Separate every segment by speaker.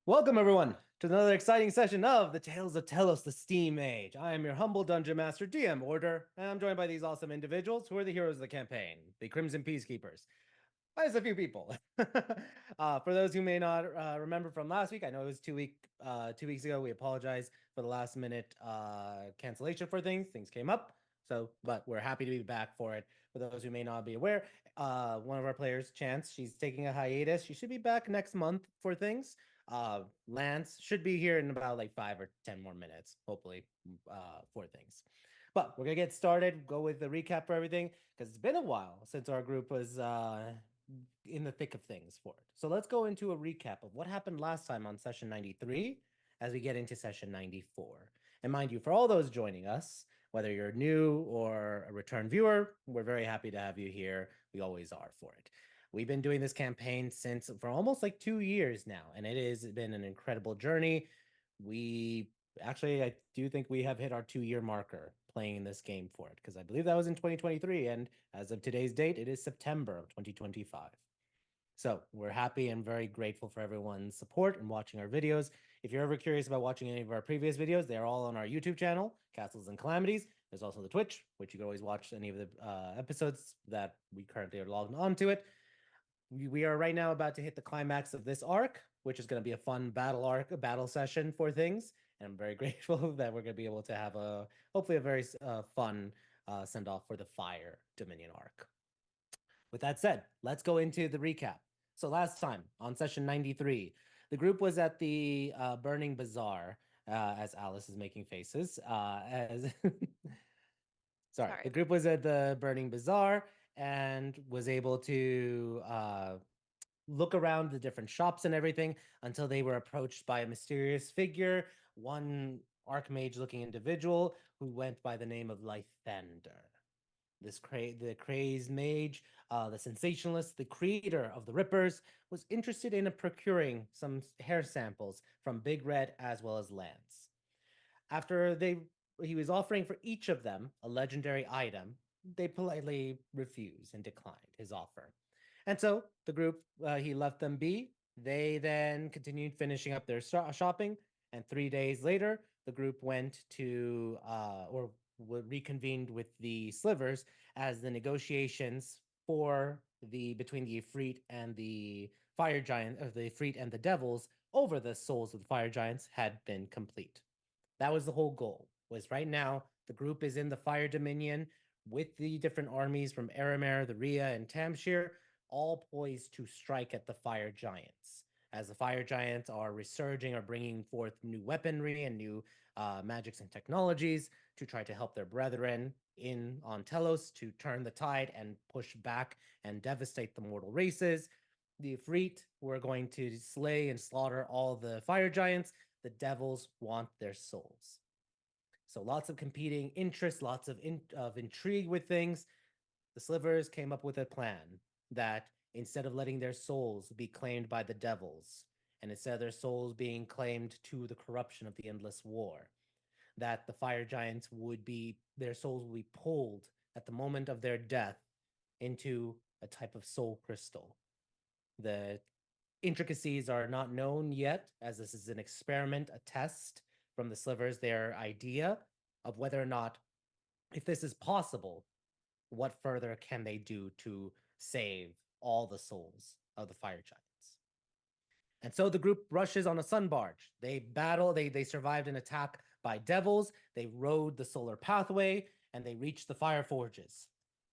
Speaker 1: Welcome, everyone, to another exciting session of the Tales of Tellos, the Steam Age. I am your humble Dungeon Master, DM Order, and I'm joined by these awesome individuals who are the heroes of the campaign, the Crimson Peacekeepers. Minus a few people. For those who may not remember from last week, I know it was 2 weeks ago. We apologize for the last minute cancellation for things. Things came up, but we're happy to be back for it. For those who may not be aware, one of our players, Chance, she's taking a hiatus. She should be back next month for things. Lance should be here in about like 5 or 10 more minutes, hopefully, for things. But we're gonna get started. Go with the recap for everything because it's been a while since our group was in the thick of things for it. So let's go into a recap of what happened last time on session 93 as we get into session 94. And mind you, for all those joining us, whether you're new or a return viewer, we're very happy to have you here. We always are for it. We've been doing this campaign for almost like 2 years now, and it has been an incredible journey. I do think we have hit our 2-year marker playing this game for it, because I believe that was in 2023, and as of today's date, it is September of 2025. So we're happy and very grateful for everyone's support and watching our videos. If you're ever curious about watching any of our previous videos, they're all on our YouTube channel, Castles and Calamities. There's also the Twitch, which you can always watch any of the episodes that we currently are logged onto it. We are right now about to hit the climax of this arc, which is going to be a fun battle session for things. And I'm very grateful that we're going to be able to have hopefully a very fun send off for the Fire Dominion arc. With that said, let's go into the recap. So last time on session 93, the group was at the Burning Bazaar, as Alice is making faces. Sorry, the group was at the Burning Bazaar and was able to look around the different shops and everything until they were approached by a mysterious figure, one archmage-looking individual who went by the name of Lythander. The crazed mage, the sensationalist, the creator of the Rippers, was interested in procuring some hair samples from Big Red as well as Lance. After he was offering for each of them a legendary item, they politely refused and declined his offer. And so the group, he left them be. They then continued finishing up their shopping, and 3 days later, the group went to, or reconvened with the Slivers as the negotiations between the Ifrit and the Fire Giant, or the Ifrit and the Devils over the souls of the Fire Giants had been complete. That was the whole goal. Was right now the group is in the Fire Dominion with the different armies from Eremer, the Rhea, and Tamshir, all poised to strike at the Fire Giants. As the Fire Giants are resurging or bringing forth new weaponry and new magics and technologies to try to help their brethren on Tellos to turn the tide and push back and devastate the mortal races. The Ifrit were going to slay and slaughter all the Fire Giants. The Devils want their souls. So lots of competing interests, lots of intrigue with things. The Slivers came up with a plan that instead of letting their souls be claimed by the Devils, and instead of their souls being claimed to the corruption of the endless war, that the Fire Giants their souls would be pulled at the moment of their death into a type of soul crystal. The intricacies are not known yet, as this is an experiment, a test from the Slivers, their idea of whether or not, if this is possible, what further can they do to save all the souls of the Fire Giants. And so the group rushes on a sun barge. They battle, they survived an attack by devils, they rode the solar pathway, and they reached the fire forges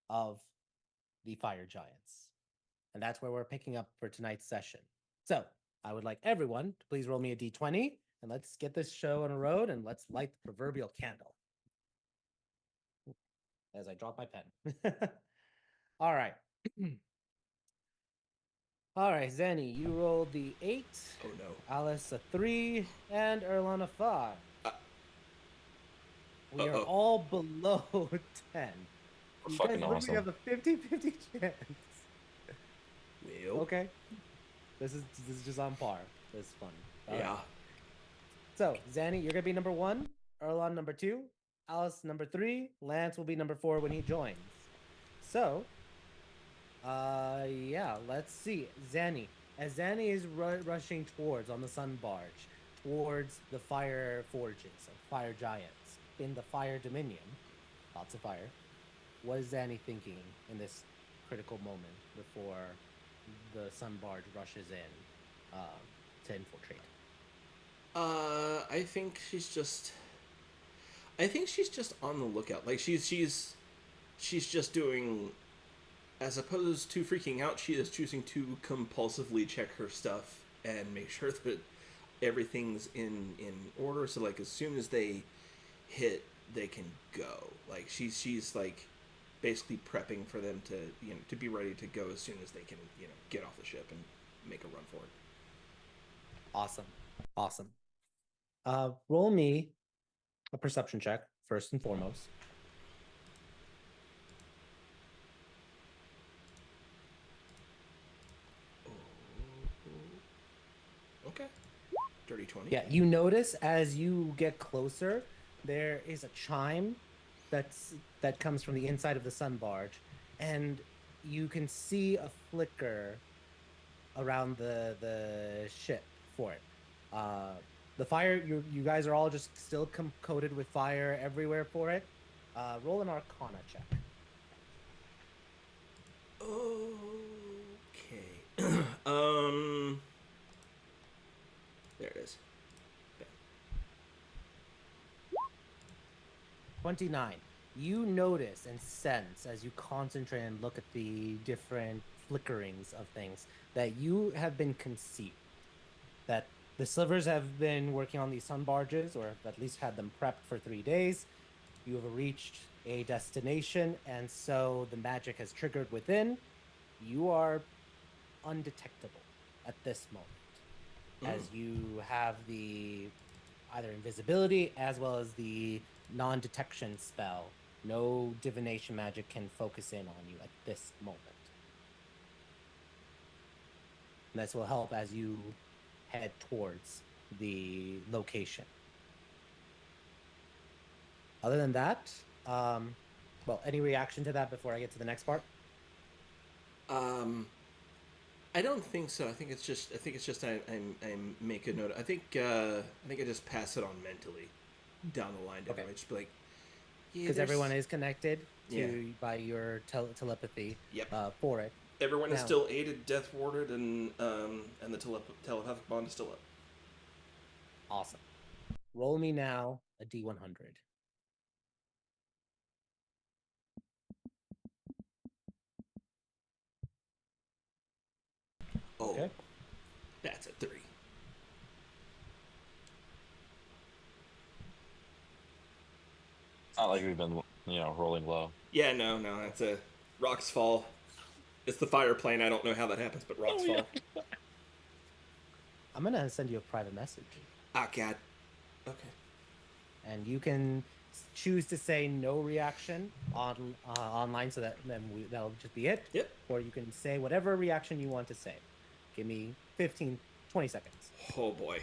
Speaker 1: of the Fire Giants. And that's where we're picking up for tonight's session. So I would like everyone to please roll me a d20, and let's get this show on a road, and let's light the proverbial candle. As I drop my pen. All right. All right, Zenny, you rolled the 8.
Speaker 2: Oh no.
Speaker 1: Alice a 3, and Erlon a 5. We are
Speaker 2: Uh-oh.
Speaker 1: all below 10.
Speaker 3: We're
Speaker 1: You
Speaker 3: fucking
Speaker 1: guys literally
Speaker 3: awesome.
Speaker 1: have a 50-50 chance.
Speaker 2: Well,
Speaker 1: Okay. This is just on par. This is fun.
Speaker 2: yeah.
Speaker 1: So, Zanny, you're gonna be number 1, Erlon number 2, Alice number 3, Lance will be number 4 when he joins. So, yeah, let's see. Zanny, as Zanny is rushing towards on the sun barge, towards the fire forges of fire giants in the fire dominion, lots of fire. What is Zanny thinking in this critical moment before the sun barge rushes in to infiltrate?
Speaker 2: I think she's just. I think she's just on the lookout. Like she's just doing. As opposed to freaking out, she is choosing to compulsively check her stuff and make sure that everything's in order. So like as soon as they hit, they can go. Like she's like basically prepping for them to to be ready to go as soon as they can get off the ship and make a run for it.
Speaker 1: Awesome. Awesome. Roll me a perception check first and foremost.
Speaker 2: Okay, dirty 20.
Speaker 1: Yeah, you notice as you get closer, there is a chime that comes from the inside of the sun barge, and you can see a flicker around the ship for it. Uh, the fire, you guys are all just still coated with fire everywhere for it. Roll an Arcana check.
Speaker 2: Okay. um. There it is.
Speaker 1: 29. You notice and sense as you concentrate and look at the different flickerings of things that you have been conceived, that the slivers have been working on these sun barges, or have at least had them prepped for 3 days. You have reached a destination, and so the magic has triggered within. You are undetectable at this moment, as you have the either invisibility as well as the non-detection spell. No divination magic can focus in on you at this moment. And this will help as you head towards the location. Other than that, well, any reaction to that before I get to the next part?
Speaker 2: Um, I don't think so. I think it's just. I think it's just. I make a note. I think I just pass it on mentally, down the line to
Speaker 1: Okay.
Speaker 2: everybody. Just be like, yeah,
Speaker 1: Because everyone
Speaker 2: there's.
Speaker 1: is connected
Speaker 2: Yeah.
Speaker 1: to by your telepathy
Speaker 2: Yep.
Speaker 1: for it.
Speaker 2: Everyone is
Speaker 1: Now,
Speaker 2: still aided, death warded, and the telepathic bond is still up.
Speaker 1: awesome. Roll me now a D100.
Speaker 2: Oh,
Speaker 1: Okay.
Speaker 2: that's a 3.
Speaker 3: It's not like we've been, rolling low.
Speaker 2: Yeah, no, that's a rocks fall. It's the fire plane. I don't know how that happens, but rocks
Speaker 3: Oh yeah.
Speaker 2: fall.
Speaker 1: I'm gonna send you a private message,
Speaker 2: Ah, God. Okay.
Speaker 1: and you can choose to say no reaction on online, so that that'll just be it,
Speaker 2: Yep.
Speaker 1: or you can say whatever reaction you want to say. Give me 15, 20 seconds.
Speaker 2: Oh boy.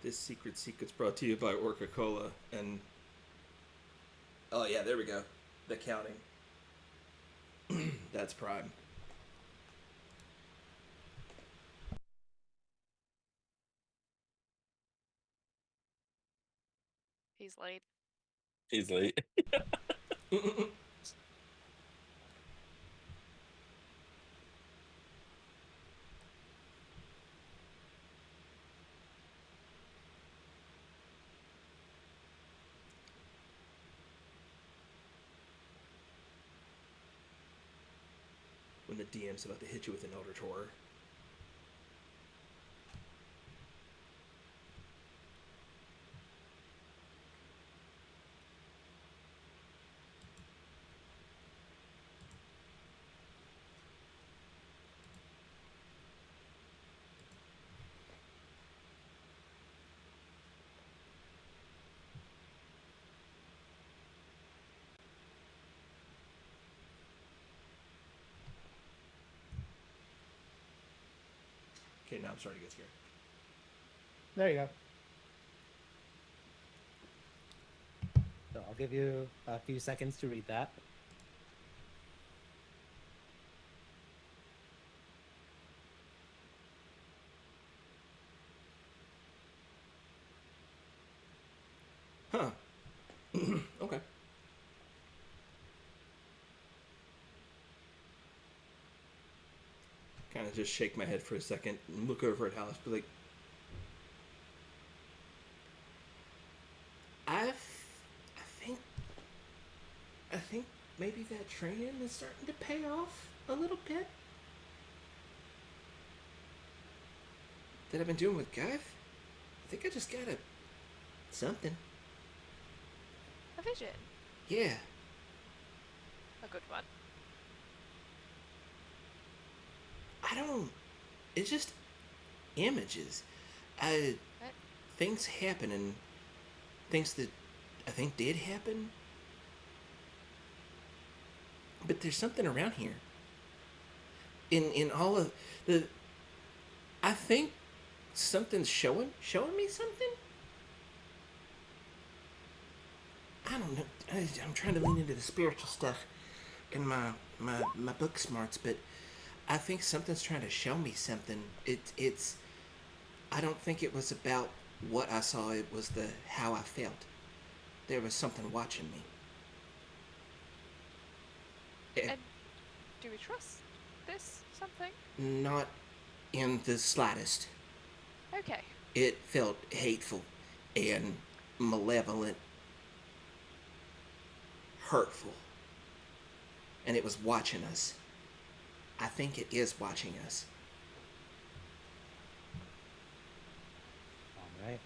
Speaker 2: This secret's brought to you by Orca Cola and. Oh yeah, there we go. The counting. That's prime.
Speaker 4: He's late.
Speaker 3: He's late.
Speaker 2: When the DM's about to hit you with an Elder Horror. Okay, now I'm starting to get scared.
Speaker 1: There you go. So give you a few seconds to read that.
Speaker 2: Huh. Okay. Kind of just shake my head for a second and look over at Alice, be like, I think, I think maybe that training is starting to pay off a little bit. That I've been doing with Gav. I think I just got something.
Speaker 4: A vision.
Speaker 2: Yeah.
Speaker 4: A good one.
Speaker 2: I don't. It's just images.
Speaker 4: Right?
Speaker 2: Things happen and things that I think did happen. But there's something around here. In all of the, I think something's showing me something. I don't know. I'm trying to lean into the spiritual stuff in my book smarts, but I think something's trying to show me something. It's. I don't think it was about what I saw. It was the how I felt. There was something watching me.
Speaker 4: And do we trust this something?
Speaker 2: Not in the slightest.
Speaker 4: Okay.
Speaker 2: It felt hateful and malevolent, hurtful. And it was watching us. I think it is watching us.
Speaker 1: All right.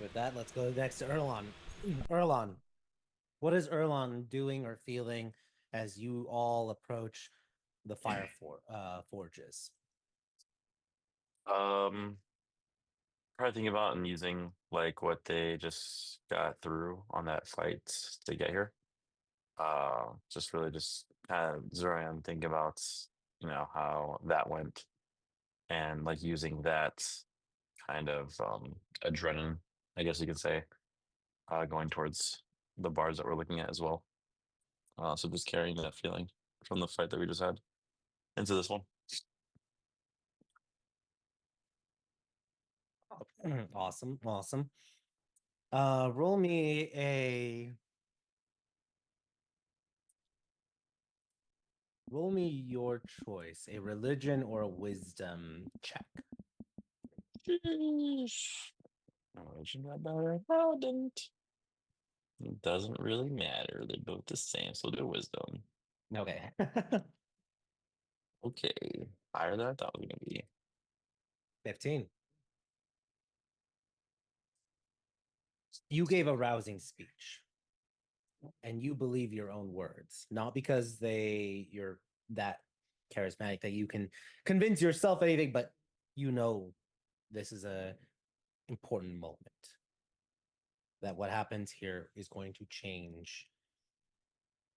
Speaker 1: With that, let's go next to Erlon. Erlon, what is Erlon doing or feeling as you all approach the forges?
Speaker 3: Probably thinking about and using like what they just got through on that fight to get here. Just really just kind of zeroing and thinking about, how that went and like using that kind of adrenaline, I guess you could say, going towards the bars that we're looking at as well. So just carrying that feeling from the fight that we just had into this one.
Speaker 1: Awesome, awesome. Roll me your choice, a religion or a wisdom check.
Speaker 3: Sheesh. Origin about didn't. It doesn't really matter. They're both the same, so they're wisdom.
Speaker 1: Okay.
Speaker 3: Okay. Higher than I thought it was gonna be.
Speaker 1: 15. You gave a rousing speech and you believe your own words, not because you're that charismatic that you can convince yourself anything, but you know this is a important moment. That what happens here is going to change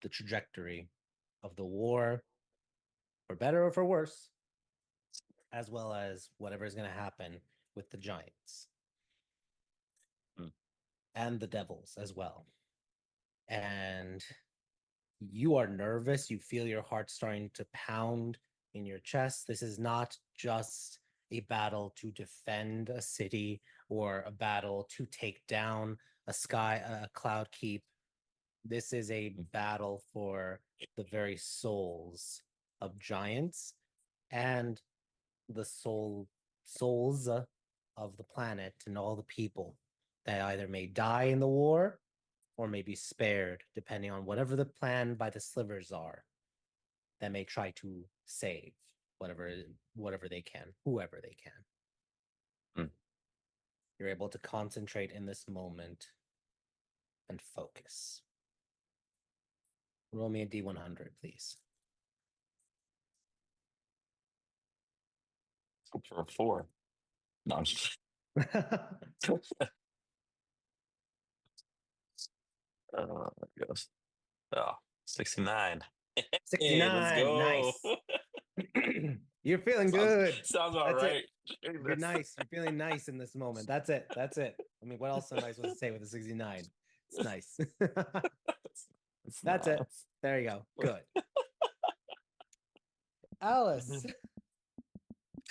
Speaker 1: the trajectory of the war for better or for worse, as well as whatever is going to happen with the giants and the devils as well. And you are nervous. You feel your heart starting to pound in your chest. This is not just a battle to defend a city or a battle to take down a cloud keep. This is a battle for the very souls of giants and the souls of the planet and all the people that either may die in the war or may be spared, depending on whatever the plan by the slivers are that may try to save whatever they can, whoever they can. You're able to concentrate in this moment and focus. Roll me a D100, please.
Speaker 3: For a 4. No, I'm just. There goes. Oh, 69. Hey, let's
Speaker 1: 69.
Speaker 3: go.
Speaker 1: Nice. You're feeling
Speaker 3: sounds
Speaker 1: good.
Speaker 3: sounds all
Speaker 1: That's
Speaker 3: right.
Speaker 1: it. You're nice. You're feeling nice in this moment. That's it. That's it. I mean, what else am I supposed to say with a 69? It's nice. That's it. There you go. Good. Alice.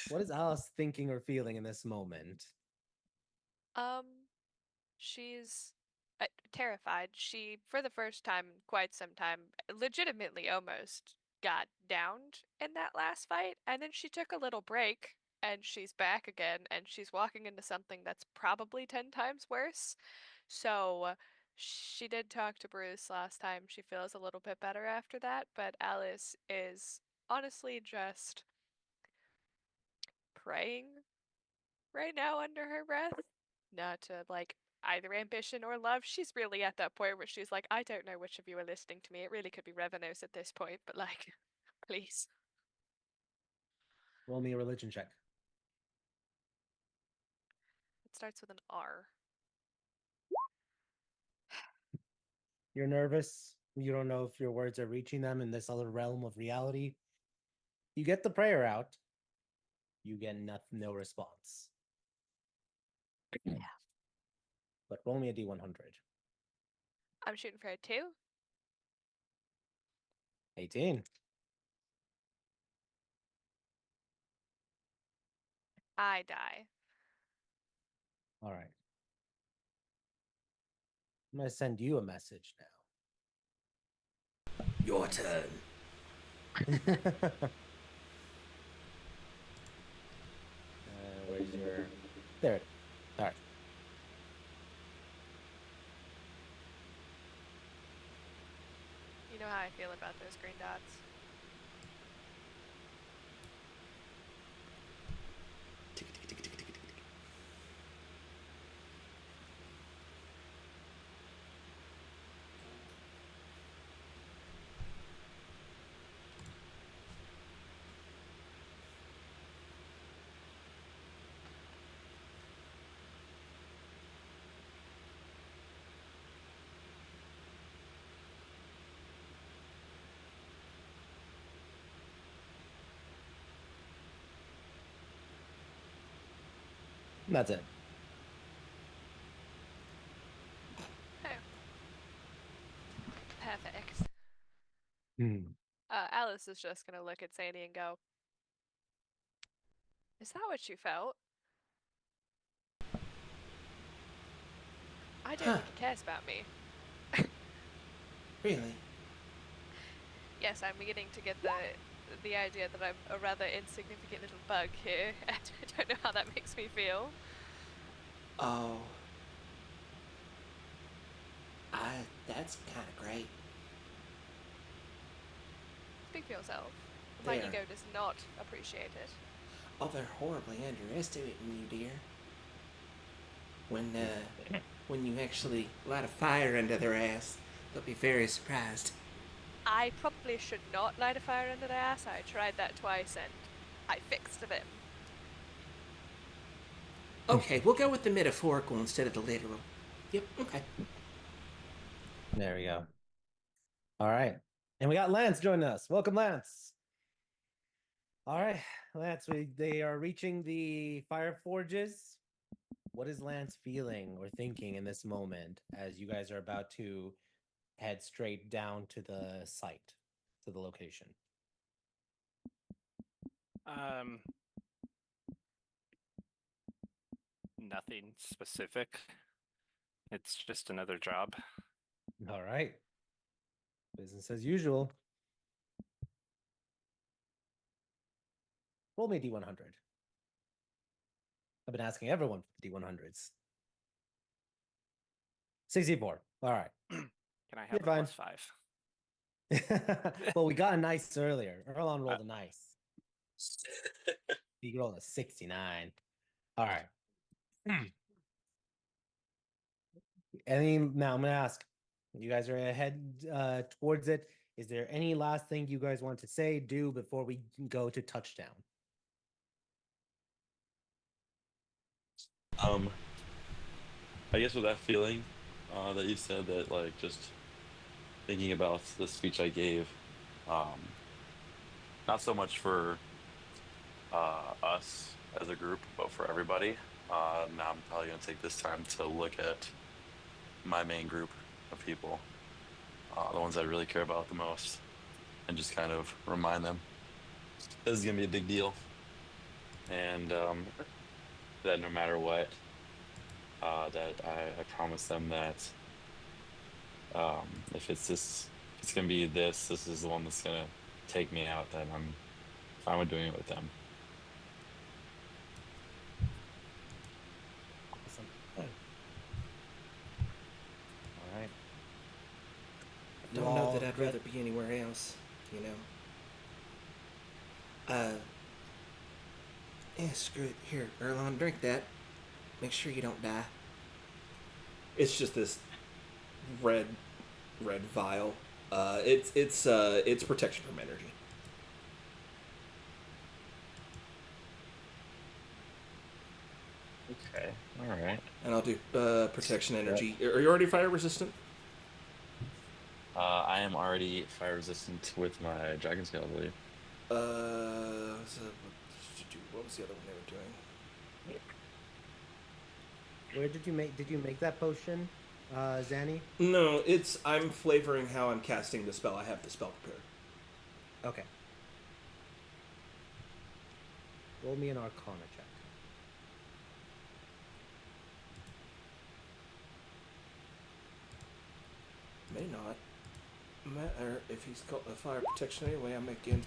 Speaker 1: What is Alice thinking or feeling in this moment?
Speaker 4: Um, she's terrified. She, for the first time in quite some time, legitimately almost got downed in that last fight, and then she took a little break, and she's back again, and she's walking into something that's probably 10 times worse. So she did talk to Bruce last time. She feels a little bit better after that, but Alice is honestly just praying right now under her breath. Not to like either ambition or love. She's really at that point where she's like, I don't know which of you are listening to me. It really could be Revenos at this point, but like, please.
Speaker 1: Roll me a religion check.
Speaker 4: It starts with an R.
Speaker 1: You're nervous. You don't know if your words are reaching them in this other realm of reality. You get the prayer out. You get no response.
Speaker 4: Yeah.
Speaker 1: But roll me a D100.
Speaker 4: I'm shooting for a 2.
Speaker 1: 18.
Speaker 4: I die.
Speaker 1: All right. I'm going to send you a message
Speaker 2: Your turn.
Speaker 1: now. Where's your... There it is. All right.
Speaker 4: You know how I feel about those green dots.
Speaker 2: Tick, tick, tick, tick, tick, tick, tick.
Speaker 1: That's it.
Speaker 4: Oh. Perfect.
Speaker 1: Hmm.
Speaker 4: Alice is just gonna look at Sadie and go, is that what you felt? I don't think he cares about me.
Speaker 2: Really?
Speaker 4: Yes, I'm beginning to get the idea that I'm a rather insignificant little bug here, and I don't know how that makes me feel.
Speaker 2: Oh. That's kind of great.
Speaker 4: Speak for yourself. My
Speaker 2: There.
Speaker 4: ego does not appreciate it.
Speaker 2: Oh, they're horribly underestimating you, dear. When you actually light a fire under their ass, they'll be very surprised.
Speaker 4: I probably should not light a fire under their ass. I tried that twice and I fixed them.
Speaker 2: Okay, we'll go with the metaphorical instead of the literal. Yep, okay.
Speaker 1: There we go. All right. And we got Lance joining us. Welcome, Lance. All right, Lance, they are reaching the fire forges. What is Lance feeling or thinking in this moment as you guys are about to head straight down to the site, to the location?
Speaker 5: Nothing specific. It's just another job.
Speaker 1: All right. Business as usual. Roll me a D100. I've been asking everyone for the D100s. 64. All right.
Speaker 5: Can I have
Speaker 1: You're
Speaker 5: a
Speaker 1: fine.
Speaker 5: +5?
Speaker 1: Well, we got a nice earlier. Erlon rolled a nice. He rolled a 69. All right. Now I'm gonna ask. You guys are ahead towards it. Is there any last thing you guys want to say, do before we go to touchdown?
Speaker 3: I guess with that feeling that you said, that like just thinking about the speech I gave, not so much for us as a group, but for everybody. Now I'm probably gonna take this time to look at my main group of people, the ones I really care about the most, and just kind of remind them this is gonna be a big deal, and that no matter what, that I promise them that if if it's gonna be this is the one that's gonna take me out, then I'm fine with doing it with them.
Speaker 1: Awesome. All right.
Speaker 2: I
Speaker 1: You
Speaker 2: don't know that
Speaker 1: all
Speaker 2: I'd
Speaker 1: get
Speaker 2: rather be anywhere else, you know. Yeah, screw it. Here, Erlon, drink that. Make sure you don't die. It's just this red, red vial. It's protection from energy.
Speaker 3: Okay. All right.
Speaker 2: And I'll do protection
Speaker 3: Yep.
Speaker 2: energy. Are you already fire resistant?
Speaker 3: I am already fire resistant with my dragon scale, I believe.
Speaker 2: What was the other one they were doing?
Speaker 1: where did you make that potion, Zanny?
Speaker 2: No, I'm flavoring how I'm casting the spell. I have the spell prepared.
Speaker 1: Okay. Roll me an Arcana check.
Speaker 2: May not matter if he's got a fire protection anyway.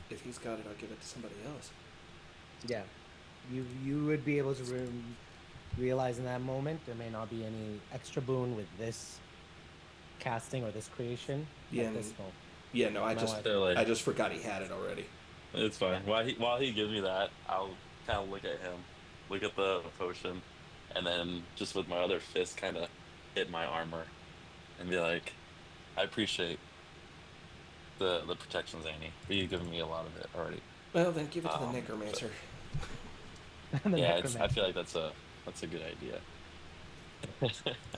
Speaker 2: If he's got it, I'll give it to somebody else.
Speaker 1: Yeah, you would be able to realize in that moment there may not be any extra boon with this casting or this creation
Speaker 2: Yeah,
Speaker 1: at this moment.
Speaker 2: yeah. No,
Speaker 1: You might wanna-
Speaker 2: I just forgot he had it already.
Speaker 3: It's fine. While he gives me that, I'll kind of look at him, look at the potion, and then just with my other fist kind of hit my armor and be like, I appreciate the protection, Zany, but you've given me a lot of it already.
Speaker 2: Well, then give it to the
Speaker 3: So,
Speaker 2: necromancer.
Speaker 1: the
Speaker 3: yeah, I
Speaker 1: necromancer.
Speaker 3: feel like that's a good idea.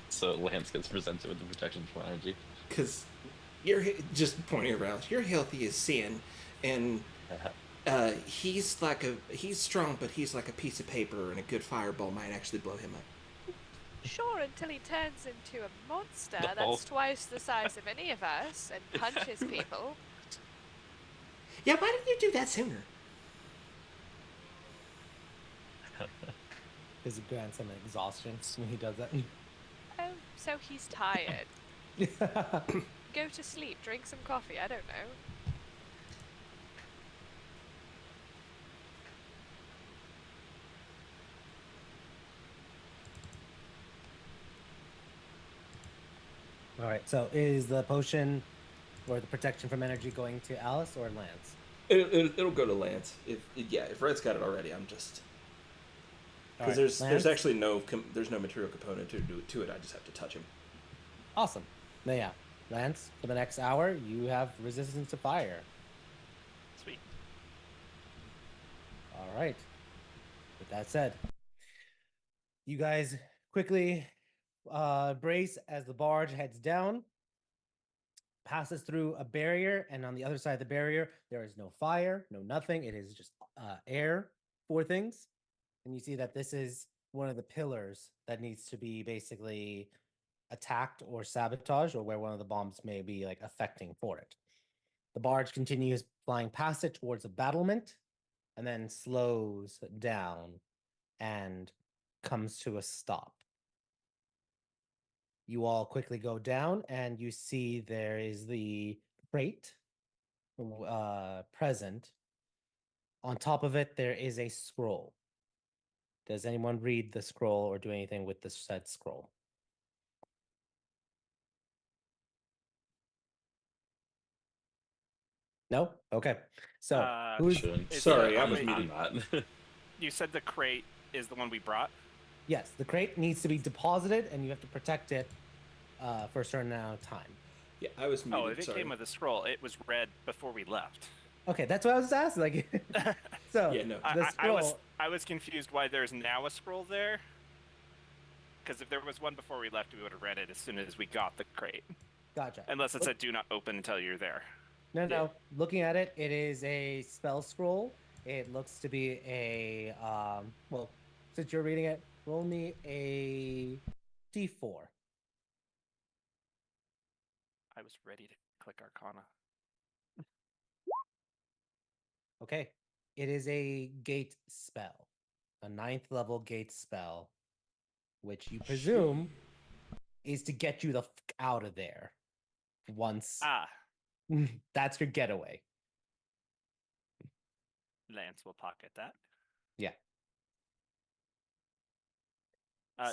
Speaker 3: So Lance gets presented with the protection from energy.
Speaker 2: Because just pointing around. You're healthy as sin, and he's strong, but he's like a piece of paper, and a good fireball might actually blow him up.
Speaker 4: Sure, until he turns into a monster
Speaker 3: No.
Speaker 4: that's twice the size of any of us and punches people.
Speaker 2: Yeah, why didn't you do that sooner?
Speaker 1: Because it grants him exhaustion when he does that.
Speaker 4: Oh, so he's tired. Go to sleep, drink some coffee, I don't know.
Speaker 1: All right. So is the potion or the protection from energy going to Alice or Lance?
Speaker 2: It'll go to Lance. If Red's got it already, I'm just
Speaker 1: All
Speaker 2: because
Speaker 1: right,
Speaker 2: there's
Speaker 1: Lance?
Speaker 2: actually no material component to it. I just have to touch him.
Speaker 1: Awesome. Now, yeah, Lance, for the next hour, you have resistance to fire.
Speaker 5: Sweet.
Speaker 1: All right. With that said, you guys quickly brace as the barge heads down, passes through a barrier, and on the other side of the barrier, there is no fire, no nothing. It is just air for things. And you see that this is one of the pillars that needs to be basically attacked or sabotaged, or where one of the bombs may be like affecting for it. The barge continues flying past it towards a battlement and then slows down and comes to a stop. You all quickly go down and you see there is the crate present. On top of it, there is a scroll. Does anyone read the scroll or do anything with the said scroll? No? Okay. So who's
Speaker 3: Shouldn't.
Speaker 2: Sorry, I was
Speaker 5: wait,
Speaker 2: muted.
Speaker 3: I'm not.
Speaker 5: You said the crate is the one we brought?
Speaker 1: yes, the crate needs to be deposited and you have to protect it for a certain amount of time.
Speaker 2: Yeah, I was muted.
Speaker 5: Oh, if it
Speaker 2: sorry.
Speaker 5: came with a scroll, it was read before we left.
Speaker 1: Okay, that's what I was asking. Like, so
Speaker 2: Yeah, no.
Speaker 1: the scroll.
Speaker 5: I was confused why there's now a scroll there. Because if there was one before we left, we would have read it as soon as we got the crate.
Speaker 1: Gotcha.
Speaker 5: Unless it said "Do not open until you're there."
Speaker 1: No. Looking at it, it is a spell scroll. It looks to be a well, since you're reading it, roll me a d4.
Speaker 5: I was ready to click Arcana.
Speaker 1: Okay. It is a gate spell, a 9th level gate spell, which you presume is to get you the fuck out of there. Once
Speaker 5: Ah,
Speaker 1: that's your getaway.
Speaker 5: Lance will pocket that.
Speaker 1: Yeah.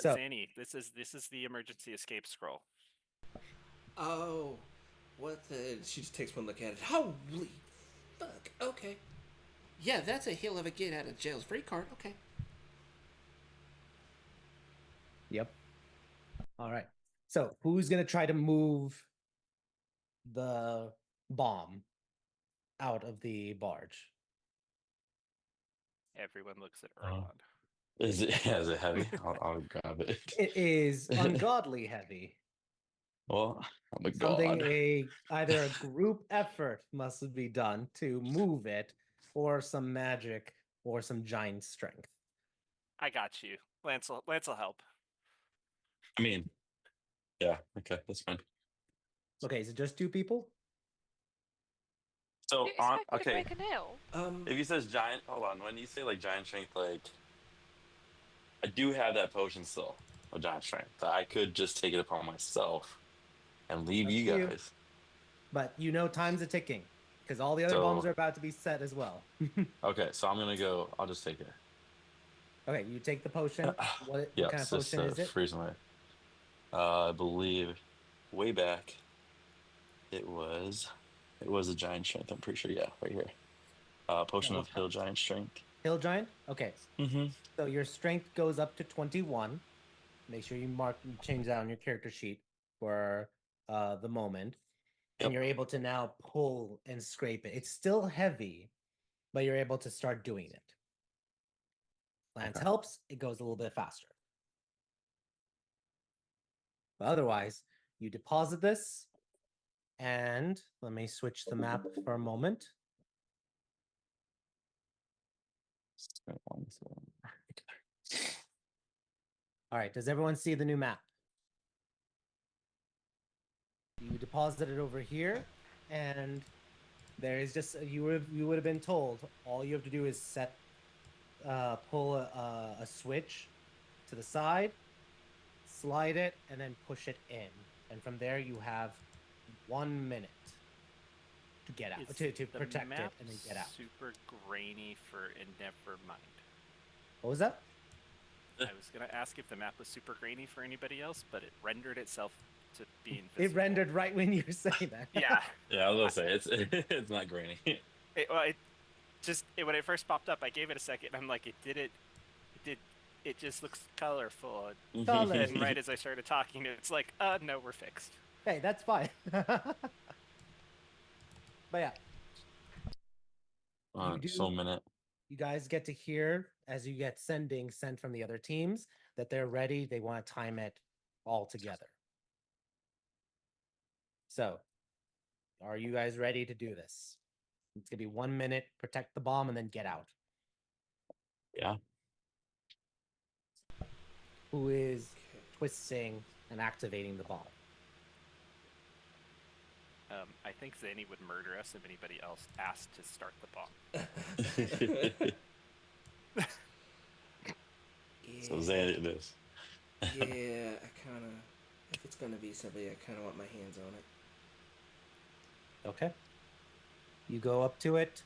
Speaker 1: So-
Speaker 5: Zanny, this is the emergency escape scroll.
Speaker 2: Oh, what the? She just takes one look at it. Holy fuck! Okay. Yeah, that's a hell of a get out of jail's free card. Okay.
Speaker 1: Yep. All right. So who's gonna try to move the bomb out of the barge?
Speaker 5: Everyone looks at
Speaker 3: Oh.
Speaker 5: Erwan.
Speaker 3: Is it heavy? I'll grab it.
Speaker 1: It is ungodly heavy.
Speaker 3: Well, I'm a
Speaker 1: Something
Speaker 3: god.
Speaker 1: either a group effort must be done to move it, or some magic, or some giant strength.
Speaker 5: I got you. Lance will help.
Speaker 3: I mean, yeah, okay, that's fine.
Speaker 1: Okay, is it just 2 people?
Speaker 3: So
Speaker 4: You expect me to
Speaker 3: okay,
Speaker 4: break a nail?
Speaker 3: if he says giant, hold on. When you say like giant strength, like I do have that potion still of giant strength. I could just take it upon myself and leave
Speaker 1: Up
Speaker 3: you
Speaker 1: to you.
Speaker 3: guys.
Speaker 1: But you know time's a ticking, because all the other
Speaker 3: So-
Speaker 1: bombs are about to be set as well.
Speaker 3: Okay, so I'm gonna go. I'll just take it.
Speaker 1: Okay, you take the potion. What
Speaker 3: Yeah,
Speaker 1: kind of
Speaker 3: it's just
Speaker 1: potion is it?
Speaker 3: freezing away. I believe way back it was a giant strength. I'm pretty sure. Yeah, right here. Potion of hill giant strength.
Speaker 1: Hill giant? Okay.
Speaker 3: Mm-hmm.
Speaker 1: So your strength goes up to 21. Make sure you change that on your character sheet for the moment. And
Speaker 3: Yep.
Speaker 1: you're able to now pull and scrape it. It's still heavy, but you're able to start doing it. Lance
Speaker 3: Okay.
Speaker 1: helps, it goes a little bit faster. But otherwise, you deposit this, and let me switch the map for a moment. All right, does everyone see the new map? You deposit it over here, and there is just you would have been told all you have to do is pull a switch to the side, slide it, and then push it in, and from there you have 1 minute to get out
Speaker 5: Is
Speaker 1: to
Speaker 5: the
Speaker 1: protect it
Speaker 5: map
Speaker 1: and then get out.
Speaker 5: super grainy for and never mind.
Speaker 1: What was that?
Speaker 5: I was gonna ask if the map was super grainy for anybody else, but it rendered itself to be invisible.
Speaker 1: It rendered right when you were saying that.
Speaker 5: Yeah.
Speaker 3: Yeah, I was gonna say it's not grainy.
Speaker 5: When it first popped up, I gave it a second. And I'm like, it just looks colorful.
Speaker 1: Color.
Speaker 5: And right as I started talking, it's like, no, we're fixed.
Speaker 1: Hey, that's fine. But yeah,
Speaker 3: So a minute.
Speaker 1: you guys get to hear as you get sent from the other teams that they're ready. They want to time it all together. So, are you guys ready to do this? It's gonna be 1 minute, protect the bomb, and then get out.
Speaker 3: Yeah.
Speaker 1: Who is twisting and activating the bomb?
Speaker 5: I think Zanny would murder us if anybody else asked to start the bomb.
Speaker 2: Yeah.
Speaker 3: So Zanny it is.
Speaker 2: Yeah, I kind of. If it's gonna be somebody, I kind of want my hands on it.
Speaker 1: Okay. You go up to it.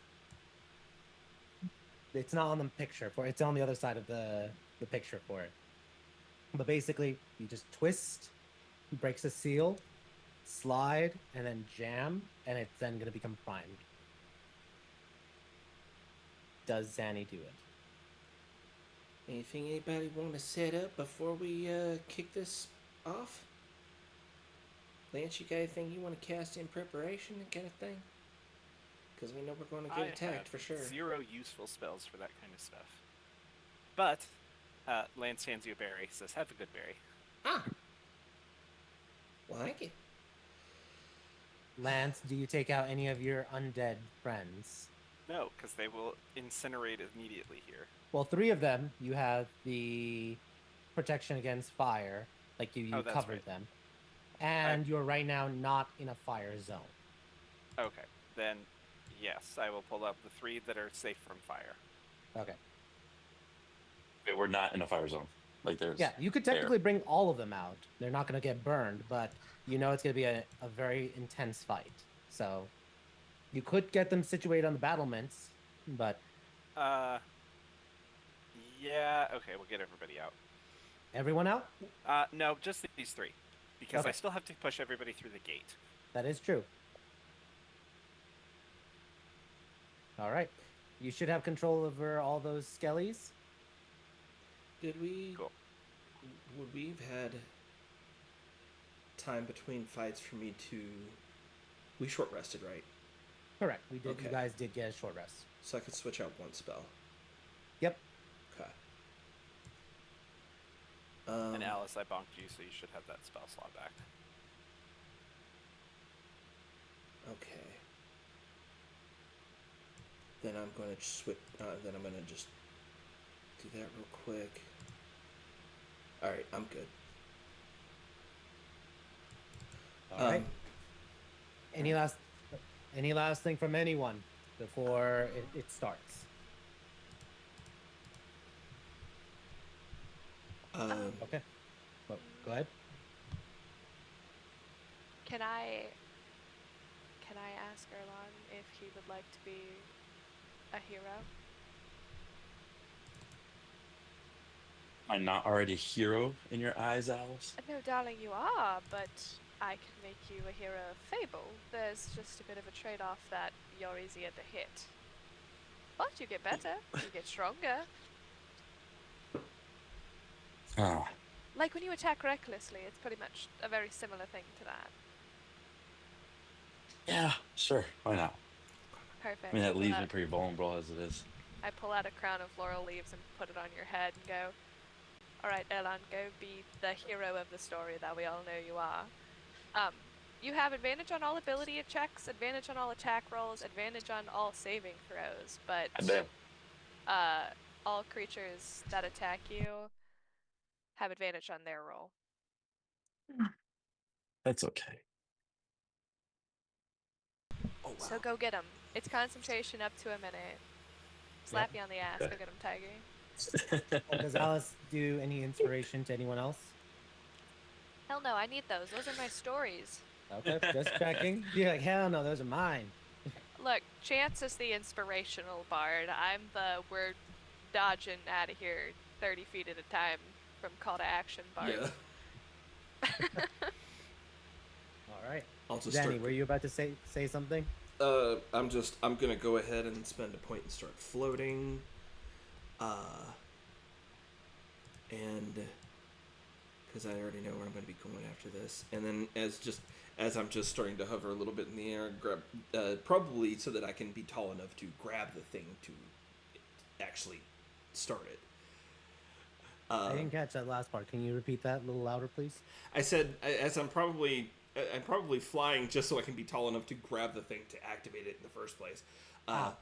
Speaker 1: It's not on the picture for it's on the other side of the picture for it. But basically, you just twist, breaks the seal, slide, and then jam, and it's then gonna become primed. Does Zanny do it?
Speaker 2: Anything anybody want to set up before we kick this off? Lance, you got anything you want to cast in preparation, that kind of thing? Because we know we're going to get attacked for sure.
Speaker 5: 0 useful spells for that kind of stuff. But Lance hands you a berry. Says, "Have a good berry."
Speaker 2: Ah. Well, thank you.
Speaker 1: Lance, do you take out any of your undead friends?
Speaker 5: No, because they will incinerate immediately here.
Speaker 1: Well, 3 of them, you have the protection against fire, like you
Speaker 5: Oh, that's
Speaker 1: covered
Speaker 5: right.
Speaker 1: them. and you're right now not in a fire zone.
Speaker 5: Okay, then yes, I will pull up the 3 that are safe from fire.
Speaker 1: Okay.
Speaker 3: We're not in a fire zone. Like there's
Speaker 1: Yeah, you could technically bring all of them out. They're not going to get burned, but you know it's going to be a very intense fight. So you could get them situated on the battlements, but
Speaker 5: Yeah, okay, we'll get everybody out.
Speaker 1: everyone out?
Speaker 5: No, just these 3. Because I
Speaker 1: Okay.
Speaker 5: still have to push everybody through the gate.
Speaker 1: That is true. All right. You should have control over all those skellies.
Speaker 2: Did we?
Speaker 5: Cool.
Speaker 2: Would we have had time between fights for me to? We short rested, right?
Speaker 1: Correct. We did.
Speaker 2: Okay.
Speaker 1: You guys did get a short rest.
Speaker 2: So I could switch out one spell.
Speaker 1: Yep.
Speaker 2: Okay.
Speaker 5: And Alice, I bonked you, so you should have that spell slot back.
Speaker 2: Okay. Then I'm going to switch. Then I'm going to just do that real quick. All right, I'm good.
Speaker 1: All right. Any last thing from anyone before it starts? Okay. Well, go ahead.
Speaker 4: Can I ask Erlon if he would like to be a hero?
Speaker 3: Am I not already a hero in your eyes, Alice?
Speaker 4: No, darling, you are, but I can make you a hero of Fable. There's just a bit of a trade-off that you're easier to hit. But you get better, you get stronger.
Speaker 3: Ah,
Speaker 4: Like when you attack recklessly, it's pretty much a very similar thing to that.
Speaker 3: yeah, sure. Why not?
Speaker 4: Perfect.
Speaker 3: I mean, that leaves me pretty vulnerable as it is.
Speaker 4: I pull out a crown of laurel leaves and put it on your head and go, alright, Erlan, go be the hero of the story that we all know you are. You have advantage on all ability checks, advantage on all attack rolls, advantage on all saving throws, but
Speaker 3: I bet.
Speaker 4: all creatures that attack you have advantage on their roll.
Speaker 3: That's okay.
Speaker 2: Oh wow.
Speaker 4: So go get them. It's concentration up to a minute. Slap you on the ass. Go get them, Tiger.
Speaker 1: Does Alice do any inspiration to anyone else?
Speaker 4: Hell no, I need those. Those are my stories.
Speaker 1: Okay, just checking. You're like, hell no, those are mine.
Speaker 4: Look, Chance is the inspirational bard. I'm the we're dodging out of here 30 feet at a time from call to action bard.
Speaker 2: Yeah.
Speaker 1: All right.
Speaker 2: I'll just
Speaker 1: Danny,
Speaker 2: start.
Speaker 1: were you about to say something?
Speaker 2: I'm gonna go ahead and spend a point and start floating. And because I already know where I'm going to be going after this, and then as I'm just starting to hover a little bit in the air, grab probably so that I can be tall enough to grab the thing to actually start it.
Speaker 1: I didn't catch that last part. Can you repeat that a little louder, please?
Speaker 2: I said as I'm probably flying just so I can be tall enough to grab the thing to activate it in the first place.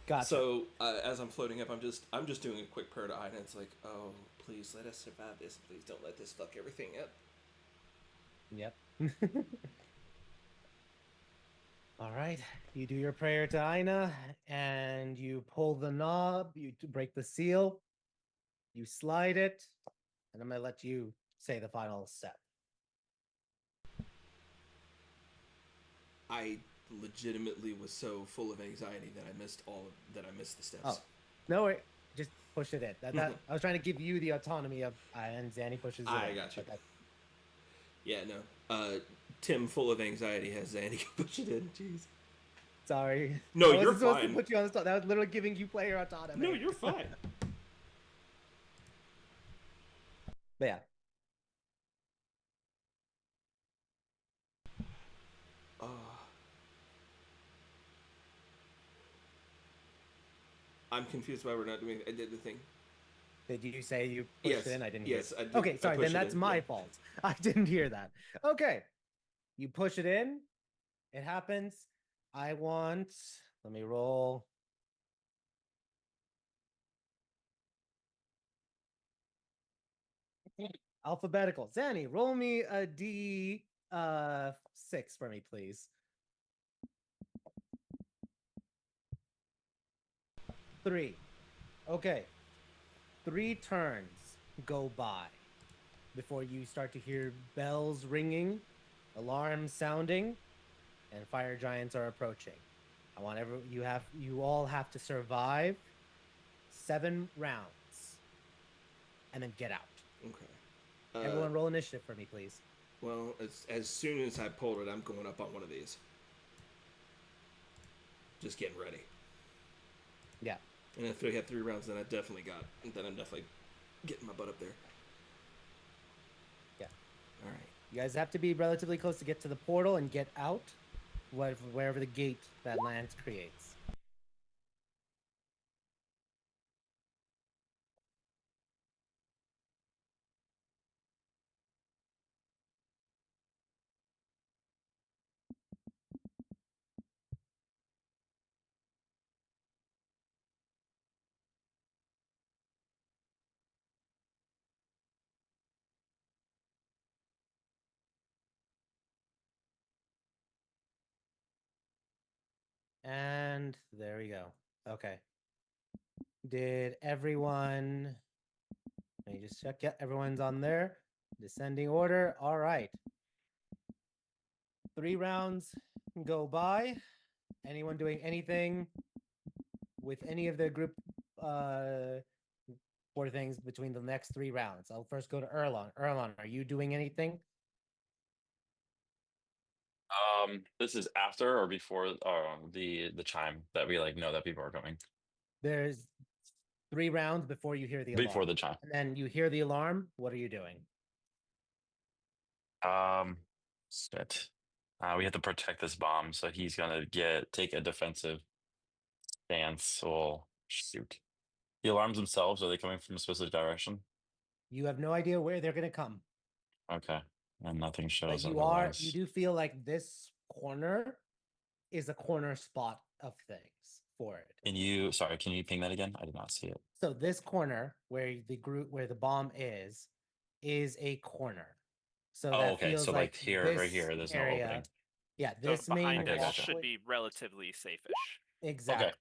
Speaker 1: Gotcha.
Speaker 2: So as I'm floating up, I'm just doing a quick prayer to Ida. And it's like, oh, please let us survive this. Please don't let this fuck everything up.
Speaker 1: Yep. All right. You do your prayer to Aina, and you pull the knob. You break the seal. You slide it, and I'm gonna let you say the final step.
Speaker 2: I legitimately was so full of anxiety that I missed the steps.
Speaker 1: Oh, no worry. Just push it in. That I was trying to give you the autonomy of, and Zanny pushes it in.
Speaker 2: I got you.
Speaker 1: Okay.
Speaker 2: Yeah, no. Tim, full of anxiety, has Zanny push it in. Jeez.
Speaker 1: Sorry.
Speaker 2: No,
Speaker 1: I
Speaker 2: you're
Speaker 1: wasn't supposed
Speaker 2: fine.
Speaker 1: to put you on the spot. That was literally giving you player autonomy.
Speaker 2: No, you're fine.
Speaker 1: But yeah.
Speaker 2: I'm confused why we're not doing. I did the thing.
Speaker 1: Did you say you pushed
Speaker 2: Yes,
Speaker 1: it in? I didn't
Speaker 2: yes,
Speaker 1: hear.
Speaker 2: I did.
Speaker 1: Okay,
Speaker 2: I
Speaker 1: sorry.
Speaker 2: pushed
Speaker 1: Then
Speaker 2: it
Speaker 1: that's
Speaker 2: in,
Speaker 1: my
Speaker 2: yeah.
Speaker 1: fault. I didn't hear that. Okay. You push it in. It happens. I want. Let me roll. Alphabetical. Zanny, roll me a D. 6 for me, please. 3. Okay. 3 turns go by before you start to hear bells ringing, alarms sounding, and fire giants are approaching. I want you all have to survive 7 rounds and then get out.
Speaker 2: Okay.
Speaker 1: Everyone roll initiative for me, please.
Speaker 2: Well, as soon as I pulled it, I'm going up on one of these. Just getting ready.
Speaker 1: Yeah.
Speaker 2: And if we had 3 rounds, then I'm definitely getting my butt up there.
Speaker 1: Yeah.
Speaker 2: All right.
Speaker 1: You guys have to be relatively close to get to the portal and get out wherever the gate that Lance creates. And there we go. Okay. Did everyone... Let me just check. Yeah, everyone's on there. Descending order. All right. 3 rounds go by. Anyone doing anything with any of the group for things between the next 3 rounds? I'll first go to Erlon. Erlon, are you doing anything?
Speaker 3: This is after or before the chime that we like know that people are coming.
Speaker 1: There's 3 rounds before you hear the alarm.
Speaker 3: Before the chime.
Speaker 1: And then you hear the alarm. What are you doing?
Speaker 3: Shit. We have to protect this bomb, so he's gonna take a defensive stance. Well, shoot. The alarms themselves, are they coming from a specific direction?
Speaker 1: You have no idea where they're going to come.
Speaker 3: Okay. And nothing
Speaker 1: But
Speaker 3: shows
Speaker 1: you
Speaker 3: otherwise.
Speaker 1: do feel like this corner is a corner spot of things for it.
Speaker 3: Sorry, can you ping that again? I did not see it.
Speaker 1: So this corner where the bomb is a corner. So that
Speaker 3: okay.
Speaker 1: feels
Speaker 3: So like here, right
Speaker 1: this
Speaker 3: here, there's
Speaker 1: area,
Speaker 3: no opening.
Speaker 1: Yeah,
Speaker 5: So
Speaker 1: this main
Speaker 5: behind
Speaker 3: Okay,
Speaker 5: us
Speaker 3: gotcha.
Speaker 5: should be relatively safe-ish.
Speaker 1: Exactly.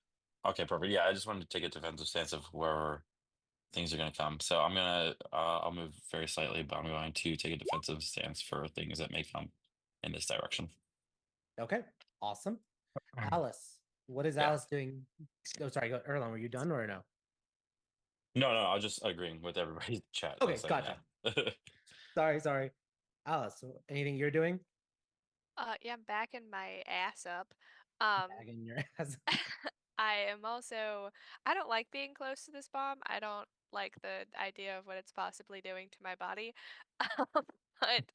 Speaker 3: Okay, perfect. Yeah, I just wanted to take a defensive stance of where things are going to come. So I'm gonna I'll move very slightly, but I'm going to take a defensive stance for things that may come in this direction.
Speaker 1: Okay, awesome. Alice, what is
Speaker 3: Yeah.
Speaker 1: Alice doing? Oh, sorry, go Erlon, were you done or no?
Speaker 3: No, I was just agreeing with everybody's chat.
Speaker 1: Okay,
Speaker 3: saying,
Speaker 1: gotcha.
Speaker 3: Yeah.
Speaker 1: Sorry. Alice, anything you're doing?
Speaker 4: Yeah, I'm backing my ass up.
Speaker 1: Bagging your ass.
Speaker 4: I am also, I don't like being close to this bomb. I don't like the idea of what it's possibly doing to my body. But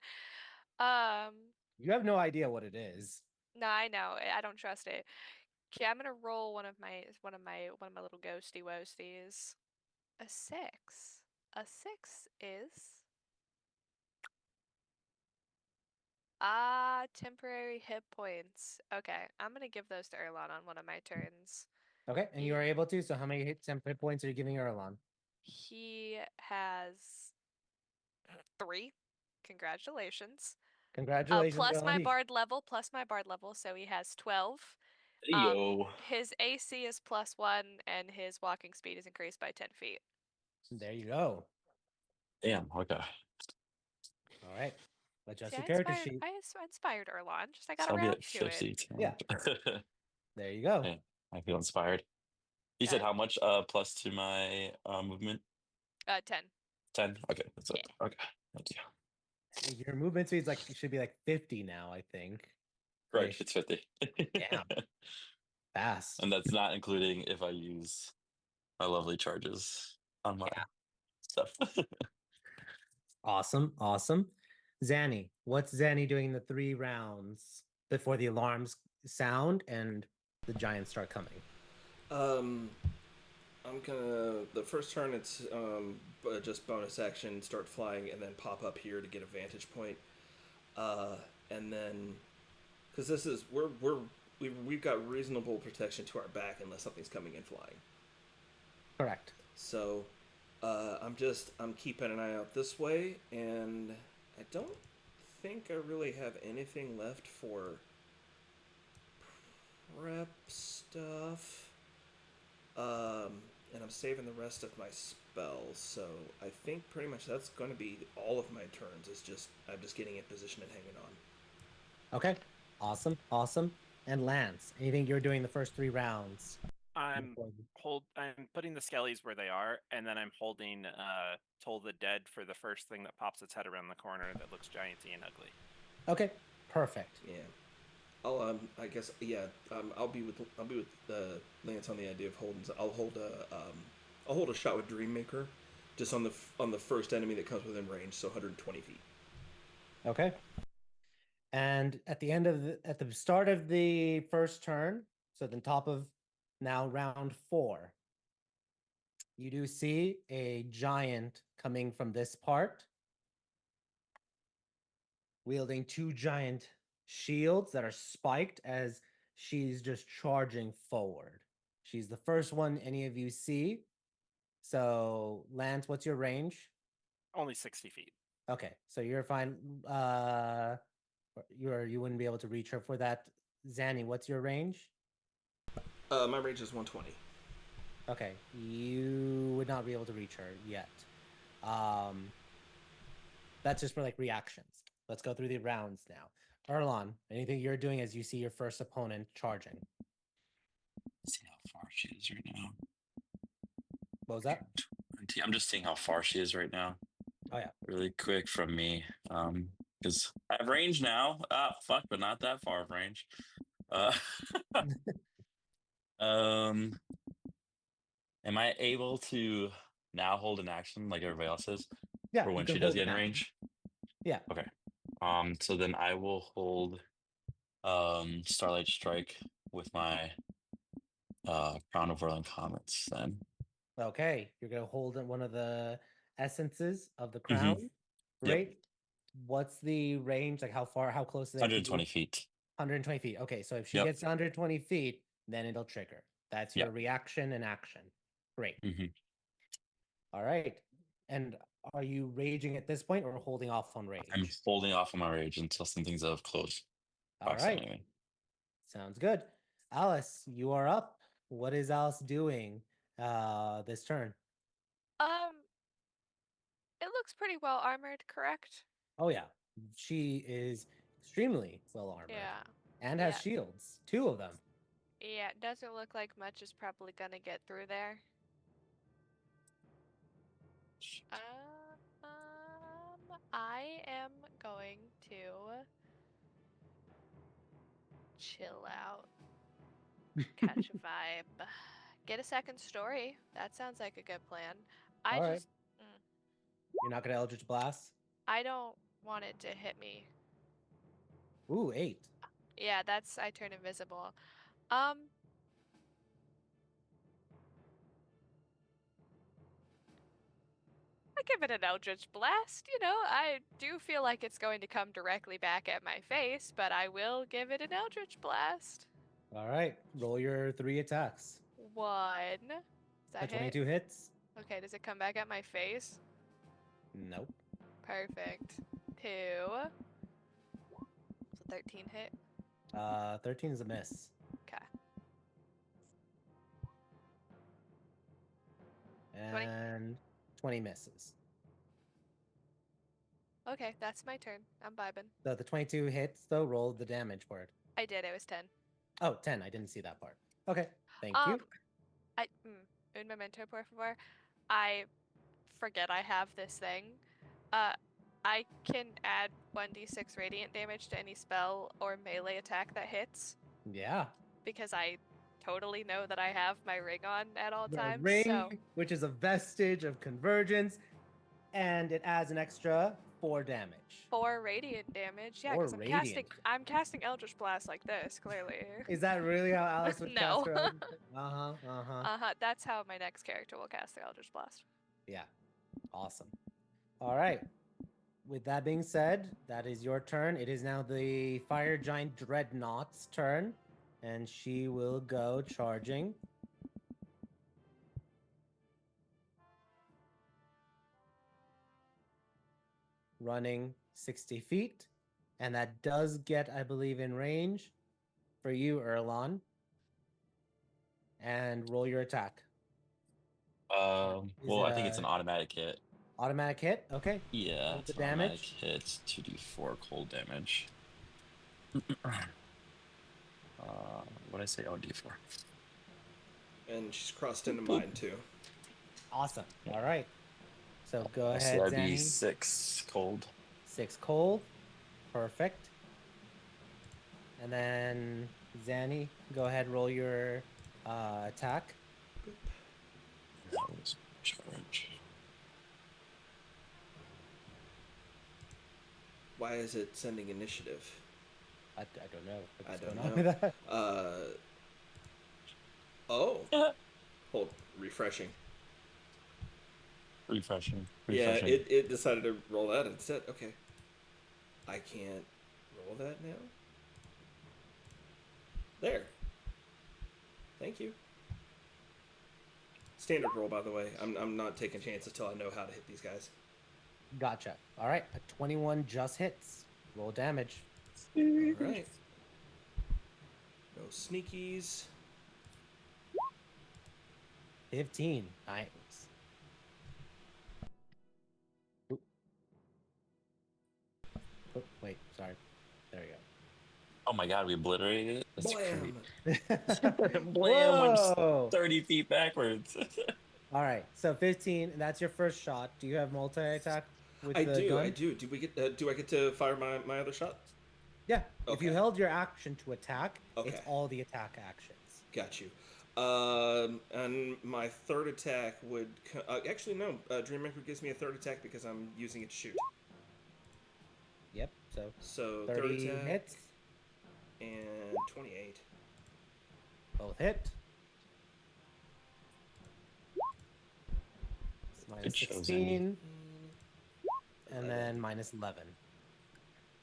Speaker 4: um
Speaker 1: You have no idea what it is.
Speaker 4: no, I know. I don't trust it. Okay, I'm gonna roll one of my little ghosty woasties. A 6. A 6 is temporary hit points. Okay, I'm gonna give those to Erlon on one of my turns.
Speaker 1: Okay, and you are able to. So how many hit points are you giving Erlon?
Speaker 4: He has 3. Congratulations.
Speaker 1: Congratulations,
Speaker 4: Plus my
Speaker 1: Erlon.
Speaker 4: bard level, so he has 12.
Speaker 3: Yo.
Speaker 4: His AC is +1, and his walking speed is increased by 10 feet.
Speaker 1: There you go.
Speaker 3: Damn. Okay.
Speaker 1: All right. Adjust
Speaker 4: See,
Speaker 1: your character sheet.
Speaker 4: I inspired Erlon. Just I got
Speaker 3: So I'll be
Speaker 4: around
Speaker 3: at
Speaker 4: to it.
Speaker 3: 50.
Speaker 1: Yeah. There you go.
Speaker 3: Yeah, I feel inspired. You said how much plus to my movement?
Speaker 4: 10.
Speaker 3: 10? Okay, that's it.
Speaker 4: Yeah.
Speaker 3: Okay. Thank you.
Speaker 1: Your movement speed should be like 50 now, I think.
Speaker 3: Right, it's 50.
Speaker 1: Damn. Fast.
Speaker 3: And that's not including if I use my lovely charges on my stuff.
Speaker 1: Awesome. Zanny, what's Zanny doing in the 3 rounds before the alarms sound and the giants start coming?
Speaker 2: I'm gonna the first turn it's just bonus action, start flying, and then pop up here to get a vantage point. And then because this is we've got reasonable protection to our back unless something's coming in flying.
Speaker 1: Correct.
Speaker 2: So I'm keeping an eye out this way, and I don't think I really have anything left for prep stuff. And I'm saving the rest of my spells, so I think pretty much that's going to be all of my turns. I'm just getting in position and hanging on.
Speaker 1: Okay. Awesome. Awesome. And Lance, anything you're doing the first 3 rounds?
Speaker 5: I'm putting the skellies where they are, and then I'm holding Toll the Dead for the first thing that pops its head around the corner that looks gianty and ugly.
Speaker 1: Okay. Perfect.
Speaker 2: Yeah. I guess I'll be with Lance on the idea of holding. I'll hold a shot with Dreammaker, just on the first enemy that comes within range, so 120 feet.
Speaker 1: Okay. And at the start of the first turn, so the top of now round 4, you do see a giant coming from this part, wielding 2 giant shields that are spiked as she's just charging forward. She's the first one any of you see. So, Lance, what's your range?
Speaker 5: Only 60 feet.
Speaker 1: Okay, so you're fine. You wouldn't be able to reach her for that. Zanny, what's your range?
Speaker 2: My range is 120.
Speaker 1: Okay, you would not be able to reach her yet. That's just for like reactions. Let's go through the rounds now. Erlon, anything you're doing as you see your first opponent charging?
Speaker 3: Let's see how far she is right now.
Speaker 1: What was that?
Speaker 3: I'm just seeing how far she is right now.
Speaker 1: Oh yeah.
Speaker 3: Really quick from me. Because I have range now. But not that far of range. Am I able to now hold an action like everybody else is?
Speaker 1: Yeah.
Speaker 3: For
Speaker 1: you
Speaker 3: when
Speaker 1: can
Speaker 3: she does
Speaker 1: hold
Speaker 3: get
Speaker 1: it
Speaker 3: in
Speaker 1: now.
Speaker 3: range?
Speaker 1: Yeah.
Speaker 3: Okay. So then I will hold Starlight Strike with my Crown of Whirling Comets then.
Speaker 1: Okay. You're gonna hold one of the essences of the
Speaker 3: Mm-hmm.
Speaker 1: crown. Great. What's the range? Like how close do they have to
Speaker 3: 120
Speaker 1: be?
Speaker 3: feet.
Speaker 1: 120 feet. Okay, so if she
Speaker 3: Yep.
Speaker 1: gets to 120 feet, then it'll trigger. That's your
Speaker 3: Yep.
Speaker 1: reaction and action. Great.
Speaker 3: Mm-hmm.
Speaker 1: All right. And are you raging at this point or holding off on rage?
Speaker 3: I'm holding off on my rage until something's of close
Speaker 1: All right.
Speaker 3: proximity.
Speaker 1: Sounds good. Alice, you are up. What is Alice doing this turn?
Speaker 4: It looks pretty well armored, correct?
Speaker 1: Oh yeah. She is extremely well armored
Speaker 4: Yeah.
Speaker 1: and has
Speaker 4: Yeah.
Speaker 1: shields, 2 of them.
Speaker 4: Yeah, it doesn't look like much is probably gonna get through there. I am going to chill out, catch a vibe, get a second story. That sounds like a good plan.
Speaker 1: All right.
Speaker 4: Mm,
Speaker 1: You're not going to Eldritch Blast?
Speaker 4: I don't want it to hit me.
Speaker 1: Ooh, 8.
Speaker 4: Yeah, I turn invisible. I give it an Eldritch Blast. I do feel like it's going to come directly back at my face, but I will give it an Eldritch Blast.
Speaker 1: All right. Roll your 3 attacks.
Speaker 4: 1. Does that hit?
Speaker 1: 22 hits?
Speaker 4: Okay, does it come back at my face?
Speaker 1: Nope.
Speaker 4: Perfect. 2. So 13 hit.
Speaker 1: 13 is a miss.
Speaker 4: Okay.
Speaker 1: And 20 misses.
Speaker 4: Okay, that's my turn. I'm vibing.
Speaker 1: So the 22 hits, though, roll the damage for it.
Speaker 4: I did. It was 10.
Speaker 1: Oh, 10. I didn't see that part. Okay. Thank you.
Speaker 4: Un momento, por favor. I forget I have this thing. I can add 1d6 radiant damage to any spell or melee attack that hits.
Speaker 1: Yeah.
Speaker 4: Because I totally know that I have my ring on at all
Speaker 1: The
Speaker 4: times.
Speaker 1: ring,
Speaker 4: so
Speaker 1: which is a vestige of convergence, and it adds an extra 4 damage.
Speaker 4: 4 radiant damage. Yeah,
Speaker 1: 4
Speaker 4: because
Speaker 1: radiant.
Speaker 4: I'm casting Eldritch Blast like this, clearly.
Speaker 1: Is that really how Alice would
Speaker 4: No.
Speaker 1: cast her Eldritch Blast? Uh-huh.
Speaker 4: That's how my next character will cast the Eldritch Blast.
Speaker 1: Yeah. Awesome. All right. With that being said, that is your turn. It is now the Fire Giant Dreadnought's turn, and she will go charging. Running 60 feet And that does get, I believe, in range for you, Erlon. And roll your attack. Is
Speaker 3: Well,
Speaker 1: it
Speaker 3: I think it's an
Speaker 1: a
Speaker 3: automatic hit.
Speaker 1: automatic hit? Okay.
Speaker 3: Yeah,
Speaker 1: Roll
Speaker 3: it's
Speaker 1: the
Speaker 3: an automatic
Speaker 1: damage.
Speaker 3: hit. It's 2d4 cold damage. What I say? Oh, d4.
Speaker 2: And she's crossed into mine too.
Speaker 1: Awesome. All right. So go
Speaker 3: So
Speaker 1: ahead,
Speaker 3: that'd be
Speaker 1: Zanny.
Speaker 3: 6 cold.
Speaker 1: 6 cold. Perfect. And then Zanny, go ahead, roll your attack.
Speaker 3: That was charge.
Speaker 2: Why is it sending initiative?
Speaker 1: I don't know
Speaker 2: I
Speaker 1: what's
Speaker 2: don't
Speaker 1: going on
Speaker 2: know.
Speaker 1: with that.
Speaker 2: Oh. Hold. Refreshing.
Speaker 3: Refreshing.
Speaker 2: Yeah,
Speaker 3: Refreshing.
Speaker 2: it decided to roll that instead. Okay. I can't roll that now? There. Thank you. Standard roll, by the way. I'm not taking chances till I know how to hit these guys.
Speaker 1: Gotcha. All right. A 21 just hits. Roll damage.
Speaker 2: All right. No sneakies.
Speaker 1: 15. Nice. Oop. Oh, wait. Sorry. There we
Speaker 3: Oh my god, we obliterated it? That's
Speaker 2: Blam!
Speaker 1: go.
Speaker 3: Blam, went
Speaker 1: Whoa.
Speaker 3: 30 feet backwards.
Speaker 1: All right. So 15. That's your first shot. Do you have multi attack with
Speaker 2: I
Speaker 1: the
Speaker 2: do.
Speaker 1: gun?
Speaker 2: Do we get? Do I get to fire my other shot?
Speaker 1: Yeah. If you
Speaker 2: Okay.
Speaker 1: held your action to attack, it's
Speaker 2: Okay.
Speaker 1: all the attack actions.
Speaker 2: Got you. And my third attack would actually no. Dreammaker gives me a third attack because I'm using it to shoot.
Speaker 1: Yep. So
Speaker 2: So
Speaker 1: 30
Speaker 2: third attack
Speaker 1: hits.
Speaker 2: and 28.
Speaker 1: Both hit. It's minus
Speaker 3: Good show,
Speaker 1: 16. And
Speaker 2: 11.
Speaker 1: then minus 11.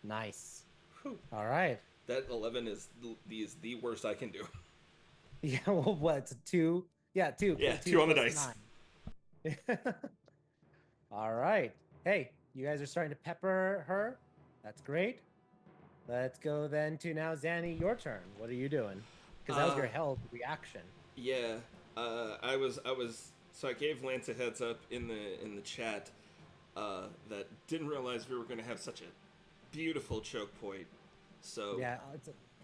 Speaker 1: Nice.
Speaker 2: Whew.
Speaker 1: All right.
Speaker 2: That 11 is the worst I can do.
Speaker 1: Yeah, well, what? It's a 2? Yeah, 2.
Speaker 2: Yeah,
Speaker 1: 2
Speaker 2: 2 on the
Speaker 1: plus
Speaker 2: dice.
Speaker 1: 9. All right. Hey, you guys are starting to pepper her. That's great. Let's go then to now, Zanny, your turn. What are you doing? Because that was your held reaction.
Speaker 2: Yeah, I was. So I gave Lance a heads up in the chat that didn't realize we were going to have such a beautiful choke point. So
Speaker 1: Yeah,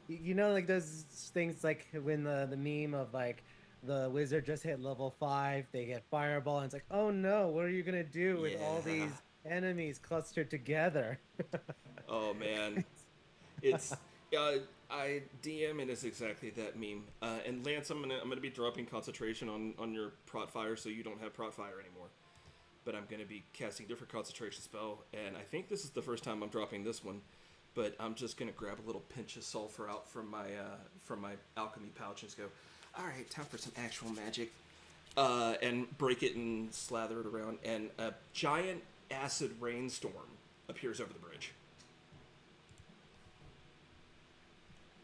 Speaker 1: you know, like those things like when the meme of like the wizard just hit level 5, they get fireball, and it's like, oh no, what are you gonna do with all
Speaker 2: Yeah.
Speaker 1: these enemies clustered together?
Speaker 2: Oh man, it's I DM it is exactly that meme. And Lance, I'm gonna be dropping concentration on your prot fire, so you don't have prot fire anymore. But I'm gonna be casting different concentration spell, and I think this is the first time I'm dropping this one. But I'm just gonna grab a little pinch of sulfur out from my alchemy pouch and just go, all right, time for some actual magic, and break it and slather it around, and a giant acid rainstorm appears over the bridge.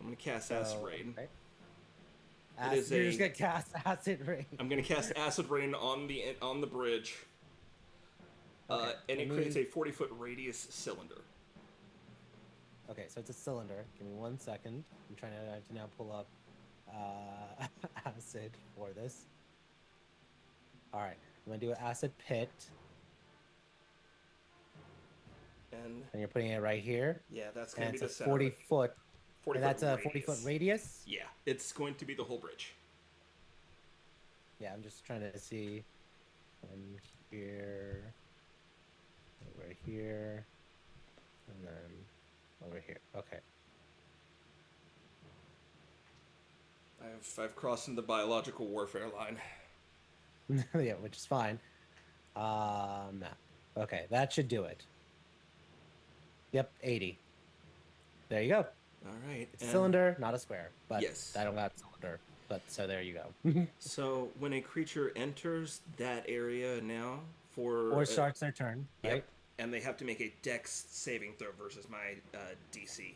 Speaker 2: I'm gonna cast acid rain.
Speaker 1: Okay.
Speaker 2: is
Speaker 1: You're
Speaker 2: a-
Speaker 1: just gonna cast acid rain.
Speaker 2: I'm gonna cast acid rain on the bridge,
Speaker 1: Okay,
Speaker 2: and
Speaker 1: let
Speaker 2: it creates
Speaker 1: me-
Speaker 2: a 40-foot radius cylinder.
Speaker 1: Okay, so it's a cylinder. Give me 1 second. I have to now pull up acid for this. All right, I'm gonna do an acid pit,
Speaker 2: And
Speaker 1: and you're putting it right here.
Speaker 2: yeah, that's gonna
Speaker 1: And
Speaker 2: be
Speaker 1: it's
Speaker 2: the
Speaker 1: a
Speaker 2: center.
Speaker 1: 40 foot.
Speaker 2: 40
Speaker 1: And that's
Speaker 2: foot
Speaker 1: a 40 foot radius.
Speaker 2: Yeah, it's going to be the whole bridge.
Speaker 1: Yeah, I'm just trying to see. Here, over here, and then over here. Okay.
Speaker 2: I've crossed into the biological warfare line.
Speaker 1: Yeah, which is fine. Map. Okay, that should do it. Yep, 80. There you go.
Speaker 2: All right.
Speaker 1: It's a cylinder, not a square. But
Speaker 2: Yes.
Speaker 1: I don't got cylinder. But so there you go.
Speaker 2: So when a creature enters that area now for
Speaker 1: Or starts their turn,
Speaker 2: yep,
Speaker 1: right?
Speaker 2: and they have to make a Dex saving throw versus my DC.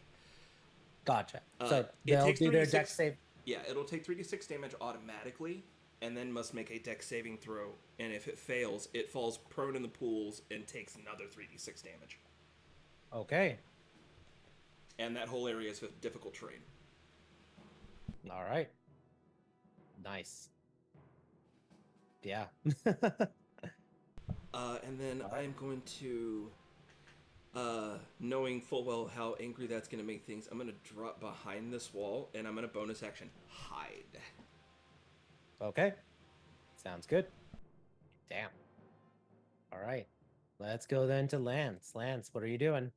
Speaker 1: Gotcha.
Speaker 2: Uh,
Speaker 1: So
Speaker 2: it
Speaker 1: they'll
Speaker 2: takes
Speaker 1: do their
Speaker 2: 3d6
Speaker 1: dex save.
Speaker 2: Yeah, it'll take 3d6 damage automatically, and then must make a Dex saving throw. And if it fails, it falls prone in the pools and takes another 3d6 damage.
Speaker 1: Okay.
Speaker 2: and that whole area is difficult terrain.
Speaker 1: All right. Nice. Yeah.
Speaker 2: And then
Speaker 1: All right.
Speaker 2: I'm going to, knowing full well how angry that's going to make things, I'm going to drop behind this wall, and I'm going to bonus action hide.
Speaker 1: Okay. Sounds good. Damn. All right. Let's go then to Lance. Lance, what are you doing?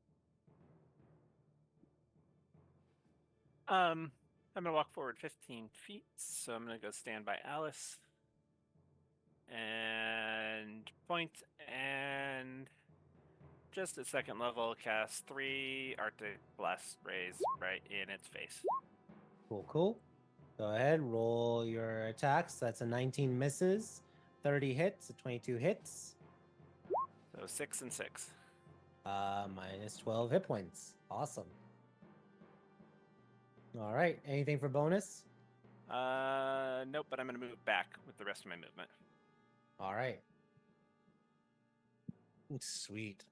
Speaker 5: I'm gonna walk forward 15 feet, so I'm gonna go stand by Alice and point, and just at second level, cast 3 Arctic Blast Rays right in its face.
Speaker 1: Cool, cool. Go ahead, roll your attacks. That's a 19 misses, 30 hits, a 22 hits,
Speaker 5: So 6 and 6.
Speaker 1: minus 12 hit points. Awesome. All right. Anything for bonus?
Speaker 5: Nope, but I'm gonna move back with the rest of my movement.
Speaker 1: All right. Sweet.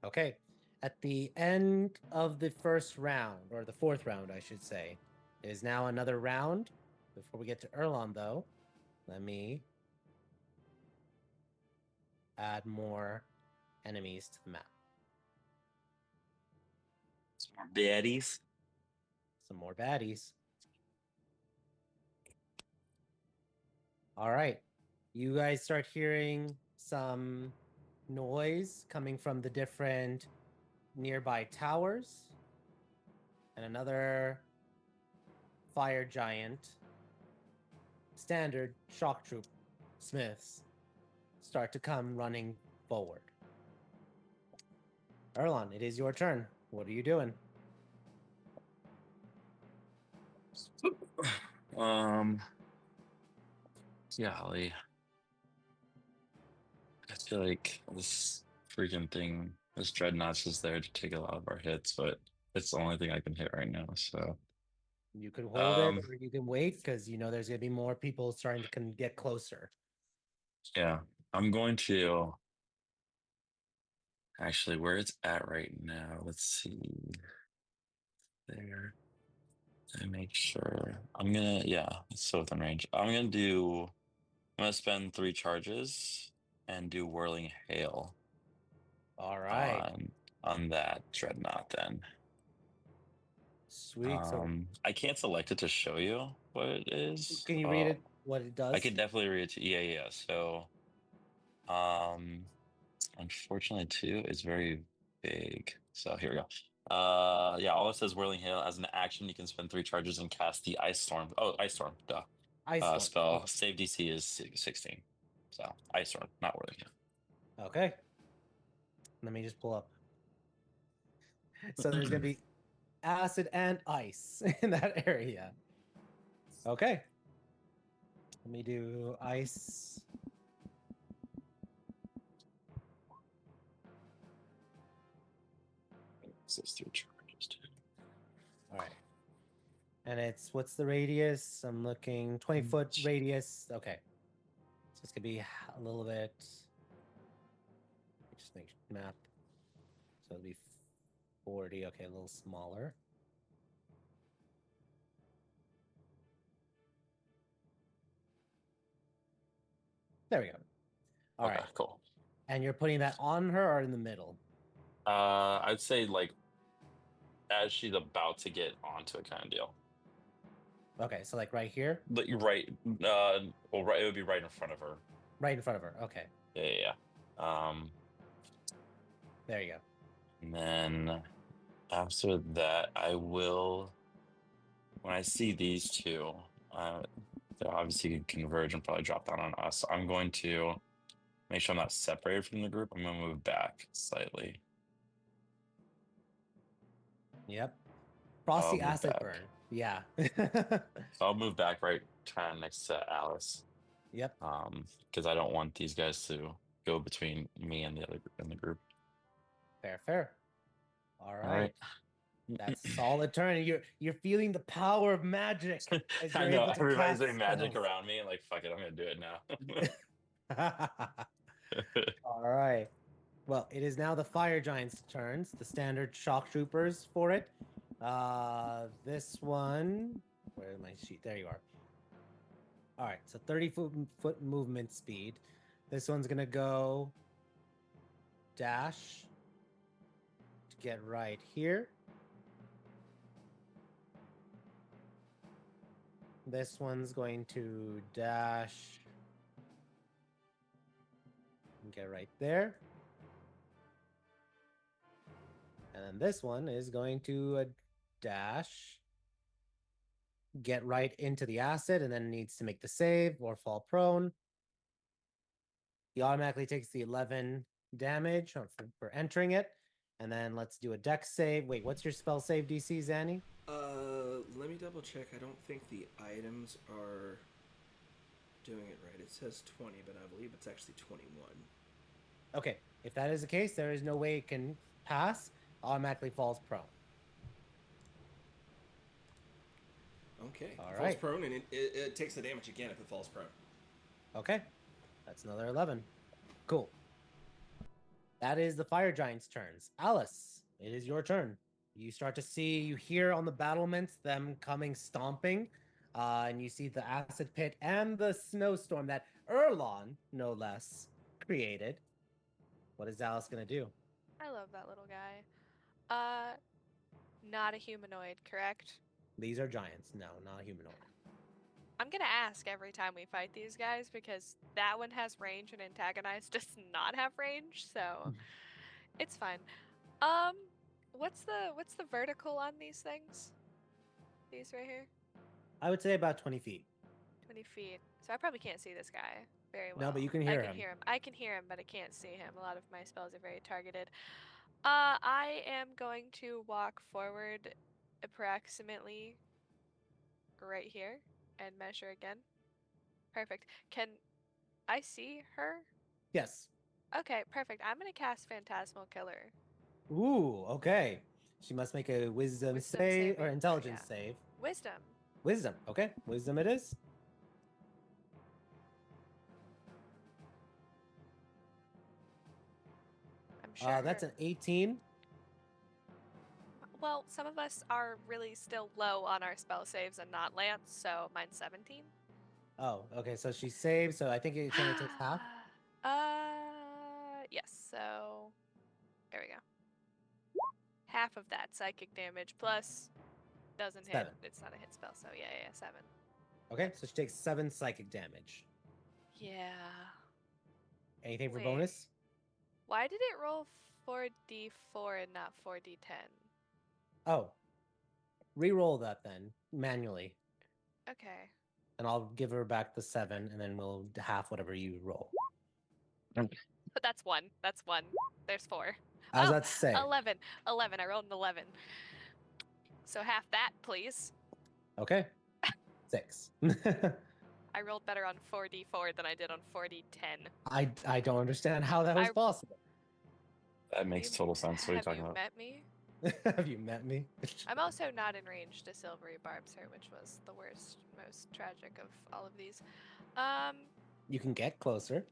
Speaker 1: Okay. At the end of the first round, or the fourth round, I should say, it is now another round. Before we get to Erlon, though, let me add more enemies to the map.
Speaker 3: Some more baddies.
Speaker 1: Some more baddies. All right. You guys start hearing some noise coming from the different nearby towers. And another fire giant, standard shock troop smiths start to come running forward. Erlon, it is your turn. What are you doing?
Speaker 3: Golly. I feel like this freaking thing, this dreadnought's just there to take a lot of our hits, but it's the only thing I can hit right now. So
Speaker 1: You can hold it
Speaker 3: Um,
Speaker 1: or you can wait because you know there's going to be more people starting to get closer.
Speaker 3: yeah, I'm going to actually where it's at right now. Let's see there. And make sure I'm gonna, yeah, it's so within range. I'm gonna spend 3 charges and do whirling hail
Speaker 1: All right.
Speaker 3: on that dreadnought then.
Speaker 1: Sweet. So
Speaker 3: I can't select it to show you what it is.
Speaker 1: can you read it, what it does?
Speaker 3: I could definitely read it to you. Yeah. So unfortunately too, it's very big. So here we go. Yeah, all it says whirling hail. As an action, you can spend 3 charges and cast the ice storm. Oh, ice storm, duh.
Speaker 1: Ice storm.
Speaker 3: Spell save DC is 16. So ice storm, not whirling hail.
Speaker 1: Okay. Let me just pull up. So there's going to be acid and ice in that area. Okay. Let me do ice.
Speaker 3: Says 3 charges too.
Speaker 1: All right. And it's, what's the radius? I'm looking 20-foot radius. Okay. So it's going to be a little bit. Just make map. So it'll be 40. Okay, a little smaller. There we go. All
Speaker 3: Okay,
Speaker 1: right.
Speaker 3: cool.
Speaker 1: And you're putting that on her or in the middle?
Speaker 3: I'd say like as she's about to get onto it, kind of deal.
Speaker 1: Okay, so like right here?
Speaker 3: But you're right. Well, right, it would be right in front of her.
Speaker 1: Right in front of her. Okay.
Speaker 3: Yeah.
Speaker 1: There you go.
Speaker 3: And then after that, I will. When I see these two, they obviously can converge and probably drop down on us. I'm going to make sure I'm not separated from the group. I'm going to move back slightly.
Speaker 1: Yep.
Speaker 3: I'll
Speaker 1: Frosty
Speaker 3: move
Speaker 1: acid
Speaker 3: back.
Speaker 1: burn. Yeah.
Speaker 3: So I'll move back right kind of next to Alice.
Speaker 1: Yep.
Speaker 3: Because I don't want these guys to go between me and the other in the group.
Speaker 1: Fair. All
Speaker 3: All
Speaker 1: right.
Speaker 3: right.
Speaker 1: That's solid turn. You're feeling the power of magic as
Speaker 3: I
Speaker 1: you're
Speaker 3: know
Speaker 1: able to
Speaker 3: everybody's
Speaker 1: cast
Speaker 3: doing magic
Speaker 1: spells.
Speaker 3: around me, and like, fuck it, I'm gonna do it now.
Speaker 1: All right. Well, it is now the fire giants' turns, the standard shock troopers for it. This one. Where is my sheet? There you are. All right, so 30-foot movement speed. This one's gonna go dash to get right here. This one's going to dash and get right there. And then this one is going to dash, get right into the acid, and then needs to make the save or fall prone. He automatically takes the 11 damage for entering it. And then let's do a dex save. Wait, what's your spell save DC, Zanny?
Speaker 2: Let me double check. I don't think the items are doing it right. It says 20, but I believe it's actually 21.
Speaker 1: Okay, if that is the case, there is no way it can pass. Automatically falls prone.
Speaker 2: Okay.
Speaker 1: All
Speaker 2: Falls
Speaker 1: right.
Speaker 2: prone, and it takes the damage again if it falls prone.
Speaker 1: Okay, that's another 11. Cool. That is the fire giant's turns. Alice, it is your turn. You start to see, you hear on the battlements them coming stomping, and you see the acid pit and the snowstorm that Erlon, no less, created. What is Alice gonna do?
Speaker 4: I love that little guy. Not a humanoid, correct?
Speaker 1: These are giants. No, not a humanoid.
Speaker 4: I'm gonna ask every time we fight these guys because that one has range and antagonize does not have range, so it's fine. Um, what's the vertical on these things? These right here?
Speaker 1: I would say about 20 feet.
Speaker 4: 20 feet. So I probably can't see this guy very well.
Speaker 1: No, but you can
Speaker 4: I
Speaker 1: hear
Speaker 4: can
Speaker 1: him.
Speaker 4: hear him. I can hear him, but I can't see him. A lot of my spells are very targeted. I am going to walk forward approximately right here and measure again. Perfect. Can I see her?
Speaker 1: Yes.
Speaker 4: Okay, perfect. I'm gonna cast Phantasmal Killer.
Speaker 1: Ooh, okay. She must make a wisdom
Speaker 4: Wisdom
Speaker 1: save or
Speaker 4: saving
Speaker 1: intelligence
Speaker 4: throw, yeah.
Speaker 1: save.
Speaker 4: Wisdom.
Speaker 1: Wisdom. Okay, wisdom it is.
Speaker 4: I'm sure.
Speaker 1: That's an 18.
Speaker 4: Well, some of us are really still low on our spell saves and not Lance, so mine's 17.
Speaker 1: Oh, okay. So she saves. So I think it only takes half.
Speaker 4: Yes. So there we go. Half of that psychic damage plus doesn't hit.
Speaker 1: 7.
Speaker 4: It's not a hit spell, so yeah, 7.
Speaker 1: Okay, so she takes 7 psychic damage.
Speaker 4: Yeah.
Speaker 1: Anything for
Speaker 4: Wait.
Speaker 1: bonus?
Speaker 4: Why did it roll 4d4 and not 4d10?
Speaker 1: Oh, re-roll that then manually,
Speaker 4: Okay.
Speaker 1: and I'll give her back the 7, and then we'll half whatever you roll.
Speaker 4: But that's 1. That's 1. There's 4.
Speaker 1: How's that say?
Speaker 4: 11. 11. I rolled an 11. So half that, please.
Speaker 1: Okay, 6.
Speaker 4: I rolled better on 4d4 than I did on 4d10.
Speaker 1: I don't understand how that was
Speaker 4: I-
Speaker 1: possible.
Speaker 3: That makes total sense. What are you talking about?
Speaker 4: Have you met me?
Speaker 1: Have you met me?
Speaker 4: I'm also not in range to Silvery Barbs her, which was the worst, most tragic of all of these.
Speaker 1: You can get closer.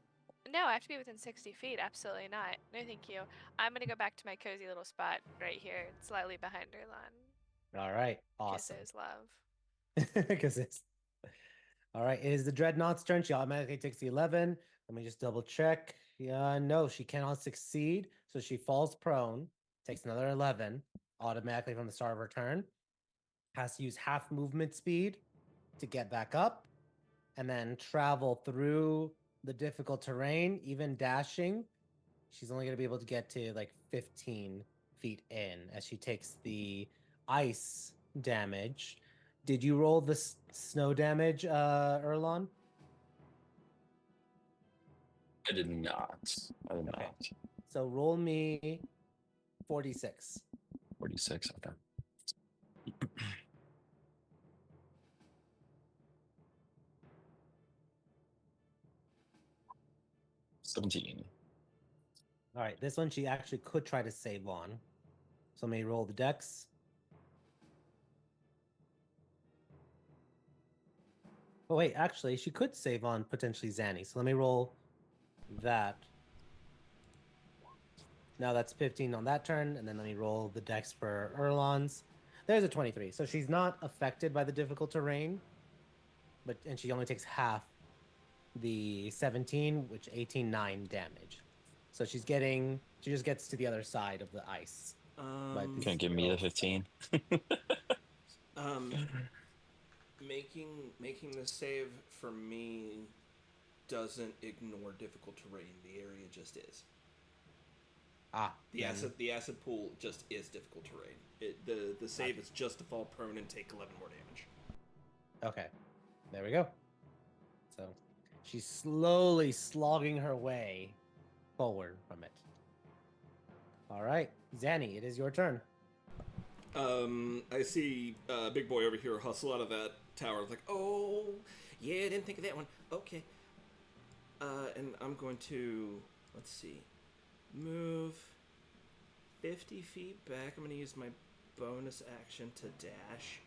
Speaker 4: No, I have to be within 60 feet. Absolutely not. No, thank you. I'm gonna go back to my cozy little spot right here, slightly behind Erlan.
Speaker 1: All right, awesome.
Speaker 4: Kisses, love.
Speaker 1: Because it's all right. It is the Dreadnought's turn. She automatically takes the 11. Let me just double check. Yeah, no, she cannot succeed. So she falls prone, takes another 11 automatically from the start of her turn. Has to use half movement speed to get back up and then travel through the difficult terrain, even dashing. She's only going to be able to get to like 15 feet in as she takes the ice damage. Did you roll the snow damage, Erlon?
Speaker 3: I did not. I did
Speaker 1: Okay.
Speaker 3: not.
Speaker 1: So roll me 46.
Speaker 3: 46. Okay. 17.
Speaker 1: All right, this one she actually could try to save on. So let me roll the dex. Oh wait, actually, she could save on potentially Zanny. So let me roll that. Now that's 15 on that turn, and then let me roll the dex for Erlon's. There's a 23. So she's not affected by the difficult terrain, and she only takes half the 17, which 18, 9 damage. So she just gets to the other side of the ice. But
Speaker 3: You can't give me the 15.
Speaker 2: Making the save for me doesn't ignore difficult terrain. The area just is. The acid pool just is difficult terrain. The save is just to fall prone and take 11 more damage.
Speaker 1: Okay, there we go. So she's slowly slogging her way forward from it. All right, Zanny, it is your turn.
Speaker 2: I see Big Boy over here hustle out of that tower. Like, oh, yeah, I didn't think of that one. Okay. And I'm going to, let's see, move 50 feet back. I'm going to use my bonus action to dash.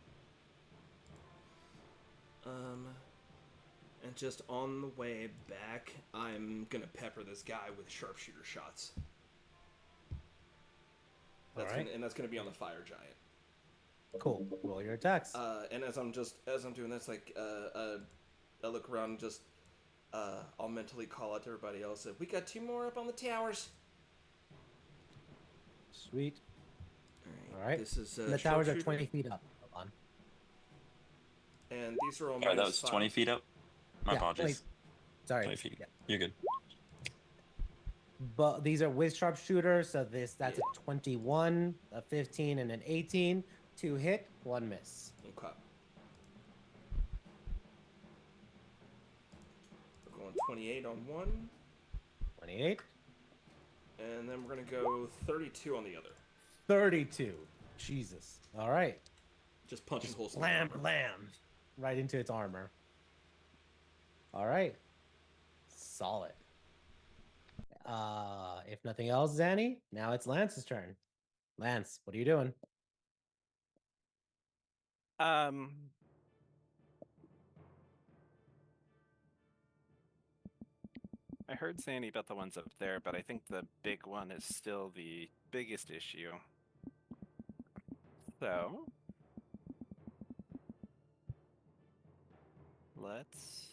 Speaker 2: And just on the way back, I'm going to pepper this guy with sharpshooter shots. That's
Speaker 1: All right.
Speaker 2: that's going to be on the fire giant.
Speaker 1: Cool. Roll your attacks.
Speaker 2: And as I'm doing this, like, I look around and just, I'll mentally call out to everybody else that we got 2 more up on the towers.
Speaker 1: Sweet. All right.
Speaker 2: This is
Speaker 1: the towers are 20 feet up. Hold on.
Speaker 2: And these are all
Speaker 3: that was 20 feet up? My apologies.
Speaker 1: Sorry.
Speaker 3: 20 feet.
Speaker 1: Yeah.
Speaker 3: You're good.
Speaker 1: But these are with sharpshooter, so that's a 21, a 15, and an 18. 2 hit, 1 miss.
Speaker 2: Okay. We're going 28 on one.
Speaker 1: 28.
Speaker 2: And then we're going to go 32 on the other.
Speaker 1: 32. Jesus. All right.
Speaker 2: Just punching holes.
Speaker 1: Blam, blam. Right into its armor. All right. Solid. If nothing else, Zanny, now it's Lance's turn. Lance, what are you doing?
Speaker 5: I heard Sandy about the ones up there, but I think the big one is still the biggest issue. So let's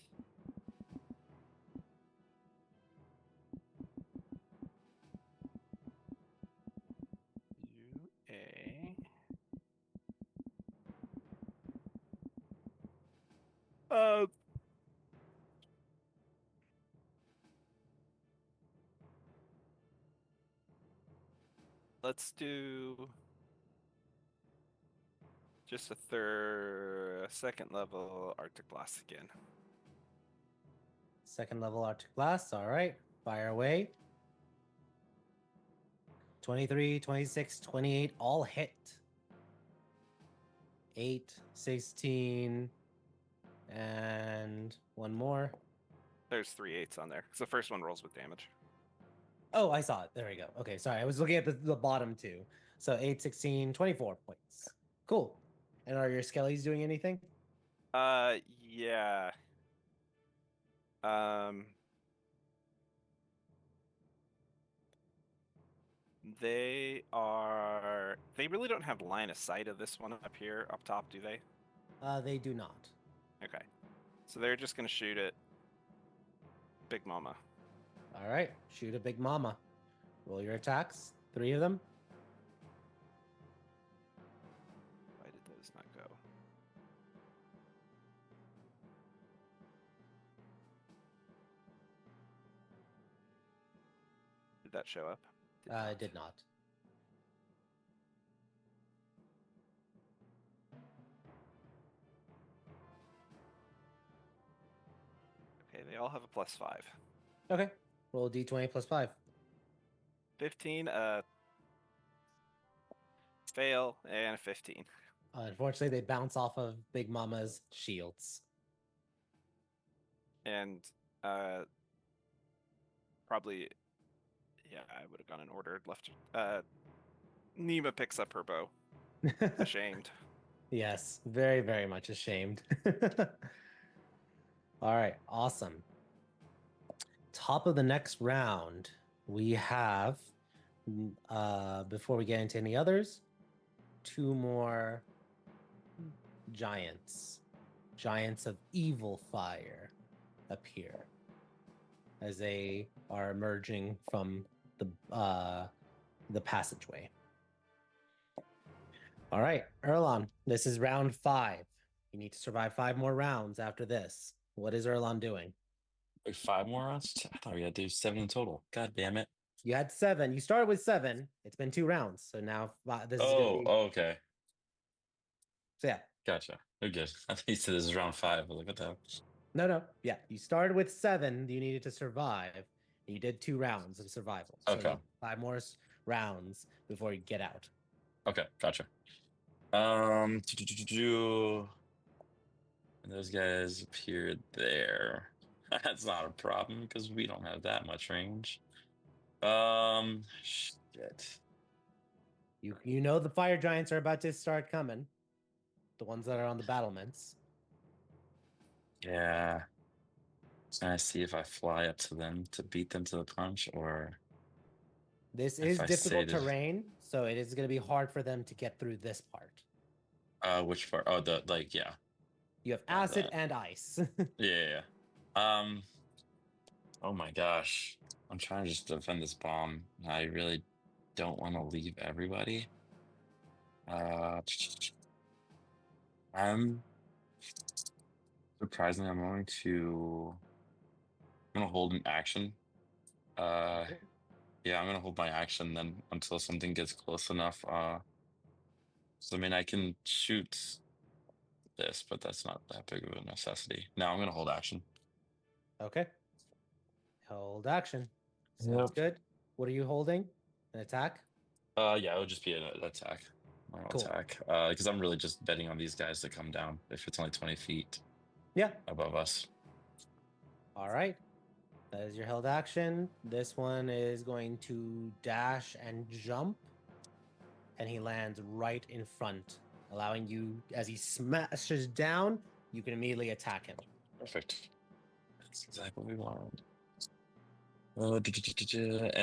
Speaker 5: do let's do just a second level Arctic Blast again.
Speaker 1: Second level Arctic Blast. All right. Fire away. 23, 26, 28, all hit. 8, 16, and one more.
Speaker 5: There's 3 8s on there, because the first one rolls with damage.
Speaker 1: Oh, I saw it. There we go. Okay, sorry. I was looking at the bottom two. So 8, 16, 24 points. Cool. And are your skellies doing anything?
Speaker 5: Yeah. They really don't have line of sight of this one up here, up top, do they?
Speaker 1: They do not.
Speaker 5: Okay. So they're just gonna shoot at Big Mama.
Speaker 1: All right. Shoot a big mama. Roll your attacks. 3 of them.
Speaker 5: Why did those not go? Did that show up?
Speaker 1: It did not.
Speaker 5: Okay, they all have a +5.
Speaker 1: Okay. Roll a d20 plus 5.
Speaker 5: 15, fail, and a 15.
Speaker 1: Unfortunately, they bounce off of Big Mama's shields.
Speaker 5: And probably, yeah, I would have gone in order. Left. Nima picks up her bow. Ashamed.
Speaker 1: Yes, very, very much ashamed. All right, awesome. Top of the next round, we have, before we get into any others, 2 more giants, giants of evil fire, appear as they are emerging from the passageway. All right, Erlon, this is round 5. You need to survive 5 more rounds after this. What is Erlon doing?
Speaker 3: Like 5 more rounds? I thought we had to do 7 in total. God damn it.
Speaker 1: You had 7. You started with 7. It's been 2 rounds, so now this is going to be.
Speaker 3: Okay.
Speaker 1: So yeah.
Speaker 3: Gotcha. We're good. I think you said this is round 5. I was like, what the hell?
Speaker 1: No. Yeah, you started with 7. You needed to survive. You did 2 rounds of survival. So
Speaker 3: Okay.
Speaker 1: 5 more rounds before you get out.
Speaker 3: Okay, gotcha. And those guys appeared there. That's not a problem because we don't have that much range. Shit.
Speaker 1: You know the fire giants are about to start coming. The ones that are on the battlements.
Speaker 3: Yeah. Can I see if I fly up to them to beat them to the punch, or
Speaker 1: This
Speaker 3: if
Speaker 1: is
Speaker 3: I
Speaker 1: difficult
Speaker 3: say to-
Speaker 1: terrain, so it is going to be hard for them to get through this part.
Speaker 3: which part? Oh, the yeah.
Speaker 1: You have
Speaker 3: Yeah,
Speaker 1: acid
Speaker 3: that.
Speaker 1: and ice.
Speaker 3: Yeah. Oh my gosh. I'm trying to just defend this bomb. I really don't want to leave everybody. I'm surprisingly, I'm gonna hold an action. Yeah, I'm gonna hold my action then until something gets close enough. So I mean, I can shoot this, but that's not that big of a necessity. Now I'm gonna hold action.
Speaker 1: Okay. Hold action. Sounds
Speaker 3: Yep.
Speaker 1: good. What are you holding? An attack?
Speaker 3: Yeah, it would just be an attack. Normal
Speaker 1: Cool.
Speaker 3: attack. Because I'm really just betting on these guys to come down if it's only 20 feet
Speaker 1: Yeah.
Speaker 3: above us.
Speaker 1: All right. That is your held action. This one is going to dash and jump. And he lands right in front, allowing you, as he smashes down, you can immediately attack him.
Speaker 3: Perfect. That's exactly what we want. And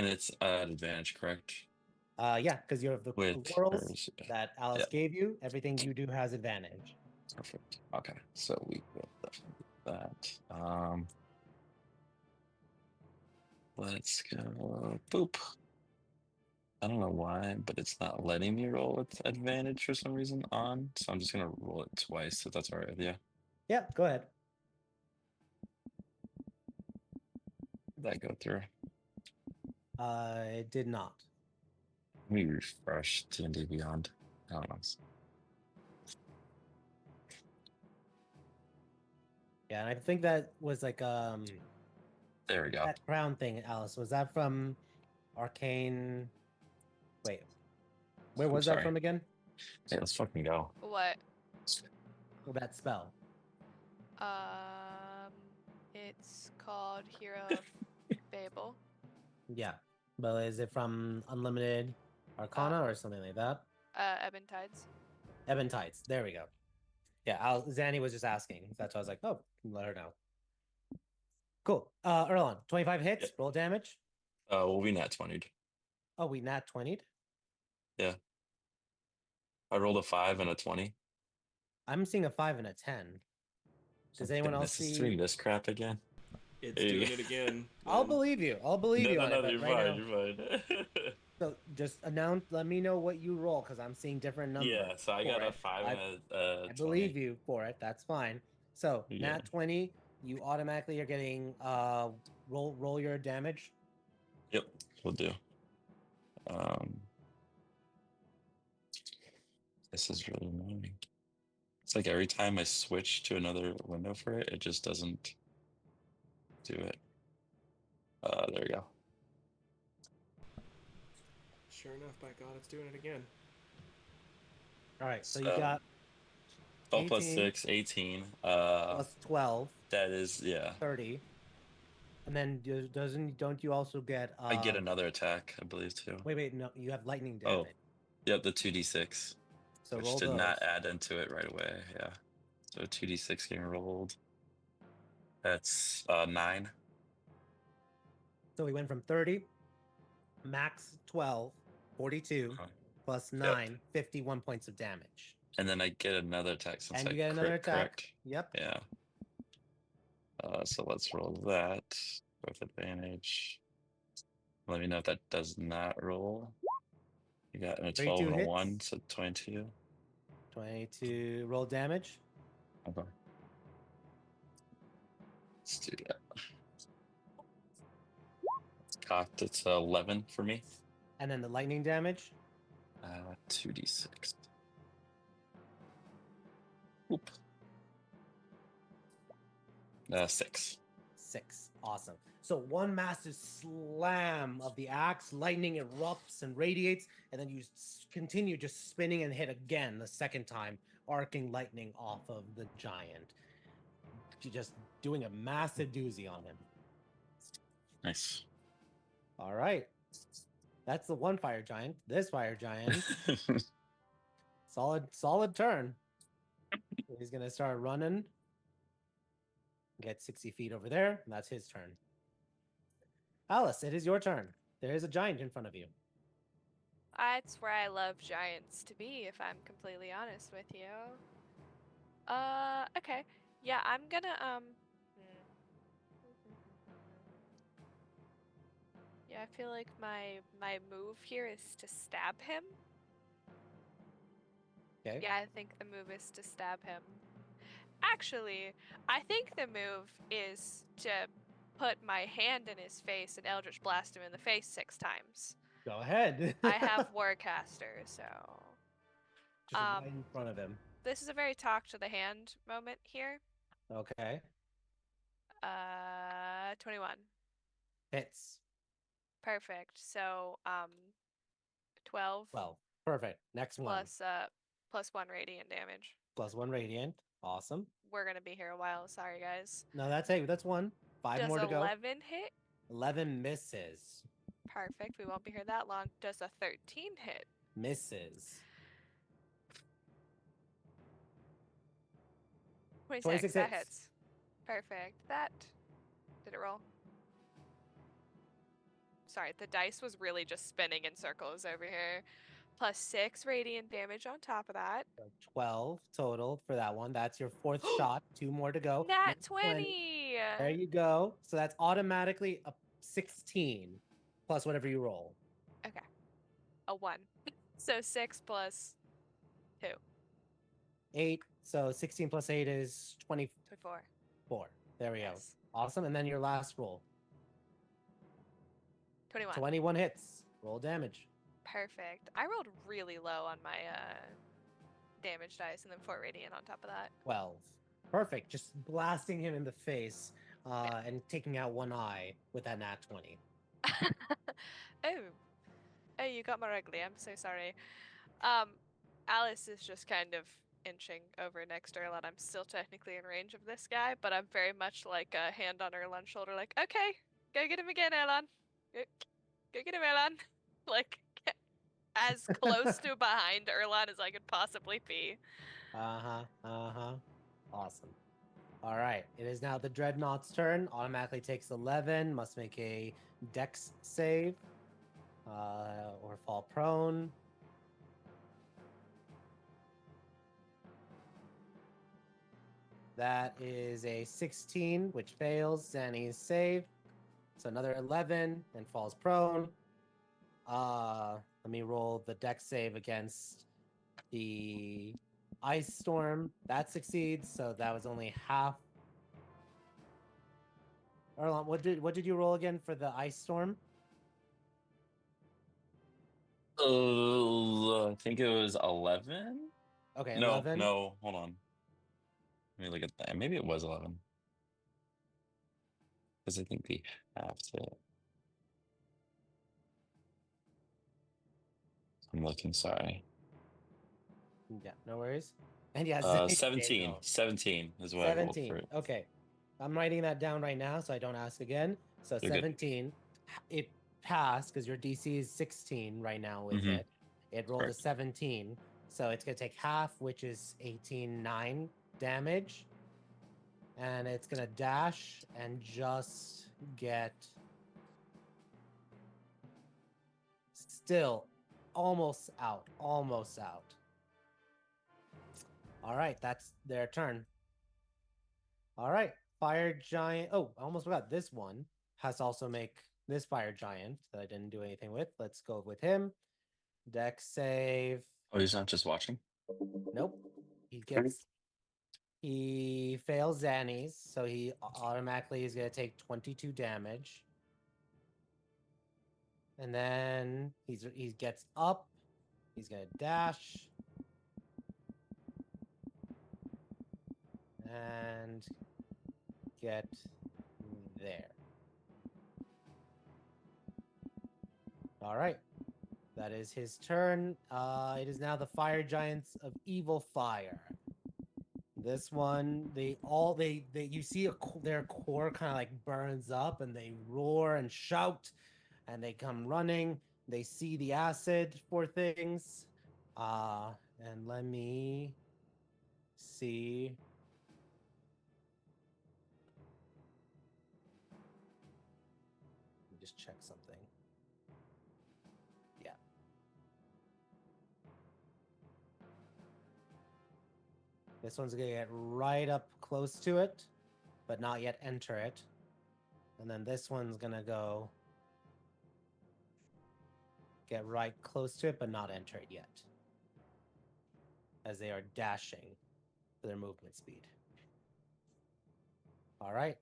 Speaker 3: it's at advantage, correct?
Speaker 1: Yeah, because you have the
Speaker 3: With
Speaker 1: laurels that Alice
Speaker 3: yeah.
Speaker 1: gave you. Everything you do has advantage.
Speaker 3: Perfect. Okay, so we will definitely do that. Let's go. Boop. I don't know why, but it's not letting me roll with advantage for some reason on. So I'm just gonna roll it twice if that's all right with you.
Speaker 1: Yeah, go ahead.
Speaker 3: Did that go through?
Speaker 1: It did not.
Speaker 3: Let me refresh D&D Beyond. I don't know.
Speaker 1: Yeah, and I think that was like
Speaker 3: There we go.
Speaker 1: that crown thing, Alice. Was that from Arcane? Wait, where was that
Speaker 3: sorry.
Speaker 1: from again?
Speaker 3: Hey, let's fucking go.
Speaker 4: What?
Speaker 1: That spell.
Speaker 4: It's called Hero of Fable.
Speaker 1: Yeah, but is it from Unlimited Arcana or something like that?
Speaker 4: Ebon Tides.
Speaker 1: Ebon Tides. There we go. Yeah, Zanny was just asking. That's why I was like, oh, let her know. Cool. Erlon, 25 hits.
Speaker 3: Yep.
Speaker 1: Roll damage.
Speaker 3: We'll be nat 20'd.
Speaker 1: Oh, we nat 20'd?
Speaker 3: Yeah. I rolled a 5 and a 20.
Speaker 1: I'm seeing a 5 and a 10. Does anyone else
Speaker 3: This is
Speaker 1: see?
Speaker 3: doing this crap again.
Speaker 2: It's doing it again.
Speaker 1: I'll believe you. I'll believe you on it. But
Speaker 3: you're
Speaker 1: right
Speaker 3: fine.
Speaker 1: now,
Speaker 3: You're fine.
Speaker 1: so just announce. Let me know what you roll because I'm seeing different numbers.
Speaker 3: Yeah, so I got a 5 and a 20.
Speaker 1: I believe you for it. That's fine. So
Speaker 3: Yeah.
Speaker 1: nat 20, you automatically are getting roll your damage.
Speaker 3: Yep, we'll do. This is really annoying. It's like every time I switch to another window for it, it just doesn't do it. There we go.
Speaker 2: Sure enough, by God, it's doing it again.
Speaker 1: All right, so you got
Speaker 3: 12 plus
Speaker 1: 18
Speaker 3: 6, 18.
Speaker 1: plus 12,
Speaker 3: That is, yeah.
Speaker 1: 30. And then don't you also get
Speaker 3: I get another attack, I believe, too.
Speaker 1: Wait, no, you have lightning damage.
Speaker 3: Oh, yep, the 2d6.
Speaker 1: So
Speaker 3: which
Speaker 1: roll
Speaker 3: did
Speaker 1: those.
Speaker 3: not add into it right away. Yeah. So 2d6 getting rolled. That's 9.
Speaker 1: So we went from 30, max 12, 42, plus 9, 51 points of damage.
Speaker 3: And then I get another attack since
Speaker 1: And
Speaker 3: I
Speaker 1: you get another
Speaker 3: crit,
Speaker 1: attack.
Speaker 3: correct?
Speaker 1: Yep.
Speaker 3: Yeah. So let's roll that with advantage. Let me know if that does not roll. You got a 12
Speaker 1: 32
Speaker 3: and a
Speaker 1: hits.
Speaker 3: 1, so 22.
Speaker 1: 22 roll damage.
Speaker 3: Okay. Let's do that. It's cocked. It's 11 for me.
Speaker 1: And then the lightning damage.
Speaker 3: 2d6. Oop. 6.
Speaker 1: 6. Awesome. So one massive slam of the axe, lightning erupts and radiates, and then you continue just spinning and hit again the second time, arcing lightning off of the giant. You're just doing a massive doozy on him.
Speaker 3: Nice.
Speaker 1: All right. That's the one fire giant. This fire giant, solid turn. He's gonna start running. Get 60 feet over there. And that's his turn. Alice, it is your turn. There is a giant in front of you.
Speaker 4: That's where I love giants to be, if I'm completely honest with you. Okay. Yeah, I'm gonna, Yeah, I feel like my move here is to stab him.
Speaker 1: Okay.
Speaker 4: Yeah, I think the move is to stab him. Actually, I think the move is to put my hand in his face and Eldritch blast him in the face 6 times.
Speaker 1: Go ahead.
Speaker 4: I have Warcaster, so
Speaker 1: just right in front of him.
Speaker 4: this is a very talk to the hand moment here.
Speaker 1: Okay.
Speaker 4: 21.
Speaker 1: Hits.
Speaker 4: Perfect. So 12
Speaker 1: 12. Perfect. Next one.
Speaker 4: plus 1 radiant damage.
Speaker 1: Plus 1 radiant. Awesome.
Speaker 4: We're gonna be here a while. Sorry, guys.
Speaker 1: No, that's 8. That's 1. 5
Speaker 4: Does
Speaker 1: more to go.
Speaker 4: 11 hit?
Speaker 1: 11 misses.
Speaker 4: Perfect. We won't be here that long. Does a 13 hit?
Speaker 1: Misses.
Speaker 4: 26. That hits. Perfect. That did it roll? Sorry, the dice was really just spinning in circles over here. Plus 6 radiant damage on top of that.
Speaker 1: So 12 total for that one. That's your 4th shot. 2 more to go.
Speaker 4: Nat 20!
Speaker 1: There you go. So that's automatically a 16 plus whatever you roll.
Speaker 4: Okay. A 1. So 6 plus 2.
Speaker 1: 8. So 16 plus 8 is
Speaker 4: 24.
Speaker 1: 24. There we
Speaker 4: Yes.
Speaker 1: go. Awesome. And then your last roll.
Speaker 4: 21.
Speaker 1: 21 hits. Roll damage.
Speaker 4: Perfect. I rolled really low on my damage dice and then 4 radiant on top of that.
Speaker 1: 12. Perfect. Just blasting him in the face and taking out one eye with that nat 20.
Speaker 4: Oh, you got more ugly. I'm so sorry. Alice is just kind of inching over next to Erlon. I'm still technically in range of this guy, but I'm very much like a hand on Erlon's shoulder, like, okay, go get him again, Erlon. Go get him, Erlon. Like, as close to behind Erlon as I could possibly be.
Speaker 1: Awesome. All right. It is now the Dreadnought's turn. Automatically takes 11. Must make a dex save or fall prone. That is a 16, which fails, and he's saved. So another 11 and falls prone. Let me roll the dex save against the ice storm. That succeeds, so that was only half. Erlon, what did you roll again for the ice storm?
Speaker 3: I think it was 11.
Speaker 1: Okay,
Speaker 3: No,
Speaker 1: 11.
Speaker 3: no, hold on. Let me look at that. Maybe it was 11. Because I think we have to. I'm looking, sorry.
Speaker 1: Yeah, no worries. And yeah,
Speaker 3: 17. 17 is what I rolled
Speaker 1: 17.
Speaker 3: for it.
Speaker 1: Okay. I'm writing that down right now so I don't ask again. So
Speaker 3: You're good.
Speaker 1: 17. It passed because your DC is 16 right now with
Speaker 3: Mhm.
Speaker 1: it. It rolled
Speaker 3: Correct.
Speaker 1: a 17. So it's going to take half, which is 18, 9 damage. And it's going to dash and just get still almost out. Almost out. All right, that's their turn. All right, fire giant. Oh, I almost forgot. This one has to also make this fire giant that I didn't do anything with. Let's go with him. Dex save.
Speaker 3: Oh, he's not just watching.
Speaker 1: Nope. He fails Zanny's, so he automatically is going to take 22 damage. And then he gets up. He's going to dash. And get there. All right. That is his turn. It is now the fire giants of evil fire. This one, you see their core kind of like burns up, and they roar and shout, and they come running. They see the acid for things. And let me see. Let me just check something. Yeah. This one's gonna get right up close to it, but not yet enter it. And then this one's gonna go get right close to it, but not enter it yet, as they are dashing for their movement speed. All right.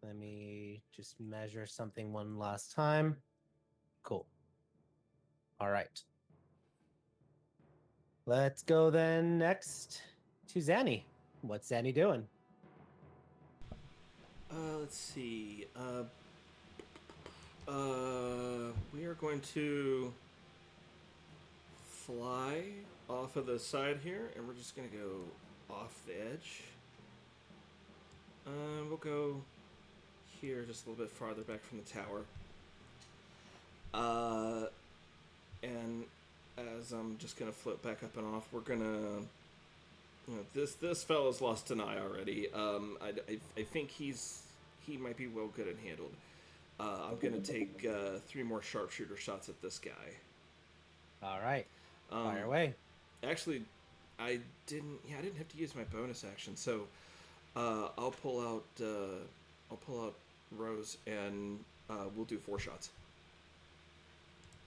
Speaker 1: Let me just measure something one last time. Cool. All right. Let's go then next to Zanny. What's Zanny doing?
Speaker 2: Let's see. We are going to fly off of the side here, and we're just gonna go off the edge. We'll go here, just a little bit farther back from the tower. And as I'm just gonna float back up and off, we're gonna, this fellow's lost an eye already. I think he might be well good and handled. I'm gonna take 3 more sharpshooter shots at this guy.
Speaker 1: All right. Fire away.
Speaker 2: Actually, I didn't have to use my bonus action, so I'll pull out Rose, and we'll do 4 shots.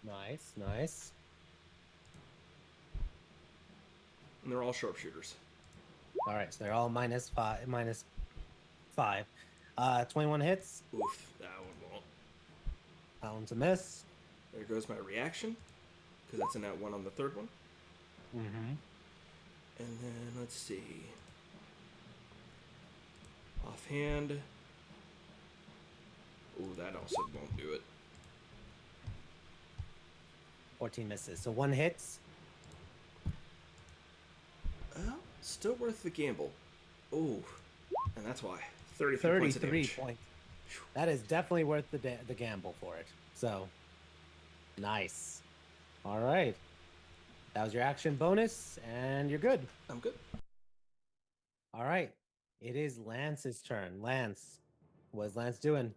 Speaker 1: Nice.
Speaker 2: And they're all sharpshooters.
Speaker 1: All right, so they're all minus 5. 21 hits.
Speaker 2: Oof, that one won't.
Speaker 1: That one's a miss.
Speaker 2: There goes my reaction, because that's a nat 1 on the 3rd one.
Speaker 1: Mm-hmm.
Speaker 2: And then, let's see. Offhand. Ooh, that also won't do it.
Speaker 1: 14 misses. So 1 hits.
Speaker 2: Still worth the gamble. Ooh, and that's why. 33 points of damage.
Speaker 1: Points. That is definitely worth the gamble for it. So, nice. All right. That was your action bonus, and you're good.
Speaker 2: I'm good.
Speaker 1: All right. It is Lance's turn. Lance, what's Lance doing?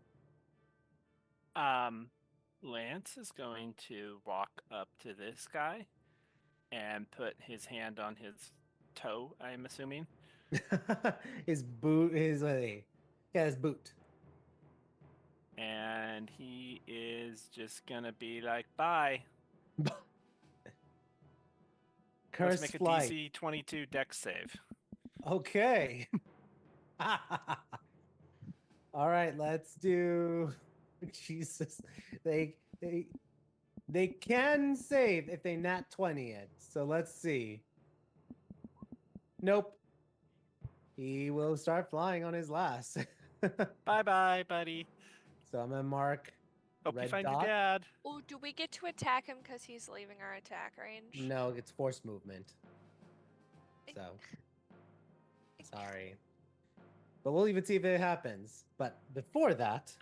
Speaker 5: Lance is going to walk up to this guy and put his hand on his toe, I'm assuming.
Speaker 1: His boot, his boot.
Speaker 5: And he is just gonna be like, bye.
Speaker 1: Curse
Speaker 5: Let's make
Speaker 1: flight.
Speaker 5: a DC 22 dex save.
Speaker 1: Okay. All right, let's do. Jesus, they can save if they nat 20 it. So let's see. Nope. He will start flying on his last.
Speaker 5: Bye, buddy.
Speaker 1: So I'm gonna mark.
Speaker 5: Hope you
Speaker 1: red
Speaker 5: find
Speaker 1: dot.
Speaker 5: your dad.
Speaker 4: Oh, do we get to attack him because he's leaving our attack range?
Speaker 1: No, it's forced movement. So sorry. But we'll even see if it happens. But before that,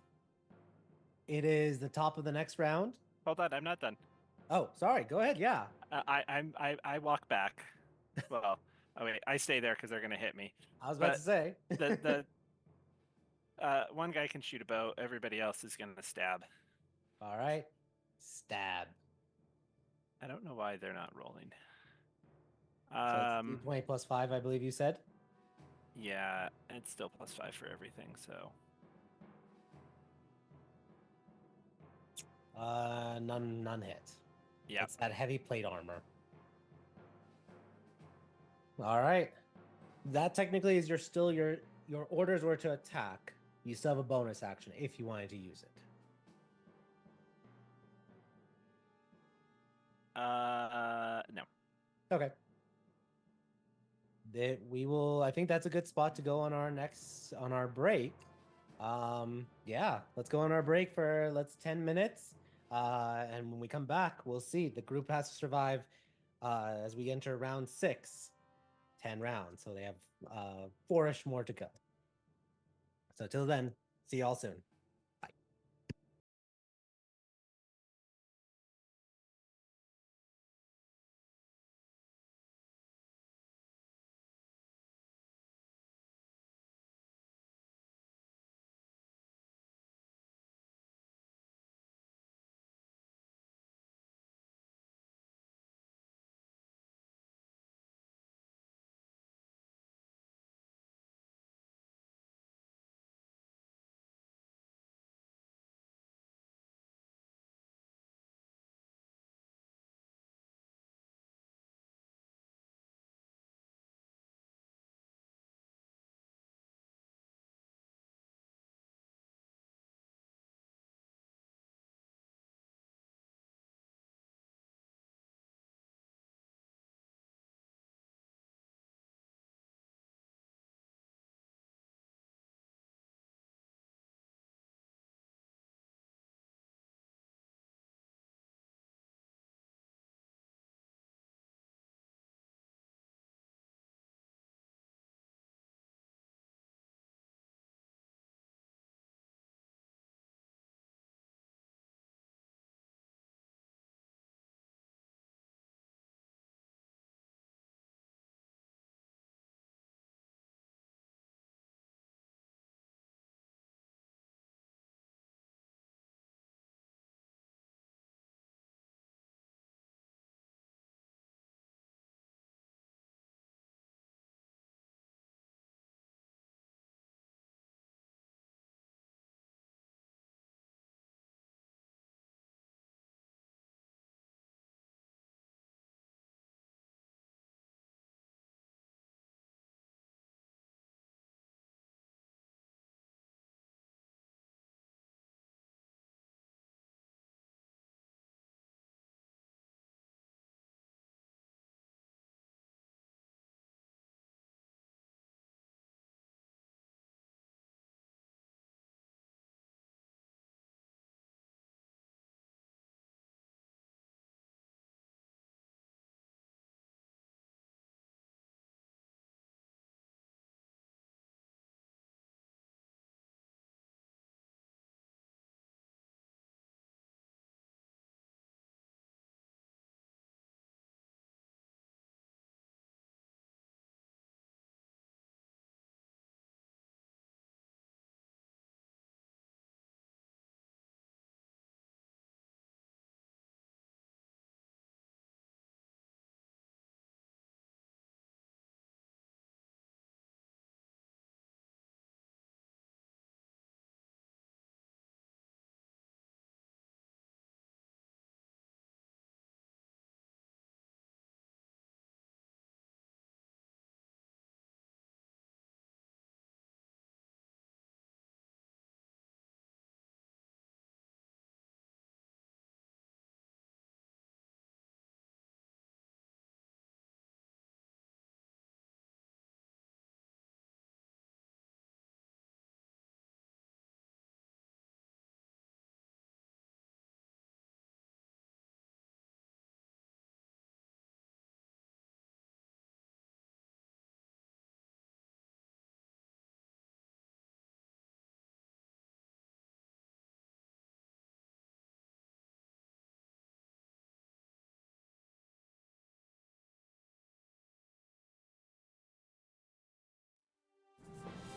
Speaker 1: it is the top of the next round.
Speaker 5: Hold on, I'm not done.
Speaker 1: Oh, sorry. Go ahead. Yeah.
Speaker 5: I walk back. Well, oh wait, I stay there because they're gonna hit me.
Speaker 1: I was about to say.
Speaker 5: The one guy can shoot a bow. Everybody else is gonna stab.
Speaker 1: All right. Stab.
Speaker 5: I don't know why they're not rolling.
Speaker 1: So it's D20 plus 5, I believe you said.
Speaker 5: Yeah, it's still +5 for everything, so
Speaker 1: None hit.
Speaker 5: yeah.
Speaker 1: It's that heavy plate armor. All right. That technically is your orders were to attack. You still have a bonus action if you wanted to use it.
Speaker 5: No.
Speaker 1: Okay. We will. I think that's a good spot to go on our break. Yeah, let's go on our break for 10 minutes. And when we come back, we'll see. The group has to survive as we enter round 6, 10 rounds. So they have 4-ish more to go. So till then, see y'all soon. Bye.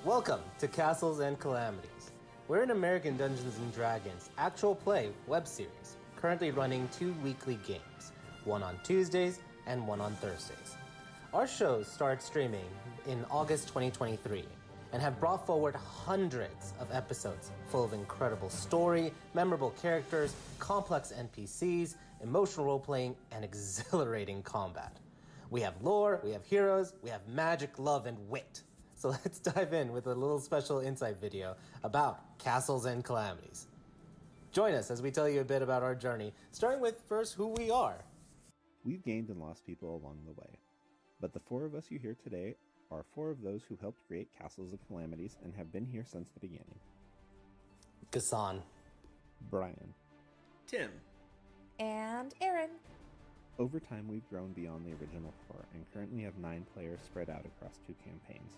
Speaker 1: Welcome to Castles and Calamities. We're an American Dungeons & Dragons actual play web series, currently running 2 weekly games. one on Tuesdays and one on Thursdays. Our shows started streaming in August 2023 and have brought forward hundreds of episodes full of incredible story, memorable characters, complex NPCs, emotional role-playing, and exhilarating combat. We have lore, we have heroes, we have magic, love, and wit. So let's dive in with a little special insight video about Castles and Calamities. Join us as we tell you a bit about our journey, starting with first who we are.
Speaker 6: We've gained and lost people along the way, but the four of us you hear today are four of those who helped create Castles and Calamities and have been here since the beginning.
Speaker 1: Gassan.
Speaker 6: Brian.
Speaker 2: Tim.
Speaker 7: And Aaron.
Speaker 6: Over time, we've grown beyond the original four and currently have 9 players spread out across 2 campaigns.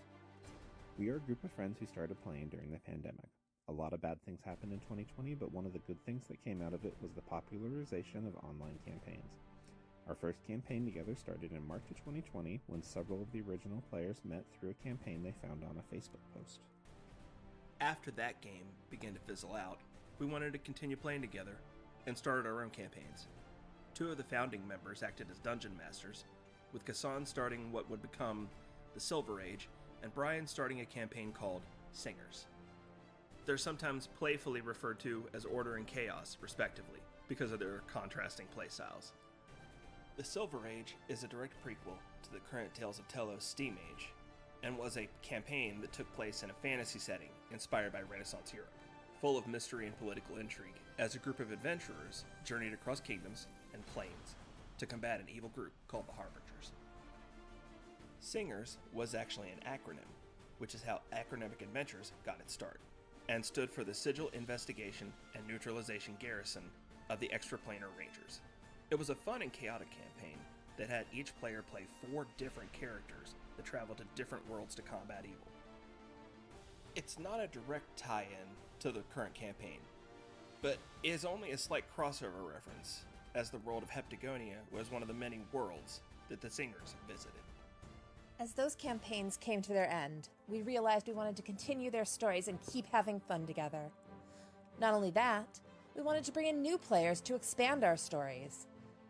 Speaker 6: We are a group of friends who started playing during the pandemic. A lot of bad things happened in 2020, but one of the good things that came out of it was the popularization of online campaigns. Our first campaign together started in March of 2020 when several of the original players met through a campaign they found on a Facebook post.
Speaker 2: After that game began to fizzle out, we wanted to continue playing together and started our own campaigns. 2 of the founding members acted as dungeon masters, with Gassan starting what would become the Silver Age and Brian starting a campaign called Singers. They're sometimes playfully referred to as Order and Chaos, respectively, because of their contrasting playstyles. The Silver Age is a direct prequel to the current Tales of Tellos Steam Age, and was a campaign that took place in a fantasy setting inspired by Renaissance Europe, full of mystery and political intrigue, as a group of adventurers journeyed across kingdoms and plains to combat an evil group called the Harbingers. Singers was actually an acronym, which is how Acronymic Adventures got its start, and stood for the Sigil Investigation and Neutralization Garrison of the Extraplanar Rangers. It was a fun and chaotic campaign that had each player play 4 different characters that traveled to different worlds to combat evil. It's not a direct tie-in to the current campaign, but is only a slight crossover reference, as the world of Heptagonia was one of the many worlds that the Singers visited.
Speaker 7: As those campaigns came to their end, we realized we wanted to continue their stories and keep having fun together. Not only that, we wanted to bring in new players to expand our stories,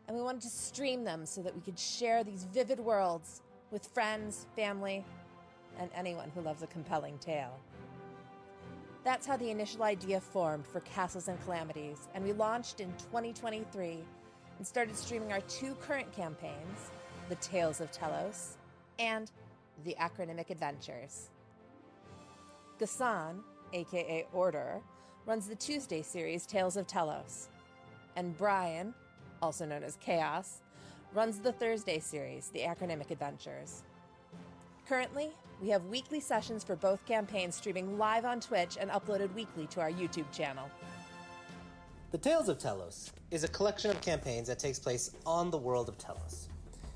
Speaker 7: and we wanted to stream them so that we could share these vivid worlds with friends, family, and anyone who loves a compelling tale. That's how the initial idea formed for Castles and Calamities, and we launched in 2023 and started streaming our 2 current campaigns, The Tales of Tellos and The Acronymic Adventures. Gassan, aka Order, runs the Tuesday series Tales of Tellos, and Brian, also known as Chaos, runs the Thursday series The Acronymic Adventures. Currently, we have weekly sessions for both campaigns streaming live on Twitch and uploaded weekly to our YouTube channel.
Speaker 1: The Tales of Tellos is a collection of campaigns that takes place on the world of Tellos.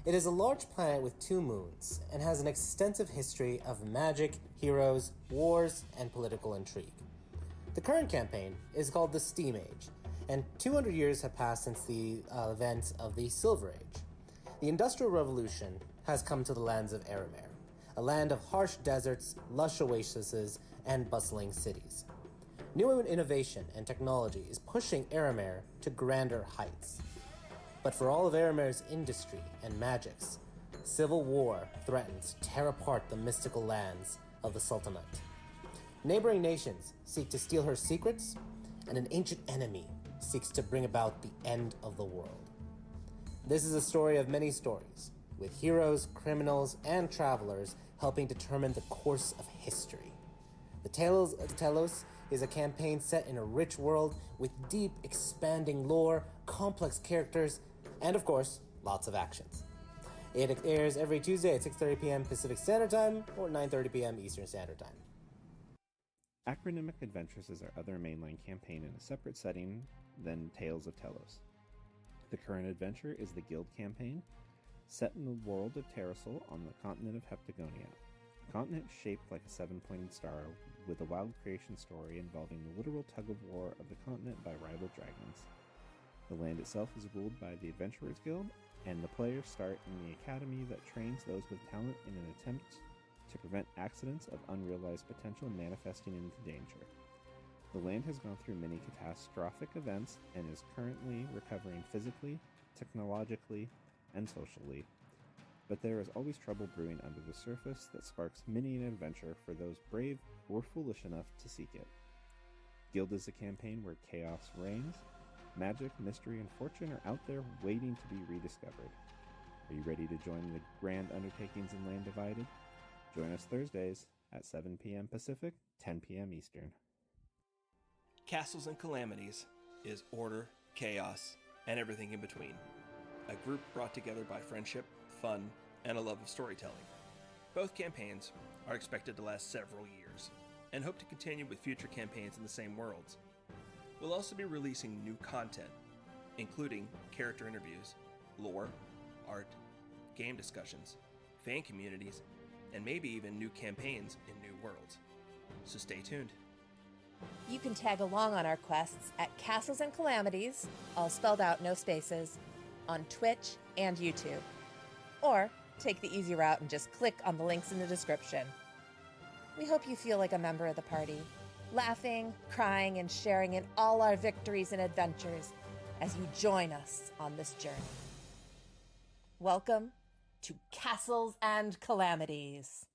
Speaker 1: It is a large planet with 2 moons and has an extensive history of magic, heroes, wars, and political intrigue. The current campaign is called the Steam Age, and 200 years have passed since the events of the Silver Age. The Industrial Revolution has come to the lands of Eremer, a land of harsh deserts, lush oases, and bustling cities. New innovation and technology is pushing Eremer to grander heights. But for all of Eremer's industry and magics, civil war threatens to tear apart the mystical lands of the Sultanate. Neighboring nations seek to steal her secrets, and an ancient enemy seeks to bring about the end of the world. This is a story of many stories, with heroes, criminals, and travelers helping determine the course of history. The Tales of Tellos is a campaign set in a rich world with deep, expanding lore, complex characters, and of course, lots of actions. It airs every Tuesday at 6:30 p.m. Pacific Standard Time or 9:30 p.m. Eastern Standard Time.
Speaker 6: Acronymic Adventures is our other mainline campaign in a separate setting than Tales of Tellos. The current adventure is the Guild campaign, set in the world of Terrasol on the continent of Heptagonia. A continent shaped like a 7-pointed star with a wild creation story involving the literal tug-of-war of the continent by rival dragons. The land itself is ruled by the Adventurers Guild, and the players start in the academy that trains those with talent in an attempt to prevent accidents of unrealized potential manifesting into danger. The land has gone through many catastrophic events and is currently recovering physically, technologically, and socially. But there is always trouble brewing under the surface that sparks many an adventure for those brave or foolish enough to seek it. Guild is a campaign where chaos reigns. Magic, mystery, and fortune are out there waiting to be rediscovered. Are you ready to join the grand undertakings in Land Divided? Join us Thursdays at 7 p.m. Pacific, 10 p.m. Eastern.
Speaker 2: Castles and Calamities is order, chaos, and everything in between. A group brought together by friendship, fun, and a love of storytelling. Both campaigns are expected to last several years, and hope to continue with future campaigns in the same worlds. We'll also be releasing new content, including character interviews, lore, art, game discussions, fan communities, and maybe even new campaigns in new worlds. So stay tuned.
Speaker 7: You can tag along on our quests at Castles and Calamities, all spelled out, no spaces, on Twitch and YouTube. Or take the easy route and just click on the links in the description. We hope you feel like a member of the party, laughing, crying, and sharing in all our victories and adventures as you join us on this journey. Welcome to Castles and Calamities.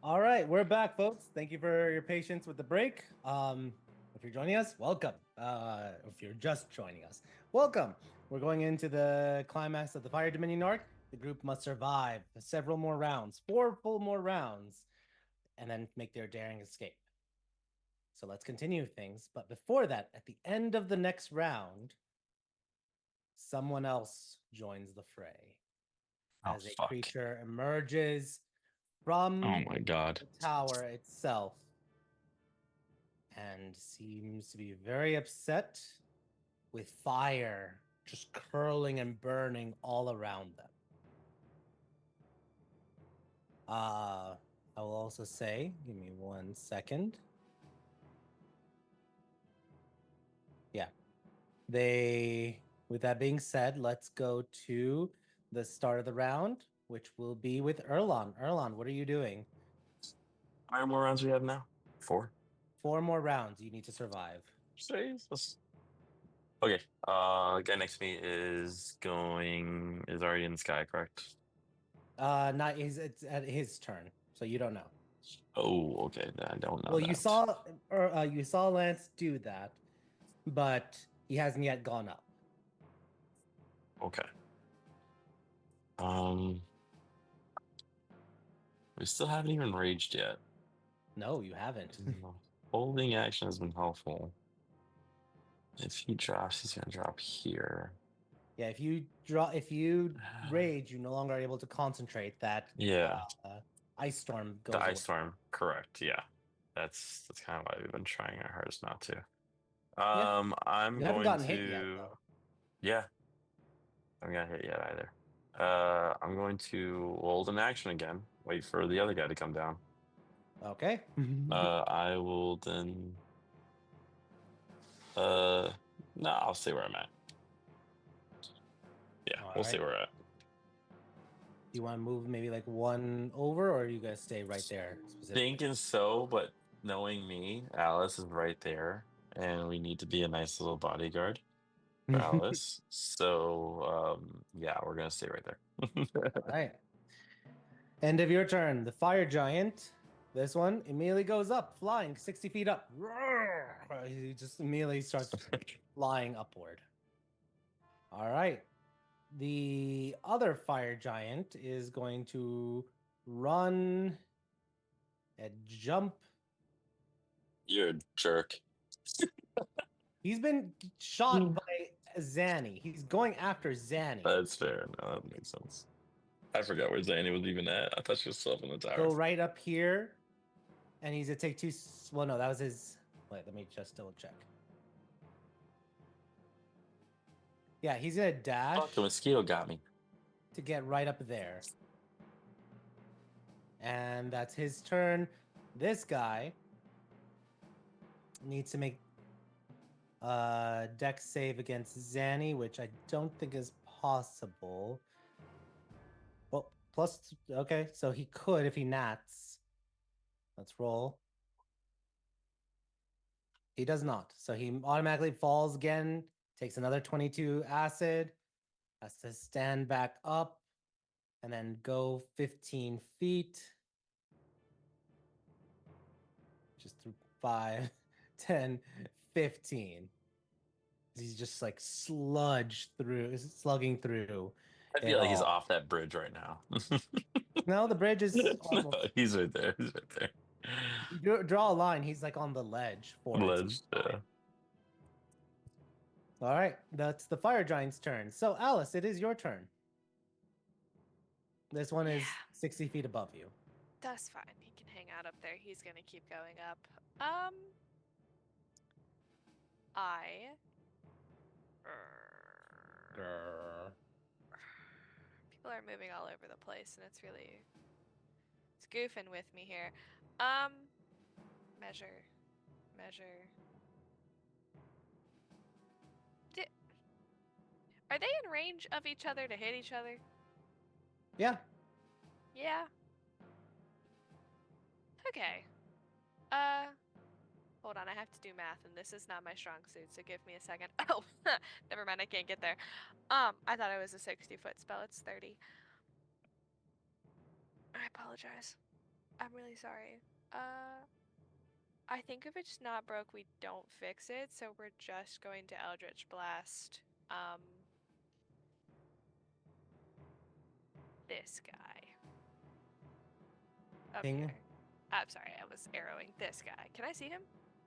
Speaker 1: All right, we're back, folks. Thank you for your patience with the break. If you're joining us, welcome. If you're just joining us, welcome. We're going into the climax of the Fire Dominion arc. The group must survive several more rounds, 4 full more rounds, and then make their daring escape. So let's continue things. But before that, at the end of the next round, someone else joins the fray
Speaker 3: Oh
Speaker 1: as a
Speaker 3: fuck!
Speaker 1: creature emerges from
Speaker 3: Oh my god!
Speaker 1: the tower itself and seems to be very upset with fire just curling and burning all around them. I will also say, give me 1 second. Yeah. With that being said, let's go to the start of the round, which will be with Erlon. Erlon, what are you doing?
Speaker 3: How many more rounds we have now? 4.
Speaker 1: 4 more rounds you need to survive.
Speaker 3: Jesus. Okay. Guy next to me is already in the sky, correct?
Speaker 1: Not his. It's at his turn, so you don't know.
Speaker 3: Oh, okay. I don't know.
Speaker 1: Well,
Speaker 3: that.
Speaker 1: you saw Lance do that, but he hasn't yet gone up.
Speaker 3: Okay. We still haven't even raged yet.
Speaker 1: No, you haven't.
Speaker 3: Holding action has been helpful. If he drops, he's gonna drop here.
Speaker 1: Yeah, if you rage, you're no longer able to concentrate. That
Speaker 3: Yeah.
Speaker 1: ice storm goes
Speaker 3: The
Speaker 1: away.
Speaker 3: ice storm, correct. Yeah. That's kind of why we've been trying our hardest not to.
Speaker 1: Yeah.
Speaker 3: I'm
Speaker 1: You haven't
Speaker 3: going
Speaker 1: gotten
Speaker 3: to
Speaker 1: hit yet, though.
Speaker 3: Yeah. I haven't got hit yet either. I'm going to hold an action again. Wait for the other guy to come down.
Speaker 1: Okay.
Speaker 3: I will then no, I'll stay where I'm at. Yeah, we'll stay
Speaker 1: right.
Speaker 3: where we're at.
Speaker 1: Do you want to move maybe like 1 over, or are you gonna stay right there specifically?
Speaker 3: Thinking so, but knowing me, Alice is right there, and we need to be a nice little bodyguard for Alice. So, yeah, we're gonna stay right there.
Speaker 1: All right. End of your turn. The fire giant. This one immediately goes up, flying 60 feet up. He just immediately starts flying upward. All right. The other fire giant is going to run and jump.
Speaker 3: You're a jerk.
Speaker 1: He's been shot by Zanny. He's going after Zanny.
Speaker 3: That's fair. No, that makes sense. I forgot where Zanny was even at. I thought she was still up in the tower.
Speaker 1: Go right up here, and he's gonna take 2. Well, no, that was his. Wait, let me just double check. Yeah, he's gonna dash
Speaker 3: Fuck, the mosquito got me.
Speaker 1: to get right up there. And that's his turn. This guy needs to make a dex save against Zanny, which I don't think is possible. Well, plus, okay, so he could if he nats. Let's roll. He does not. So he automatically falls again, takes another 22 acid, has to stand back up, and then go 15 feet. Just through 5, 10, 15. He's just like slugging through.
Speaker 3: I feel like he's off that bridge right now.
Speaker 1: No, the bridge is
Speaker 3: No,
Speaker 1: almost.
Speaker 3: he's right there. He's right there.
Speaker 1: You draw a line. He's like on the ledge for it.
Speaker 3: Ledge. Yeah.
Speaker 1: All right, that's the fire giant's turn. So, Alice, it is your turn. This one is 60 feet above you.
Speaker 4: That's fine. He can hang out up there. He's gonna keep going up. People are moving all over the place, and it's goofing with me here. Measure. Are they in range of each other to hit each other?
Speaker 1: Yeah.
Speaker 4: Yeah. Okay. Hold on, I have to do math, and this is not my strong suit, so give me a second. Oh, never mind, I can't get there. I thought it was a 60-foot spell. It's 30. I apologize. I'm really sorry. I think if it's not broke, we don't fix it, so we're just going to Eldritch Blast, this guy. Up
Speaker 1: Ping.
Speaker 4: here. I'm sorry, I was arrowing this guy. Can I see him?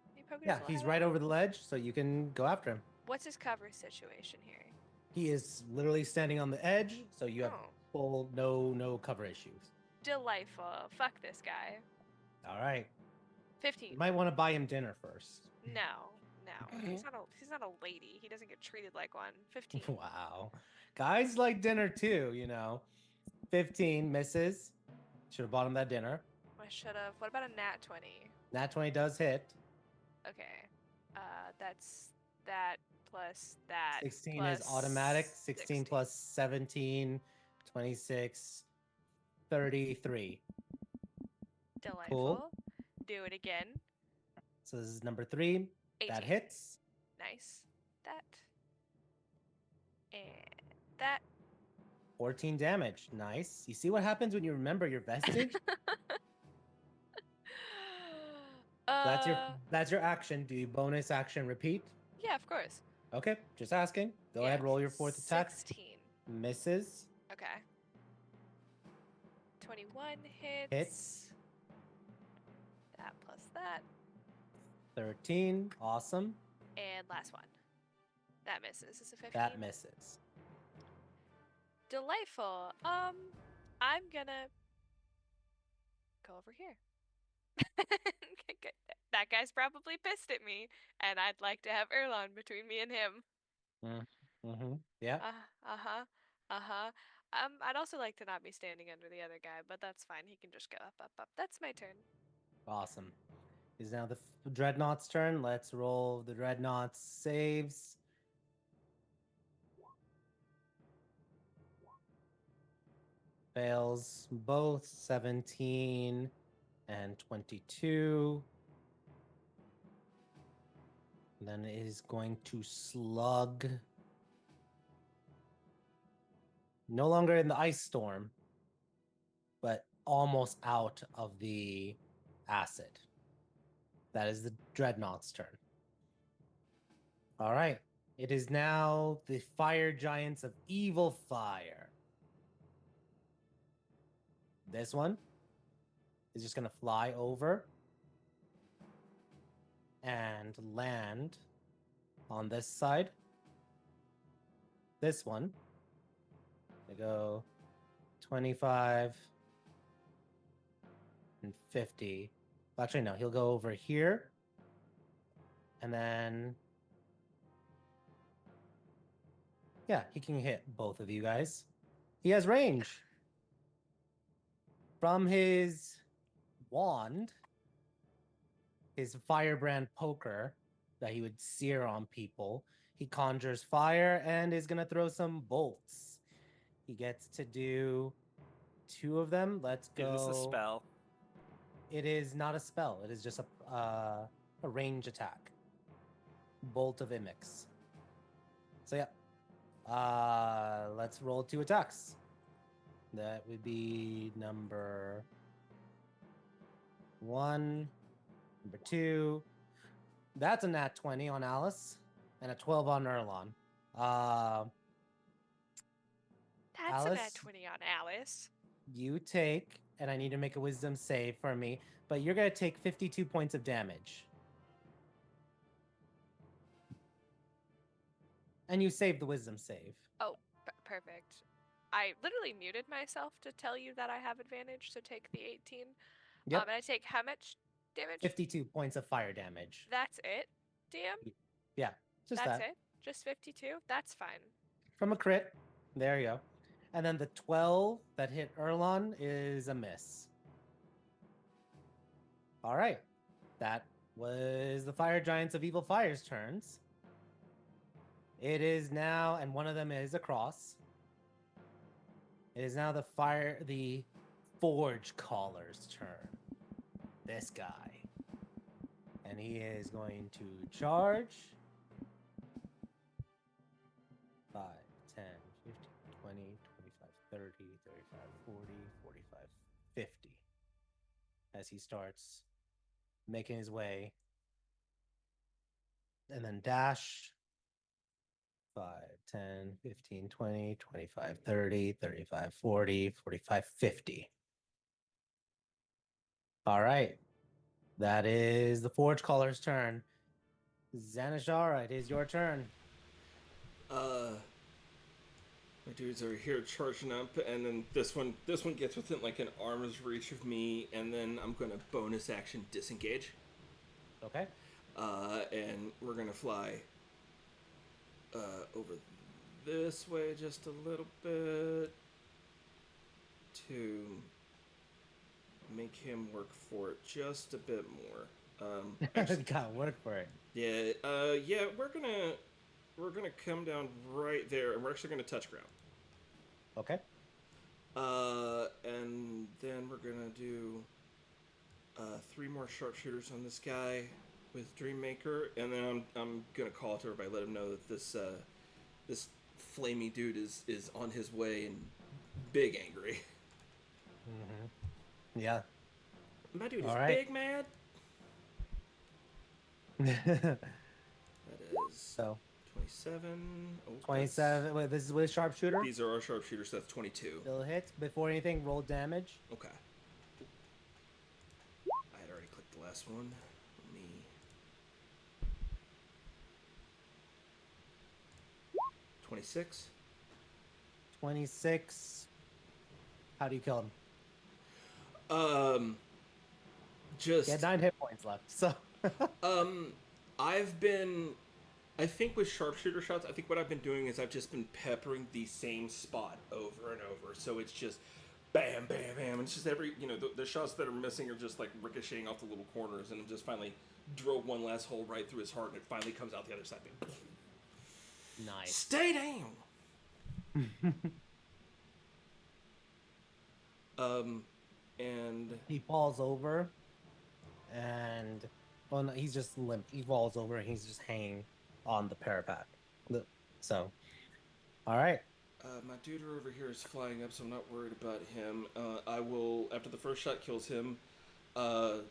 Speaker 4: Can you poke
Speaker 1: Yeah,
Speaker 4: his
Speaker 1: he's
Speaker 4: eye
Speaker 1: right
Speaker 4: out?
Speaker 1: over the ledge, so you can go after him.
Speaker 4: What's his cover situation here?
Speaker 1: He is literally standing on the edge, so you have
Speaker 4: Oh.
Speaker 1: full no cover issues.
Speaker 4: Delightful. Fuck this guy.
Speaker 1: All right.
Speaker 4: 15.
Speaker 1: You might want to buy him dinner first.
Speaker 4: No. He's not a lady. He doesn't get treated like one. 15.
Speaker 1: Wow. Guys like dinner too, you know. 15 misses. Should have bought him that dinner.
Speaker 4: I should have. What about a nat 20?
Speaker 1: Nat 20 does hit.
Speaker 4: Okay. That's that plus that.
Speaker 1: 16
Speaker 4: plus
Speaker 1: is automatic. 16 plus 17, 26, 33.
Speaker 4: Delightful.
Speaker 1: Cool.
Speaker 4: Do it again.
Speaker 1: So this is number 3.
Speaker 4: 18.
Speaker 1: That hits.
Speaker 4: Nice. That. And that.
Speaker 1: 14 damage. Nice. You see what happens when you remember your vestige? That's your action. Do you bonus action repeat?
Speaker 4: Yeah, of course.
Speaker 1: Okay, just asking. Go
Speaker 4: Yeah,
Speaker 1: ahead, roll your 4th attack.
Speaker 4: 16.
Speaker 1: Misses.
Speaker 4: Okay. 21 hits.
Speaker 1: Hits.
Speaker 4: That plus that.
Speaker 1: 13. Awesome.
Speaker 4: And last one. That misses. Is a 15?
Speaker 1: That misses.
Speaker 4: Delightful. I'm gonna go over here. That guy's probably pissed at me, and I'd like to have Erlon between me and him.
Speaker 1: Mm-hmm. Yeah.
Speaker 4: I'd also like to not be standing under the other guy, but that's fine. He can just go up. That's my turn.
Speaker 1: Awesome. Is now the Dreadnought's turn. Let's roll the Dreadnought's saves. Fails both 17 and 22. And then it is going to slug. No longer in the ice storm, but almost out of the acid. That is the Dreadnought's turn. All right. It is now the fire giants of evil fire. This one is just going to fly over and land on this side. This one, they go 25 and 50. Well, actually, no, he'll go over here. And then, yeah, he can hit both of you guys. He has range. From his wand, his firebrand poker that he would sear on people, he conjures fire and is going to throw some bolts. He gets to do 2 of them. Let's go.
Speaker 5: Is this a spell?
Speaker 1: It is not a spell. It is just a range attack. Bolt of Imix. So yeah. Let's roll 2 attacks. That would be number 1, number 2. That's a nat 20 on Alice and a 12 on Erlon.
Speaker 4: That's a nat
Speaker 1: Alice?
Speaker 4: 20 on Alice.
Speaker 1: You take, and I need to make a wisdom save for me, but you're going to take 52 points of damage. And you save the wisdom save.
Speaker 4: Oh, perfect. I literally muted myself to tell you that I have advantage, so take the 18.
Speaker 1: Yep.
Speaker 4: And I take how much damage?
Speaker 1: 52 points of fire damage.
Speaker 4: That's it, DM?
Speaker 1: Yeah, just
Speaker 4: That's
Speaker 1: that.
Speaker 4: it? Just 52? That's fine.
Speaker 1: From a crit. There you go. And then the 12 that hit Erlon is a miss. All right. That was the Fire Giants of Evil Fire's turns. It is now, and one of them is across. It is now the Forge Caller's turn. This guy. And he is going to charge. 5, 10, 15, 20, 25, 30, 35, 40, 45, 50. as he starts making his way. And then dash 5, 10, 15, 20, 25, 30, 35, 40, 45, 50. All right. That is the Forge Caller's turn. Zanashara, it is your turn.
Speaker 2: My dudes are here charging up, and then this one gets within like an arm's reach of me, and then I'm gonna bonus action disengage.
Speaker 1: Okay.
Speaker 2: And we're gonna fly over this way just a little bit to make him work for it just a bit more. Actually,
Speaker 1: Gotta work for it.
Speaker 2: yeah, we're gonna come down right there, and we're actually gonna touch ground.
Speaker 1: Okay.
Speaker 2: And then we're gonna do 3 more sharpshooters on this guy with Dreammaker, and then I'm gonna call to everybody, let him know that this flamey dude is on his way and big angry.
Speaker 1: Mm-hmm. Yeah.
Speaker 2: My dude is
Speaker 1: All right.
Speaker 2: big mad. That is
Speaker 1: So
Speaker 2: 27. Oh,
Speaker 1: 27. Wait, this is with sharpshooter.
Speaker 2: These are our sharpshooters. That's 22.
Speaker 1: Still hits. Before anything, roll damage.
Speaker 2: Okay. I had already clicked the last one. Let me. 26.
Speaker 1: 26. How do you kill him?
Speaker 2: Just
Speaker 1: He had 9 hit points left. So
Speaker 2: I think with sharpshooter shots, I think what I've been doing is I've just been peppering the same spot over and over. So it's just bam, bam, bam. It's just every, the shots that are missing are just like ricocheting off the little corners, and just finally drilled one last hole right through his heart, and it finally comes out the other side.
Speaker 1: nice.
Speaker 2: Stay down. And
Speaker 1: He falls over, and well, no, he's just limp. He falls over, and he's just hanging on the parapet. So, all right.
Speaker 2: my dude over here is flying up, so I'm not worried about him. I will, after the first shot kills him, we'll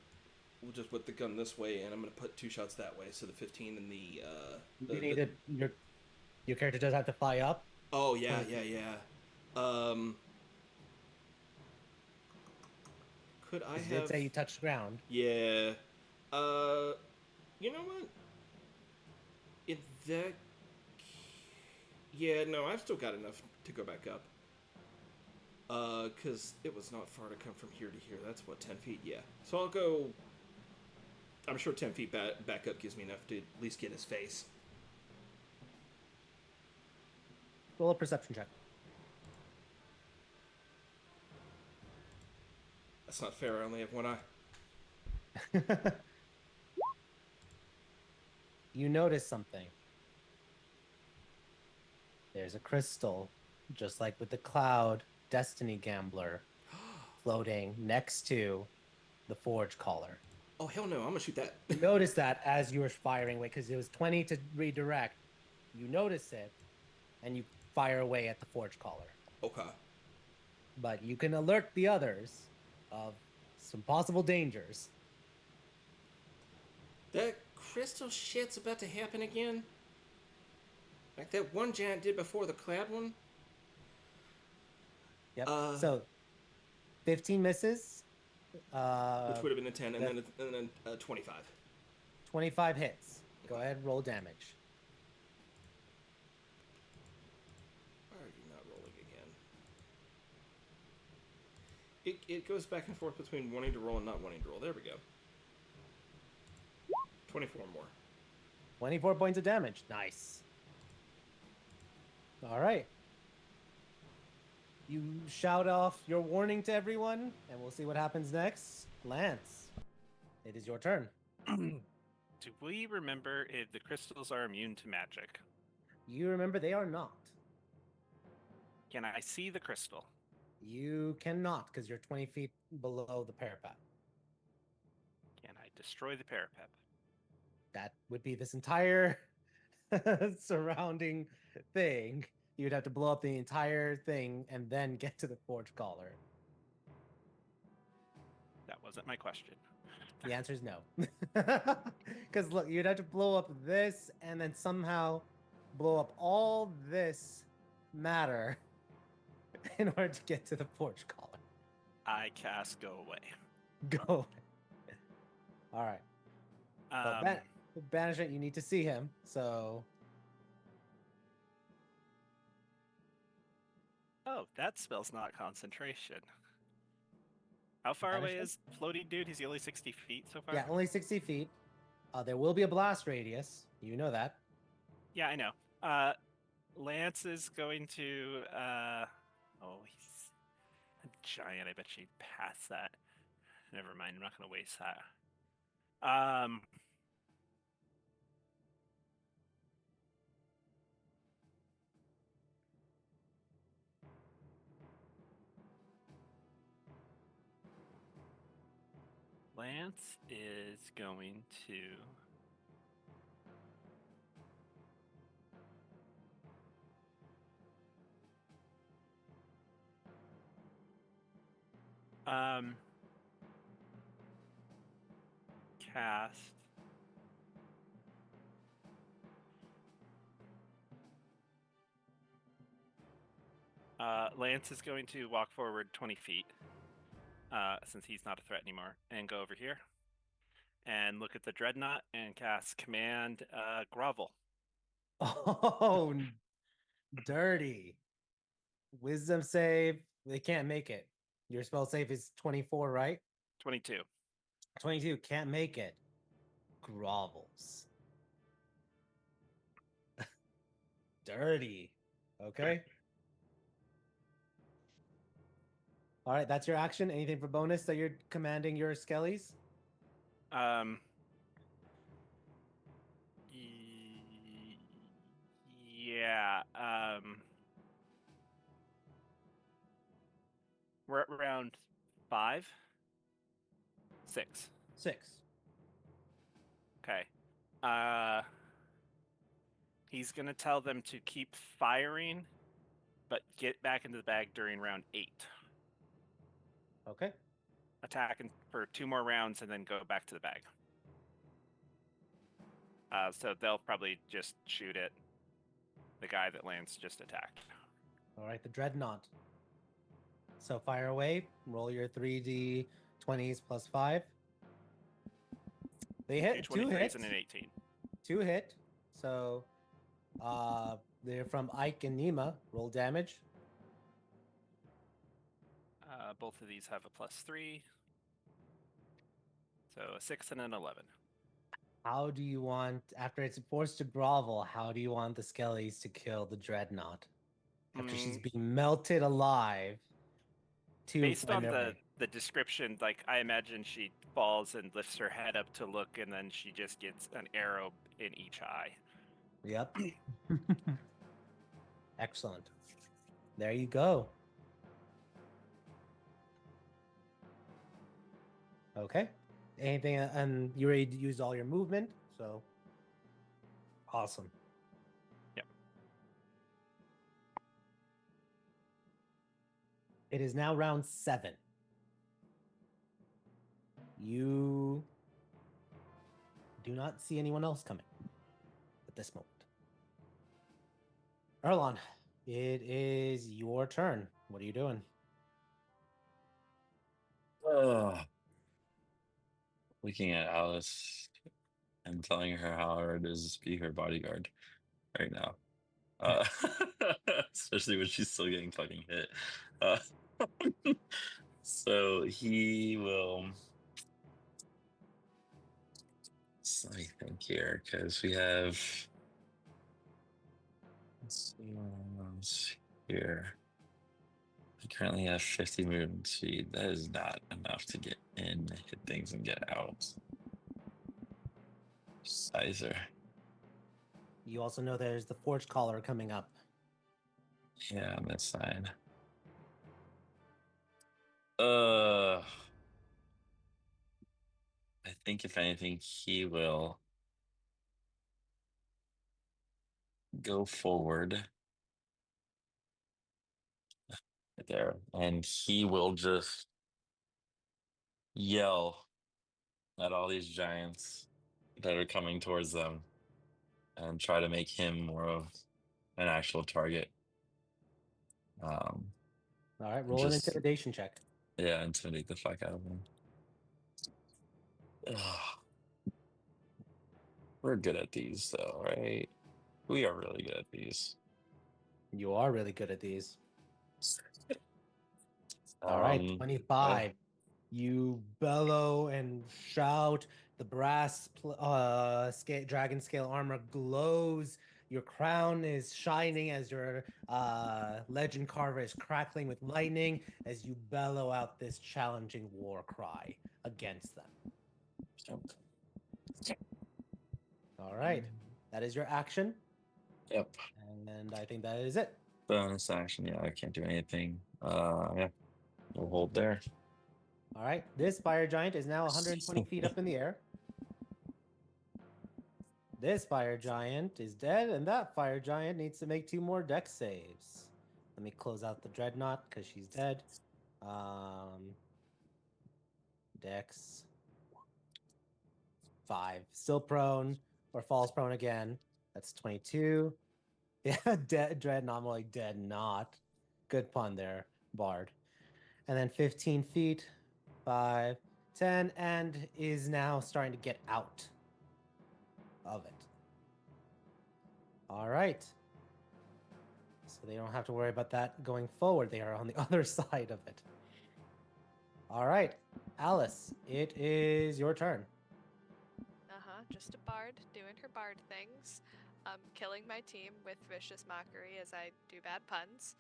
Speaker 2: just whip the gun this way, and I'm going to put 2 shots that way. So the 15 and
Speaker 1: You need to, your character does have to fly up.
Speaker 2: Oh, yeah. Could I
Speaker 1: You
Speaker 2: have...
Speaker 1: did say you touched ground.
Speaker 2: Yeah. You know what? In that... Yeah, no, I've still got enough to go back up. Because it was not far to come from here to here. That's, what, 10 feet? Yeah. So I'll go... I'm sure 10 feet back up gives me enough to at least get his face.
Speaker 1: Roll a perception check.
Speaker 2: That's not fair. I only have one eye.
Speaker 1: You notice something. There's a crystal, just like with the cloud Destiny Gambler, floating next to the Forge Caller.
Speaker 2: Oh, hell no. I'm going to shoot that.
Speaker 1: You notice that as you were firing away, because it was 20 to redirect. You notice it, and you fire away at the Forge Caller.
Speaker 2: Okay.
Speaker 1: But you can alert the others of some possible dangers.
Speaker 2: That crystal shit's about to happen again? Like that one giant did before the cloud one?
Speaker 1: Yep. So 15 misses.
Speaker 2: Which would have been a 10, and then 25.
Speaker 1: 25 hits. Go ahead, roll damage.
Speaker 2: Why are you not rolling again? It goes back and forth between wanting to roll and not wanting to roll. There we go. 24 more.
Speaker 1: 24 points of damage. Nice. All right. You shout off your warning to everyone, and we'll see what happens next. Lance, it is your turn.
Speaker 5: Do we remember if the crystals are immune to magic?
Speaker 1: You remember they are not.
Speaker 5: Can I see the crystal?
Speaker 1: You cannot, because you're 20 feet below the parapet.
Speaker 5: Can I destroy the parapet?
Speaker 1: That would be this entire surrounding thing. You'd have to blow up the entire thing and then get to the Forge Caller.
Speaker 5: That was wasn't my question.
Speaker 1: The answer is no. Because look, you'd have to blow up this and then somehow blow up all this matter in order to get to the forge collar.
Speaker 5: I cast Go Away.
Speaker 1: Go. All right. But banishment, you need to see him. So.
Speaker 5: Oh, that spell's not concentration. How far away is floating dude? He's only 60 feet so far?
Speaker 1: Yeah, only 60 feet. There will be a blast radius. You know that.
Speaker 5: Yeah, I know. Lance is going to... oh, he's a giant. I bet she'd pass that. Never mind, I'm not going to waste that. Lance is going to... cast... Lance is going to walk forward 20 feet, since he's not a threat anymore, and go over here and look at the Dreadnought and cast Command Grovel.
Speaker 1: Oh, dirty. Wisdom save. They can't make it. Your spell save is 24, right?
Speaker 5: 22.
Speaker 1: 22. Can't make it. Grovels. Dirty. Okay. All right, that's your action. Anything for bonus that you're commanding your skellies?
Speaker 5: Yeah. We're at round 5? 6.
Speaker 1: 6.
Speaker 5: Okay. He's gonna tell them to keep firing, but get back into the bag during round 8.
Speaker 1: Okay.
Speaker 5: Attack for 2 more rounds and then go back to the bag. So they'll probably just shoot at the guy that Lance just attacked.
Speaker 1: All right, the Dreadnought. So fire away. Roll your 3d20s plus 5. They hit 2 hits.
Speaker 5: And an 18.
Speaker 1: 2 hit. So they're from Ike and Nima. Roll damage.
Speaker 5: Both of these have a +3. So a 6 and an 11.
Speaker 1: How do you want, after it's forced to grovel, how do you want the Skellies to kill the Dreadnought? After she's being melted alive.
Speaker 5: Based on the description, like, I imagine she falls and lifts her head up to look, and then she just gets an arrow in each eye.
Speaker 1: Yep. Excellent. There you go. Okay. Anything, and you already used all your movement, so awesome.
Speaker 5: Yep.
Speaker 1: It is now round 7. You do not see anyone else coming at this moment. Erlon, it is your turn. What are you doing?
Speaker 3: Looking at Alice and telling her how hard it is to be her bodyguard right now. Especially when she's still getting fucking hit. So he will. So let me think here, because we have. Let's see what else here. I currently have 50 movement speed. That is not enough to get in, hit things, and get out. Sizer.
Speaker 1: You also know there's the forge collar coming up.
Speaker 3: Yeah, on this side. I think if anything, he will go forward right there, and he will just yell at all these giants that are coming towards them and try to make him more of an actual target.
Speaker 1: All right, roll an
Speaker 3: Just
Speaker 1: intimidation check.
Speaker 3: yeah, intimidate the fuck out of him. Ugh. We're good at these though, right? We are really good at these.
Speaker 1: You are really good at these. All right,
Speaker 3: Yeah.
Speaker 1: 25. You bellow and shout. The brass dragon scale armor glows. Your crown is shining as your legend carver is crackling with lightning as you bellow out this challenging war cry against them. All right, that is your action,
Speaker 3: Yep.
Speaker 1: and I think that is it.
Speaker 3: Bonus action. Yeah, I can't do anything. Yeah, we'll hold there.
Speaker 1: All right, this fire giant is now 120 feet up in the air. This fire giant is dead, and that fire giant needs to make 2 more dex saves. Let me close out the dreadnought because she's dead. Dex 5, still prone or falls prone again. That's 22. Yeah, dreadnought, more like dead not. Good pun there, Bard. And then 15 feet, 5, 10, and is now starting to get out of it. All right. So they don't have to worry about that going forward. They are on the other side of it. All right, Alice, it is your turn.
Speaker 4: Just a bard doing her bard things. Killing my team with vicious mockery as I do bad puns.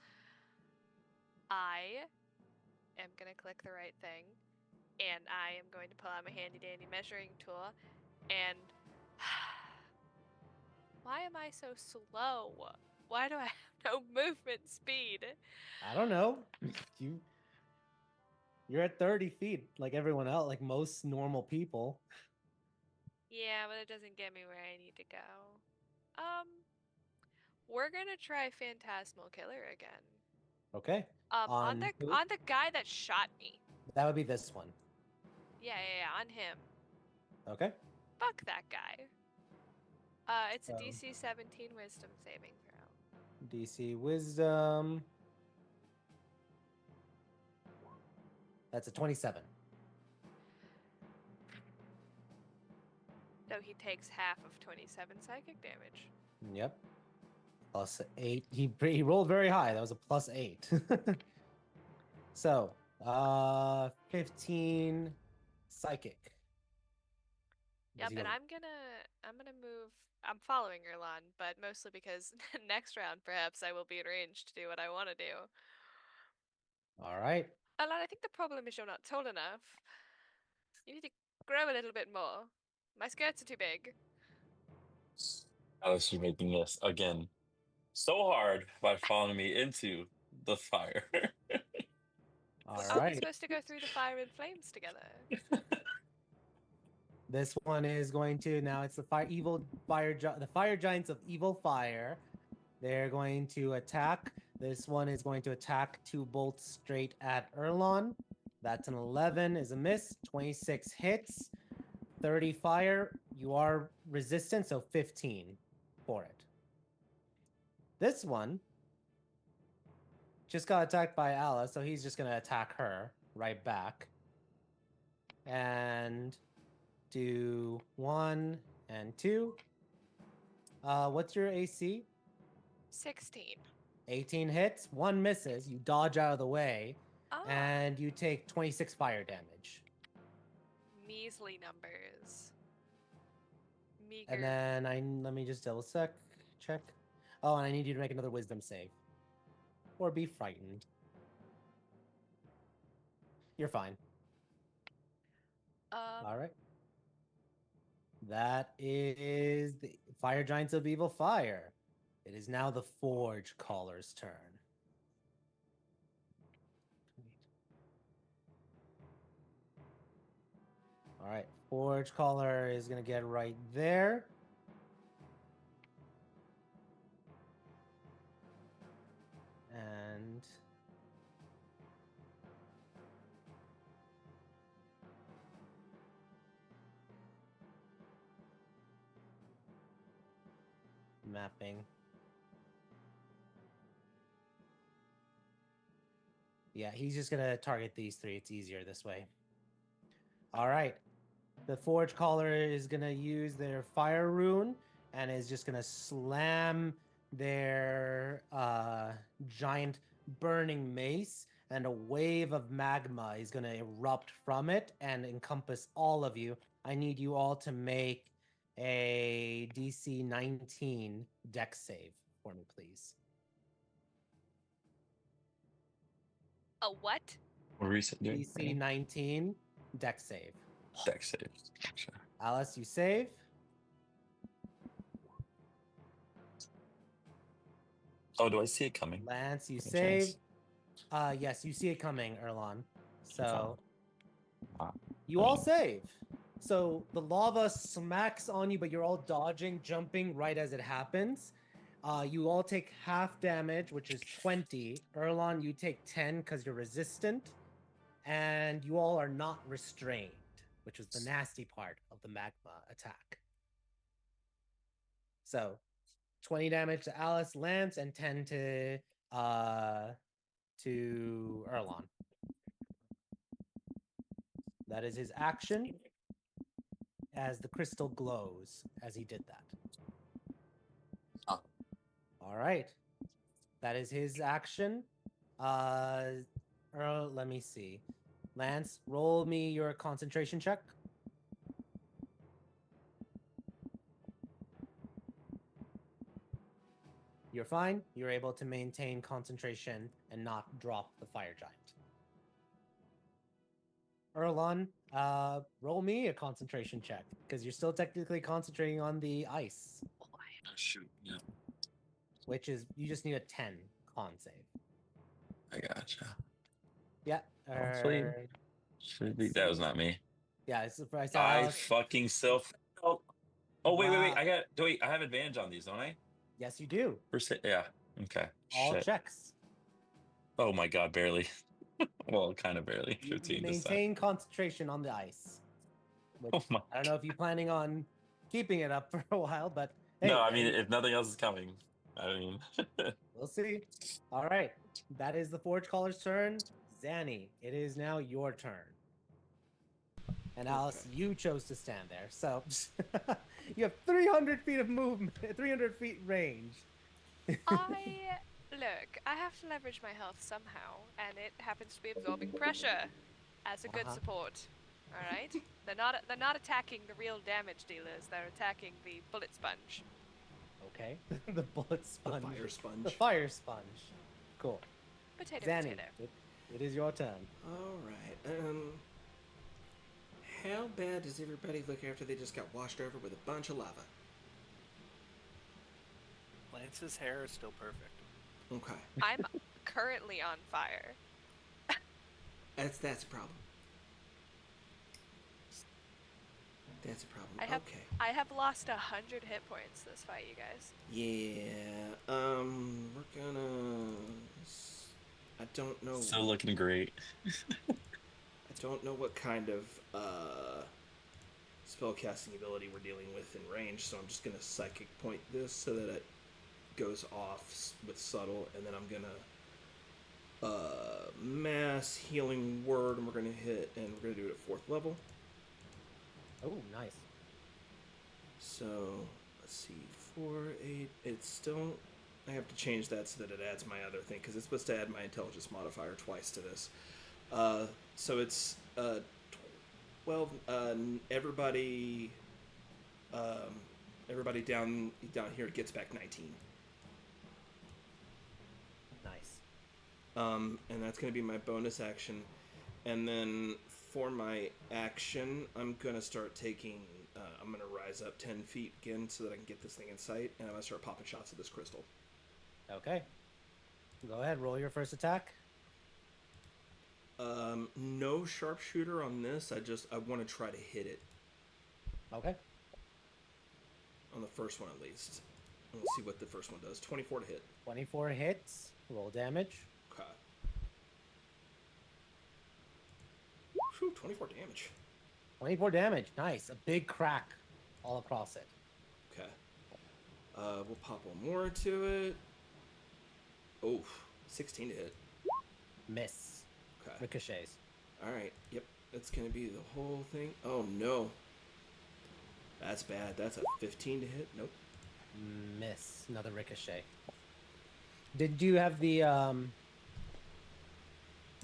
Speaker 4: I am gonna click the right thing, and I am going to pull out my handy dandy measuring tool, and why am I so slow? Why do I have no movement speed?
Speaker 1: I don't know. You're at 30 feet like everyone else, like most normal people.
Speaker 4: Yeah, but it doesn't get me where I need to go. We're gonna try Phantasmal Killer again.
Speaker 1: Okay.
Speaker 4: On
Speaker 1: On
Speaker 4: the
Speaker 1: who?
Speaker 4: on the guy that shot me.
Speaker 1: That would be this one.
Speaker 4: Yeah, on him.
Speaker 1: Okay.
Speaker 4: Fuck that guy. It's a
Speaker 1: So,
Speaker 4: DC 17 Wisdom saving throw.
Speaker 1: DC Wisdom. That's a 27.
Speaker 4: So he takes half of 27 psychic damage.
Speaker 1: Yep. Plus 8. He rolled very high. That was a plus 8. So, 15 psychic.
Speaker 4: Yep, and I'm gonna move. I'm following Erlan, but mostly because next round perhaps I will be in range to do what I want to do.
Speaker 1: All right.
Speaker 4: Erlan, I think the problem is you're not tall enough. You need to grow a little bit more. My skirts are too big.
Speaker 3: Alice, you're making this again so hard by following me into the fire.
Speaker 1: All
Speaker 4: Aren't we
Speaker 1: right.
Speaker 4: supposed to go through the fire and flames together?
Speaker 1: This one is going to now. It's the the fire giants of evil fire. They're going to attack. This one is going to attack 2 bolts straight at Erlon. That's an 11 is a miss. 26 hits. 30 fire. You are resistant, so 15 for it. This one just got attacked by Alice, so he's just going to attack her right back. And do 1 and 2. What's your AC?
Speaker 4: 16.
Speaker 1: 18 hits, 1 misses. You dodge out of the way, and you take 26 fire damage.
Speaker 4: Measly numbers. Meager.
Speaker 1: And then let me just double check. Oh, and I need you to make another wisdom save. Or be frightened. You're fine. All right. That is the Fire Giants of Evil Fire. It is now the Forge Caller's turn. All right, Forge Caller is going to get right there. And mapping. Yeah, he's just gonna target these three. It's easier this way. All right. The Forge Caller is gonna use their Fire Rune and is just gonna slam their giant burning mace, and a wave of magma is gonna erupt from it and encompass all of you. I need you all to make a DC 19 Dex save for me, please.
Speaker 4: A what?
Speaker 3: What were you doing?
Speaker 1: DC 19 Dex save.
Speaker 3: Dex saves. Gotcha.
Speaker 1: Alice, you save.
Speaker 3: Oh, do I see it coming?
Speaker 1: Lance, you
Speaker 3: Any
Speaker 1: save.
Speaker 3: chance?
Speaker 1: Yes, you see it coming, Erlon. So
Speaker 3: Wow.
Speaker 1: you all save. So the lava smacks on you, but you're all dodging, jumping right as it happens. You all take half damage, which is 20. Erlon, you take 10 because you're resistant. And you all are not restrained, which was the nasty part of the magma attack. So 20 damage to Alice, Lance, and 10 to Erlon. That is his action as the crystal glows as he did that.
Speaker 3: Oh.
Speaker 1: All right. That is his action. Let me see. Lance, roll me your concentration check. You're fine. You're able to maintain concentration and not drop the fire giant. Erlon, roll me a concentration check because you're still technically concentrating on the ice.
Speaker 3: Oh, shoot. Yeah.
Speaker 1: Which is, you just need a 10 con save.
Speaker 3: I gotcha.
Speaker 1: Yeah.
Speaker 3: Hopefully, should be. That was not me.
Speaker 1: Yeah, it's surprised.
Speaker 3: I fucking self. Oh, wait.
Speaker 1: Wow.
Speaker 3: I have advantage on these, don't I?
Speaker 1: Yes, you do.
Speaker 3: Yeah. Okay.
Speaker 1: All
Speaker 3: Shit.
Speaker 1: checks.
Speaker 3: Oh my god, barely. Well, kind of barely.
Speaker 1: You
Speaker 3: 15
Speaker 1: maintain concentration on the ice. Which,
Speaker 3: Oh my
Speaker 1: I don't know if you're planning on keeping it up for a while, but hey.
Speaker 3: No, I mean, if nothing else is coming, I mean.
Speaker 1: We'll see. All right. That is the Forge Caller's turn. Zanny, it is now your turn. And Alice, you chose to stand there. So you have 300 feet of movement, 300 feet range.
Speaker 4: Look, I have to leverage my health somehow, and it happens to be absorbing pressure as a good support. All right? They're not attacking the real damage dealers. They're attacking the bullet sponge.
Speaker 1: Okay. The bullet sponge.
Speaker 2: The fire sponge.
Speaker 1: The fire sponge. Cool.
Speaker 4: Potato,
Speaker 1: Zanny,
Speaker 4: potato.
Speaker 1: it is your turn.
Speaker 2: All right. How bad does everybody look after they just got washed over with a bunch of lava?
Speaker 5: Lance's hair is still perfect.
Speaker 2: Okay.
Speaker 4: I'm currently on fire.
Speaker 2: That's a problem. That's a problem. Okay.
Speaker 4: I have lost 100 hit points this fight, you guys.
Speaker 2: Yeah. We're gonna. I don't know.
Speaker 3: Still looking great.
Speaker 2: I don't know what kind of spellcasting ability we're dealing with in range, so I'm just gonna psychic point this so that it goes off with subtle, and then I'm gonna mass healing word, and we're gonna hit, and we're gonna do it at 4th level.
Speaker 1: Oh, nice.
Speaker 2: So let's see, 4, 8. It's still. I have to change that so that it adds my other thing because it's supposed to add my intelligence modifier twice to this. So it's 12. Everybody down here gets back 19.
Speaker 1: Nice.
Speaker 2: And that's going to be my bonus action. And then for my action, I'm going to start taking. I'm going to rise up 10 feet again so that I can get this thing in sight, and I'm going to start popping shots at this crystal.
Speaker 1: Okay. Go ahead, roll your first attack.
Speaker 2: No sharpshooter on this. I want to try to hit it.
Speaker 1: Okay.
Speaker 2: On the first one, at least. And we'll see what the first one does. 24 to hit.
Speaker 1: 24 hits. Roll damage.
Speaker 2: Okay. Whew, 24 damage.
Speaker 1: 24 damage. Nice. A big crack all across it.
Speaker 2: Okay. We'll pop one more to it. Oh, 16 to hit.
Speaker 1: Miss.
Speaker 2: Okay.
Speaker 1: Ricochets.
Speaker 2: All right. Yep. That's gonna be the whole thing. Oh no. That's bad. That's a 15 to hit. Nope.
Speaker 1: Miss. Another ricochet. Did you have the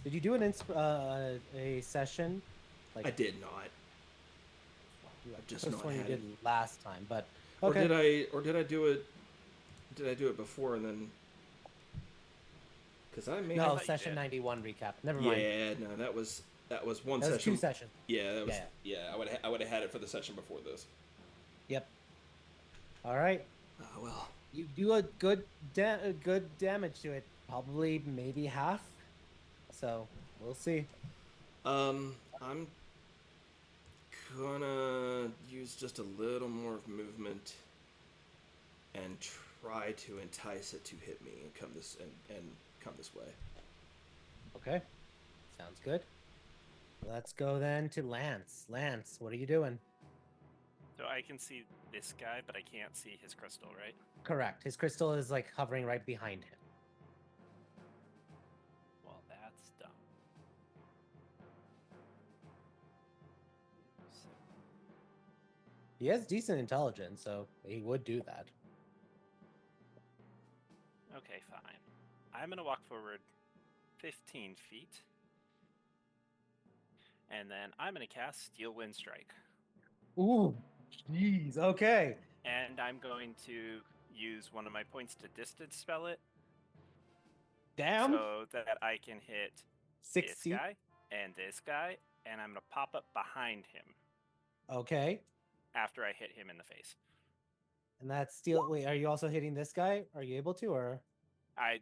Speaker 1: Did you do a session? Like
Speaker 2: I did not.
Speaker 1: I've
Speaker 2: just not
Speaker 1: one you
Speaker 2: had
Speaker 1: did
Speaker 2: it.
Speaker 1: last time, but
Speaker 2: Or
Speaker 1: okay.
Speaker 2: did I do it? Did I do it before and then? Because I may
Speaker 1: No,
Speaker 2: have.
Speaker 1: session 91 recap. Never mind.
Speaker 2: Yeah, no, that was one
Speaker 1: That was
Speaker 2: session.
Speaker 1: 2 sessions.
Speaker 2: Yeah, that was.
Speaker 1: Yeah.
Speaker 2: Yeah, I would have had it for the session before this.
Speaker 1: Yep. All right.
Speaker 2: Oh well.
Speaker 1: You do a good damage to it. Probably maybe half. So we'll see.
Speaker 2: I'm gonna use just a little more of movement and try to entice it to hit me and come this way.
Speaker 1: Okay. Sounds good. Let's go then to Lance. Lance, what are you doing?
Speaker 5: So I can see this guy, but I can't see his crystal, right?
Speaker 1: Correct. His crystal is like hovering right behind him.
Speaker 5: Well, that's dumb. So,
Speaker 1: He has decent intelligence, so he would do that.
Speaker 5: okay, fine. I'm going to walk forward 15 feet. And then I'm going to cast Steel Wind Strike.
Speaker 1: Ooh, jeez. Okay.
Speaker 5: And I'm going to use one of my points to distance spell it.
Speaker 1: Damn.
Speaker 5: So that I can hit
Speaker 1: 60.
Speaker 5: this guy and this guy. And I'm going to pop up behind him.
Speaker 1: Okay.
Speaker 5: After I hit him in the face.
Speaker 1: And that's steel. Wait, are you also hitting this guy? Are you able to, or?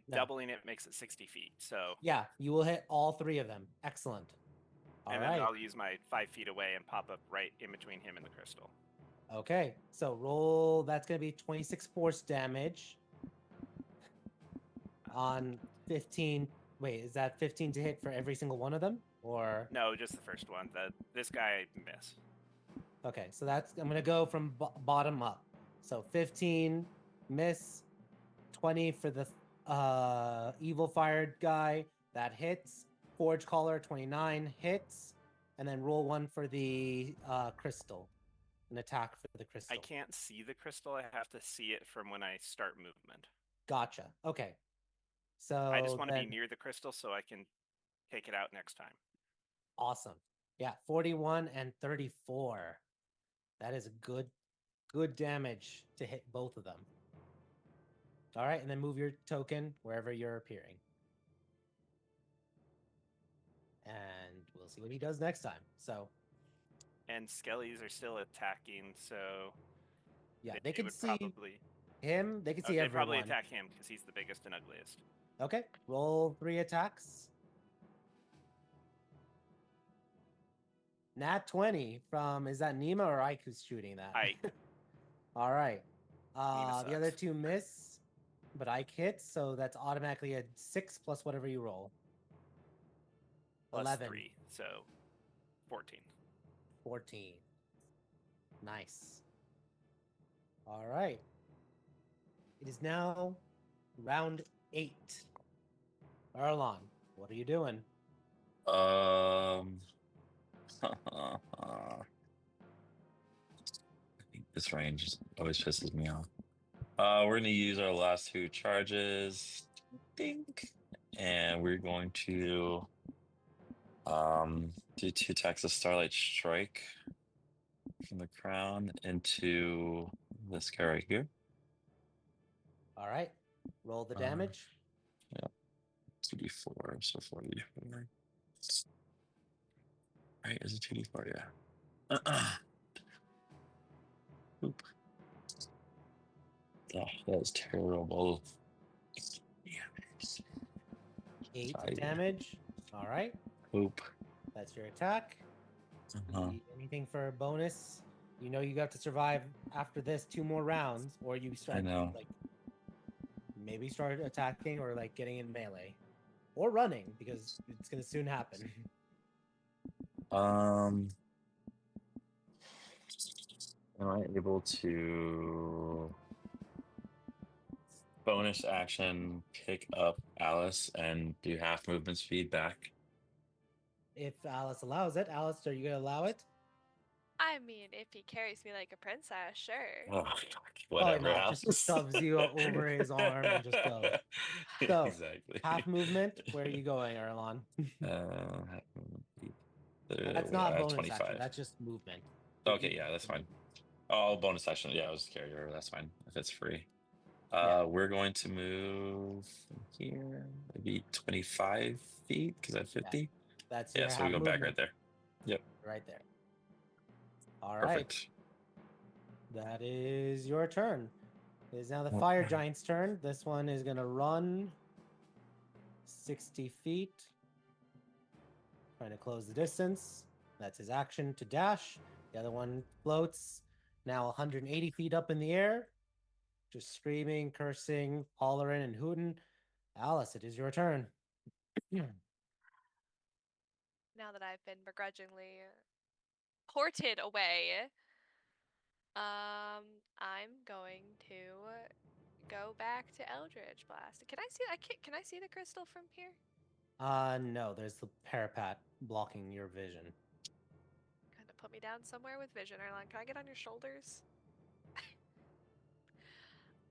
Speaker 1: No.
Speaker 5: Doubling it makes it 60 feet. So
Speaker 1: yeah, you will hit all 3 of them. Excellent. All
Speaker 5: and
Speaker 1: right.
Speaker 5: then I'll use my 5 feet away and pop up right in between him and the crystal.
Speaker 1: Okay, so roll. That's going to be 26 force damage on 15. Wait, is that 15 to hit for every single one of them, or?
Speaker 5: No, just the first one. This guy miss.
Speaker 1: Okay, so that's I'm gonna go from bottom up. So 15 miss, 20 for the evil fired guy that hits. Forge Caller 29 hits, and then roll 1 for the crystal, an attack for the crystal.
Speaker 5: I can't see the crystal. I have to see it from when I start movement.
Speaker 1: Gotcha. Okay. So
Speaker 5: I just want to be near the crystal so I can take it out next time.
Speaker 1: Awesome. Yeah, 41 and 34. That is a good damage to hit both of them. All right, and then move your token wherever you're appearing. And we'll see what he does next time. So.
Speaker 5: And Skellies are still attacking, so.
Speaker 1: Yeah, they can see
Speaker 5: probably
Speaker 1: him. They can see everyone.
Speaker 5: They probably attack him because he's the biggest and ugliest.
Speaker 1: Okay, roll 3 attacks. Nat 20 from, is that Nima or Ike who's shooting that?
Speaker 5: Ike.
Speaker 1: All right.
Speaker 5: Nima
Speaker 1: the other
Speaker 5: sucks.
Speaker 1: 2 miss, but Ike hits, so that's automatically a 6 plus whatever you roll.
Speaker 5: Plus
Speaker 1: 11.
Speaker 5: 3, so 14.
Speaker 1: 14. Nice. All right. It is now round 8. Arlon, what are you doing?
Speaker 3: I think this range always pisses me off. We're gonna use our last 2 charges, I think, and we're going to do 2 attacks of Starlight Strike from the crown into this guy right here.
Speaker 1: All right. Roll the damage.
Speaker 3: Yeah. 2d4, so 4d4. Right, is it 2d4? Yeah. Oop. Oh, that was terrible.
Speaker 1: 8 damage. All right.
Speaker 3: Oop.
Speaker 1: That's your attack.
Speaker 3: Uh-huh.
Speaker 1: Anything for a bonus? You know you got to survive after this 2 more rounds, or you start like maybe start attacking or like getting in melee, or running because it's gonna soon happen.
Speaker 3: Am I able to bonus action, pick up Alice and do half movement speed back.
Speaker 1: If Alice allows it. Alice, are you going to allow it?
Speaker 4: I mean, if he carries me like a princess, sure.
Speaker 3: Oh,
Speaker 1: Probably
Speaker 3: whatever,
Speaker 1: not. Just
Speaker 3: Alice.
Speaker 1: shoves you over his arm and just goes. So,
Speaker 3: Exactly.
Speaker 1: half movement. Where are you going, Erlon?
Speaker 3: Half movement speed.
Speaker 1: That's not bonus
Speaker 3: 25.
Speaker 1: action. That's just movement.
Speaker 3: Okay, yeah, that's fine. Oh, bonus action. Yeah, I was carry over. That's fine if it's free.
Speaker 1: Yeah.
Speaker 3: We're going to move from here, maybe 25 feet because I have 50.
Speaker 1: That's
Speaker 3: Yeah,
Speaker 1: your
Speaker 3: so we
Speaker 1: half
Speaker 3: go back
Speaker 1: movement.
Speaker 3: right there. Yep.
Speaker 1: Right there. All right.
Speaker 3: Perfect.
Speaker 1: That is your turn. It is now the fire giant's turn. This one is going to run 60 feet. Trying to close the distance. That's his action to dash. The other one floats. Now 180 feet up in the air. Just screaming, cursing, hollering, and hooting. Alice, it is your turn.
Speaker 4: Now that I've been begrudgingly ported away, I'm going to go back to Eldritch Blast. Can I see? Can I see the crystal from here?
Speaker 1: No, there's the parapet blocking your vision.
Speaker 4: Kind of put me down somewhere with vision, Erlan. Can I get on your shoulders?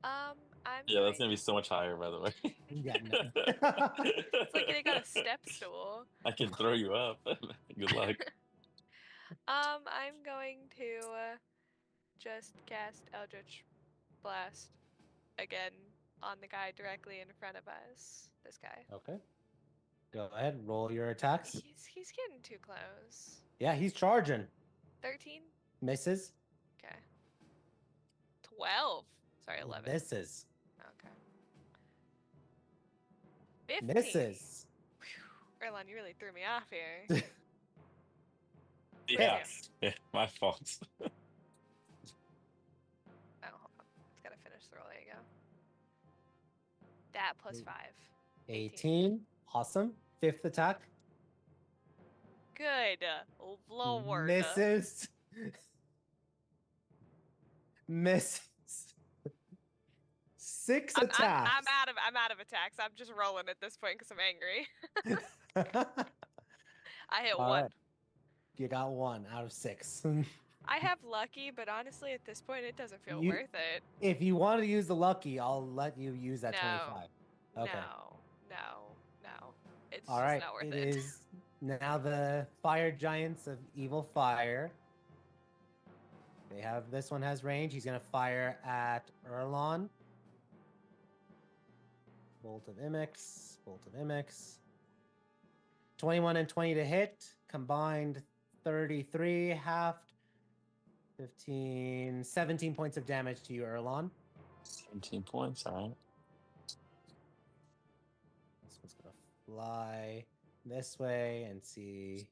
Speaker 4: I'm
Speaker 3: Yeah, that's
Speaker 4: going
Speaker 3: gonna be so much higher, by the way.
Speaker 1: Yeah, no.
Speaker 4: It's like getting on a step stool.
Speaker 3: I can throw you up. Good luck.
Speaker 4: I'm going to just cast Eldritch Blast again on the guy directly in front of us. This guy.
Speaker 1: Okay. Go ahead, roll your attacks.
Speaker 4: He's getting too close.
Speaker 1: Yeah, he's charging.
Speaker 4: 13?
Speaker 1: Misses.
Speaker 4: Okay. 12. Sorry, 11.
Speaker 1: Misses.
Speaker 4: Okay. 15.
Speaker 1: Misses.
Speaker 4: Erlon, you really threw me off here.
Speaker 3: Yeah,
Speaker 1: Hits.
Speaker 3: yeah, my fault.
Speaker 4: Oh, hold on. It's gotta finish the roll. There you go. That plus 5.
Speaker 1: 18. Awesome. Fifth attack.
Speaker 4: Good. Lord.
Speaker 1: Misses. Misses. 6 attacks.
Speaker 4: I'm out of attacks. I'm just rolling at this point because I'm angry. I hit
Speaker 1: All
Speaker 4: 1.
Speaker 1: right. You got 1 out of 6.
Speaker 4: I have lucky, but honestly, at this point, it doesn't feel
Speaker 1: You-
Speaker 4: worth it.
Speaker 1: If you want to use the lucky, I'll let you use that
Speaker 4: No.
Speaker 1: 25. Okay.
Speaker 4: No. It's
Speaker 1: All
Speaker 4: just
Speaker 1: right.
Speaker 4: not worth
Speaker 1: It
Speaker 4: it.
Speaker 1: is now the fire giants of evil fire. They have this one has range. He's gonna fire at Erlon. Bolt of Imix. Bolt of Imix. 21 and 20 to hit. Combined 33, halved 15, 17 points of damage to you, Erlon.
Speaker 3: 17 points, all right.
Speaker 1: This one's gonna fly this way and see.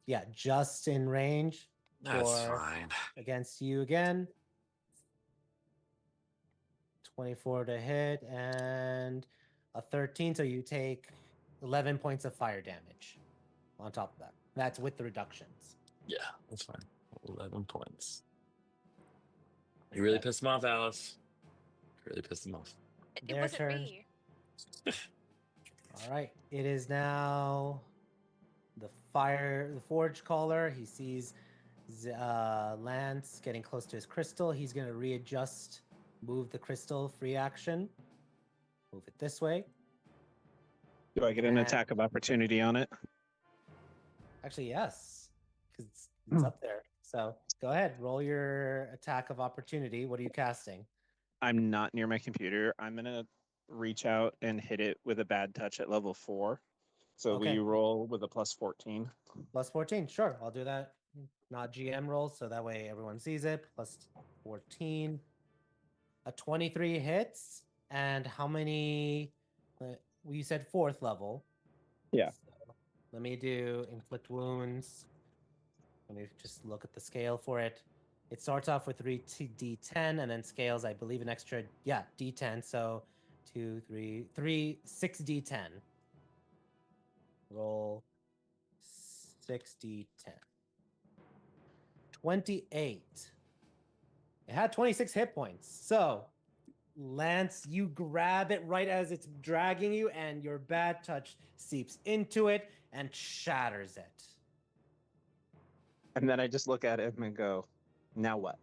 Speaker 1: Yeah, just in range.
Speaker 3: That's
Speaker 1: for
Speaker 3: fine.
Speaker 1: against you again. 24 to hit and a 13, so you take 11 points of fire damage on top of that. That's with the reductions.
Speaker 3: Yeah, that's fine. 11 points. You really pissed him off, Alice. Really pissed him off.
Speaker 4: It
Speaker 1: Their
Speaker 4: wasn't
Speaker 1: turn.
Speaker 4: me.
Speaker 1: All right. It is now the forge caller. He sees Lance getting close to his crystal. He's going to readjust, move the crystal free action. Move it this way.
Speaker 8: Do I get an
Speaker 1: And-
Speaker 8: attack of opportunity on it?
Speaker 1: Actually, yes, because it's up there. So go ahead, roll your attack of opportunity. What are you casting?
Speaker 8: I'm not near my computer. I'm gonna reach out and hit it with a bad touch at level 4. So
Speaker 1: Okay.
Speaker 8: we roll with a plus 14.
Speaker 1: Plus 14. Sure, I'll do that. Not GM rolls, so that way everyone sees it. Plus 14. A 23 hits. And how many? You said 4th level.
Speaker 8: Yeah.
Speaker 1: So let me do inflict wounds. Let me just look at the scale for it. It starts off with 3d10 and then scales, I believe, an extra, d10. So 2, 3, 6d10. Roll 6d10. 28. It had 26 hit points. So, Lance, you grab it right as it's dragging you, and your bad touch seeps into it and shatters it.
Speaker 8: And then I just look at him and go, now what?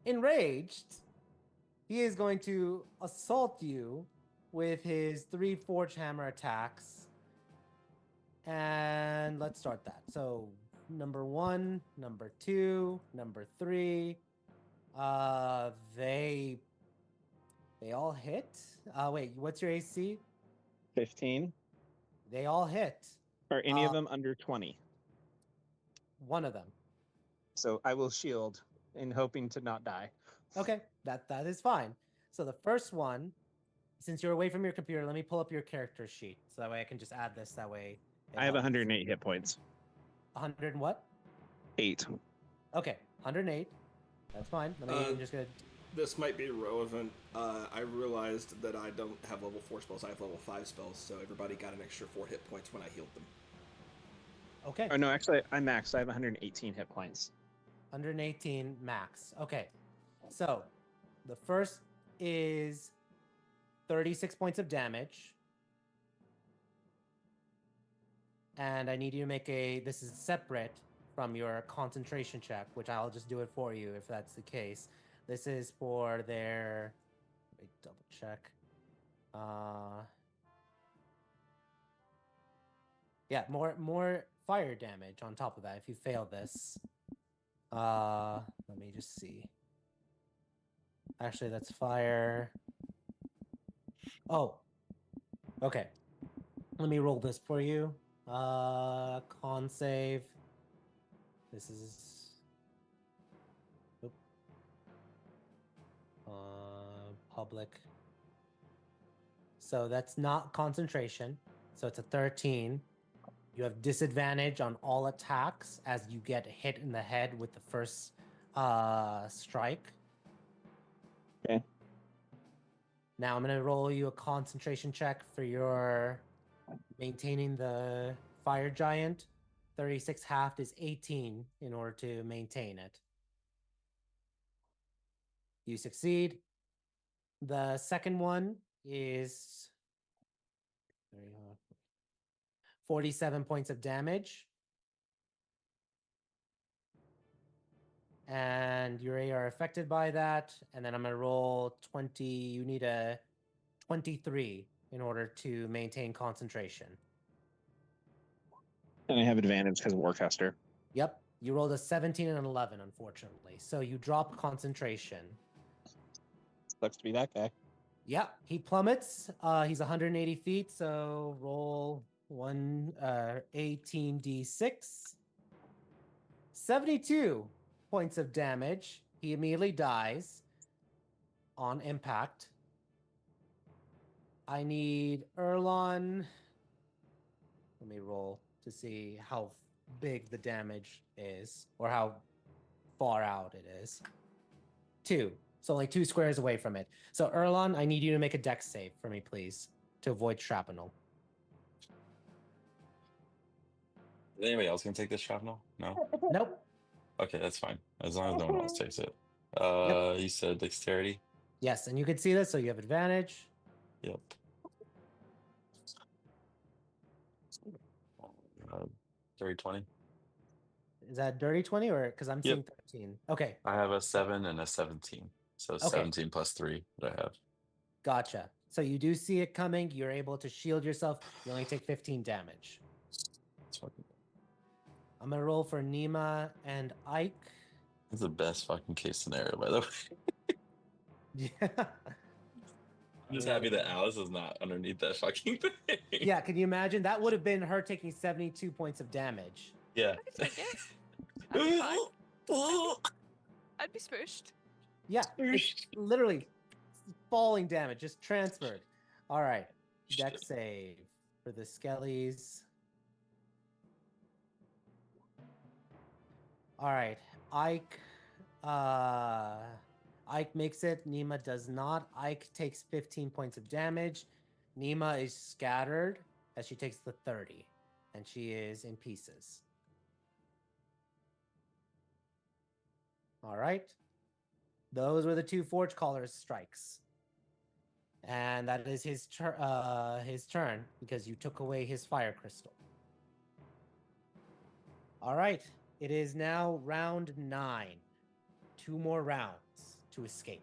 Speaker 1: Enraged, he is going to assault you with his 3 Forge Hammer attacks. And let's start that. So, number 1, number 2, number 3. They all hit. Wait, what's your AC?
Speaker 8: 15?
Speaker 1: They all hit.
Speaker 8: Are any of them under 20?
Speaker 1: One of them.
Speaker 8: So I will shield in hoping to not die.
Speaker 1: Okay, that is fine. So the first one, since you're away from your computer, let me pull up your character sheet so that way I can just add this. That way, it
Speaker 8: I have
Speaker 1: helps.
Speaker 8: 108 hit points.
Speaker 1: 100 and what?
Speaker 8: 8.
Speaker 1: Okay, 108. That's fine. Let me. I'm just gonna.
Speaker 2: This might be relevant. I realized that I don't have level 4 spells. I have level 5 spells, so everybody got an extra 4 hit points when I healed them.
Speaker 1: Okay.
Speaker 8: Oh no, actually, I'm maxed. I have 118 hit points.
Speaker 1: 118 max. Okay. So the first is 36 points of damage. And I need you to make this is separate from your concentration check, which I'll just do it for you if that's the case. This is for their, wait, double check. Yeah, more fire damage on top of that if you fail this. Let me just see. Actually, that's fire. Oh, okay. Let me roll this for you. Con save. This is. Oop. Public. So that's not concentration. So it's a 13. You have disadvantage on all attacks as you get hit in the head with the first strike.
Speaker 8: Okay.
Speaker 1: Now I'm going to roll you a concentration check for your maintaining the fire giant. 36 halved is 18 in order to maintain it. You succeed. The second one is 47 points of damage. And you are affected by that. And then I'm going to roll 20. You need a 23 in order to maintain concentration.
Speaker 8: And I have advantage because of Warcaster.
Speaker 1: Yep. You rolled a 17 and an 11, unfortunately. So you drop concentration.
Speaker 8: Sucks to be that guy.
Speaker 1: Yeah, he plummets. He's 180 feet, so roll 18d6. 72 points of damage. He immediately dies on impact. I need Erlon. Let me roll to see how big the damage is or how far out it is. 2. So only 2 squares away from it. So Erlon, I need you to make a dex save for me, please, to avoid shrapnel.
Speaker 3: Is anybody else gonna take this shrapnel? No.
Speaker 1: Nope.
Speaker 3: Okay, that's fine. As long as no one else takes it.
Speaker 1: Yep.
Speaker 3: You said dexterity.
Speaker 1: Yes, and you can see this, so you have advantage.
Speaker 3: Yep. Dirty 20.
Speaker 1: Is that dirty 20 or because I'm seeing 13? Okay.
Speaker 3: I have a 7 and a 17. So 17 plus 3 that I have.
Speaker 1: Gotcha. So you do see it coming. You're able to shield yourself. You only take 15 damage.
Speaker 3: That's fucking.
Speaker 1: I'm going to roll for Nima and Ike.
Speaker 3: That's the best fucking case scenario, by the way.
Speaker 1: Yeah.
Speaker 3: I'm just happy that Alice is not underneath that fucking thing.
Speaker 1: Yeah, can you imagine? That would have been her taking 72 points of damage.
Speaker 3: Yeah.
Speaker 4: I could take it. I'd be fine. I'd be smooshed.
Speaker 1: Yeah, it's literally falling damage, just transferred. All right, dex save for the skellies. All right, Ike. Ike makes it. Nima does not. Ike takes 15 points of damage. Nima is scattered as she takes the 30, and she is in pieces. All right. Those were the two Forge Caller's strikes. And that is his turn because you took away his fire crystal. All right. It is now round 9. 2 more rounds to escape.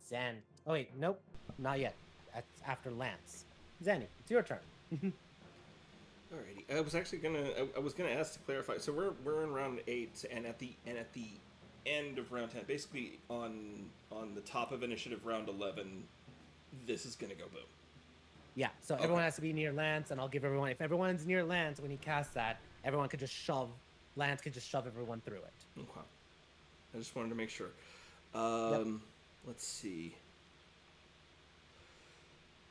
Speaker 1: Zan. Oh wait, nope, not yet. That's after Lance. Zanny, it's your turn.
Speaker 2: Alrighty. I was actually gonna ask to clarify. So we're in round 8, and at the end of round 10, basically on the top of initiative round 11, this is gonna go boom.
Speaker 1: Yeah, so everyone has to be near Lance, and I'll give everyone. If everyone's near Lance when he casts that, everyone could just shove. Lance could just shove everyone through it.
Speaker 2: Okay. I just wanted to make sure. Let's see.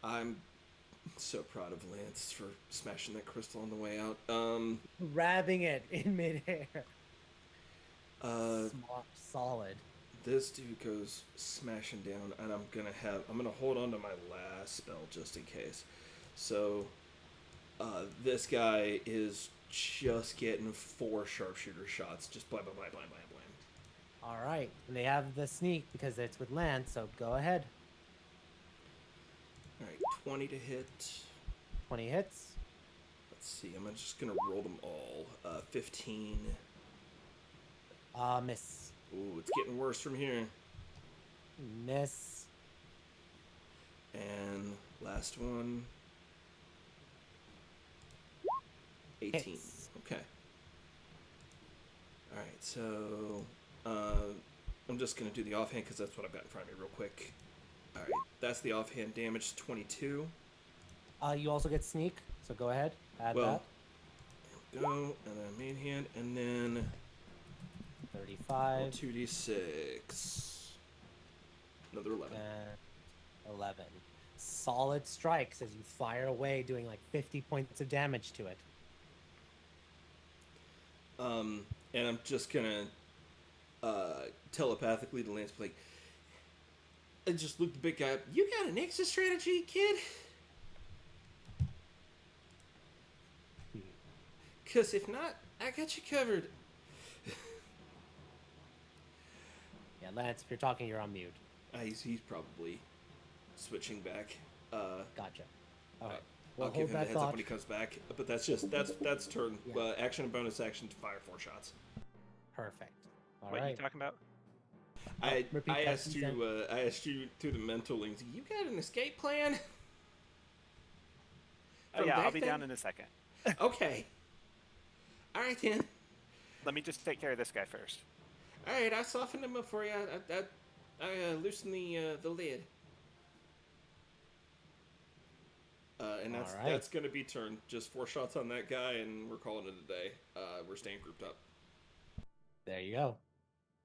Speaker 2: I'm so proud of Lance for smashing that crystal on the way out.
Speaker 1: Grabbing it in midair.
Speaker 2: Uh,
Speaker 1: Solid.
Speaker 2: This dude goes smashing down, and I'm gonna hold on to my last spell just in case. So, this guy is just getting 4 sharpshooter shots, just blam, blam, blam, blam, blam, blam.
Speaker 1: All right, and they have the sneak because it's with Lance, so go ahead.
Speaker 2: All right, 20 to hit.
Speaker 1: 20 hits.
Speaker 2: Let's see, I'm just gonna roll them all. 15.
Speaker 1: Miss.
Speaker 2: Ooh, it's getting worse from here.
Speaker 1: Miss.
Speaker 2: And last one. 18.
Speaker 1: Hits.
Speaker 2: Okay. All right, so I'm just gonna do the offhand because that's what I've got in front of me real quick. All right, that's the offhand damage, 22.
Speaker 1: You also get sneak, so go ahead, add
Speaker 2: Well, there we go, and then main hand, and then
Speaker 1: that. 35.
Speaker 2: 2d6. Another 11.
Speaker 1: And 11. Solid strikes as you fire away, doing like 50 points of damage to it.
Speaker 2: And I'm just gonna telepathically to Lance, like, and just look the big guy up. You got an exit strategy, kid? Because if not, I got you covered.
Speaker 1: Yeah, Lance, if you're talking, you're on mute.
Speaker 2: He's probably switching back.
Speaker 1: Gotcha. All right.
Speaker 2: I'll
Speaker 1: We'll
Speaker 2: give
Speaker 1: hold
Speaker 2: him the
Speaker 1: that
Speaker 2: heads up
Speaker 1: thought.
Speaker 2: when he comes back. But that's turn.
Speaker 1: Yeah.
Speaker 2: Action and bonus action to fire 4 shots.
Speaker 1: Perfect. All
Speaker 8: What are
Speaker 1: right.
Speaker 8: you talking about?
Speaker 2: I
Speaker 1: repeat that,
Speaker 2: asked
Speaker 1: Suzanne.
Speaker 2: you. I asked you through the mental links. You got an escape plan?
Speaker 8: Oh
Speaker 2: From
Speaker 8: yeah, I'll
Speaker 2: back
Speaker 8: be
Speaker 2: then?
Speaker 8: down in a second.
Speaker 2: Okay. All right then.
Speaker 8: Let me just take care of this guy first.
Speaker 2: All right, I softened him up for you. I loosened the lid. And
Speaker 1: All right.
Speaker 2: that's gonna be turn. Just 4 shots on that guy, and we're calling it a day. We're staying grouped up.
Speaker 1: There you go.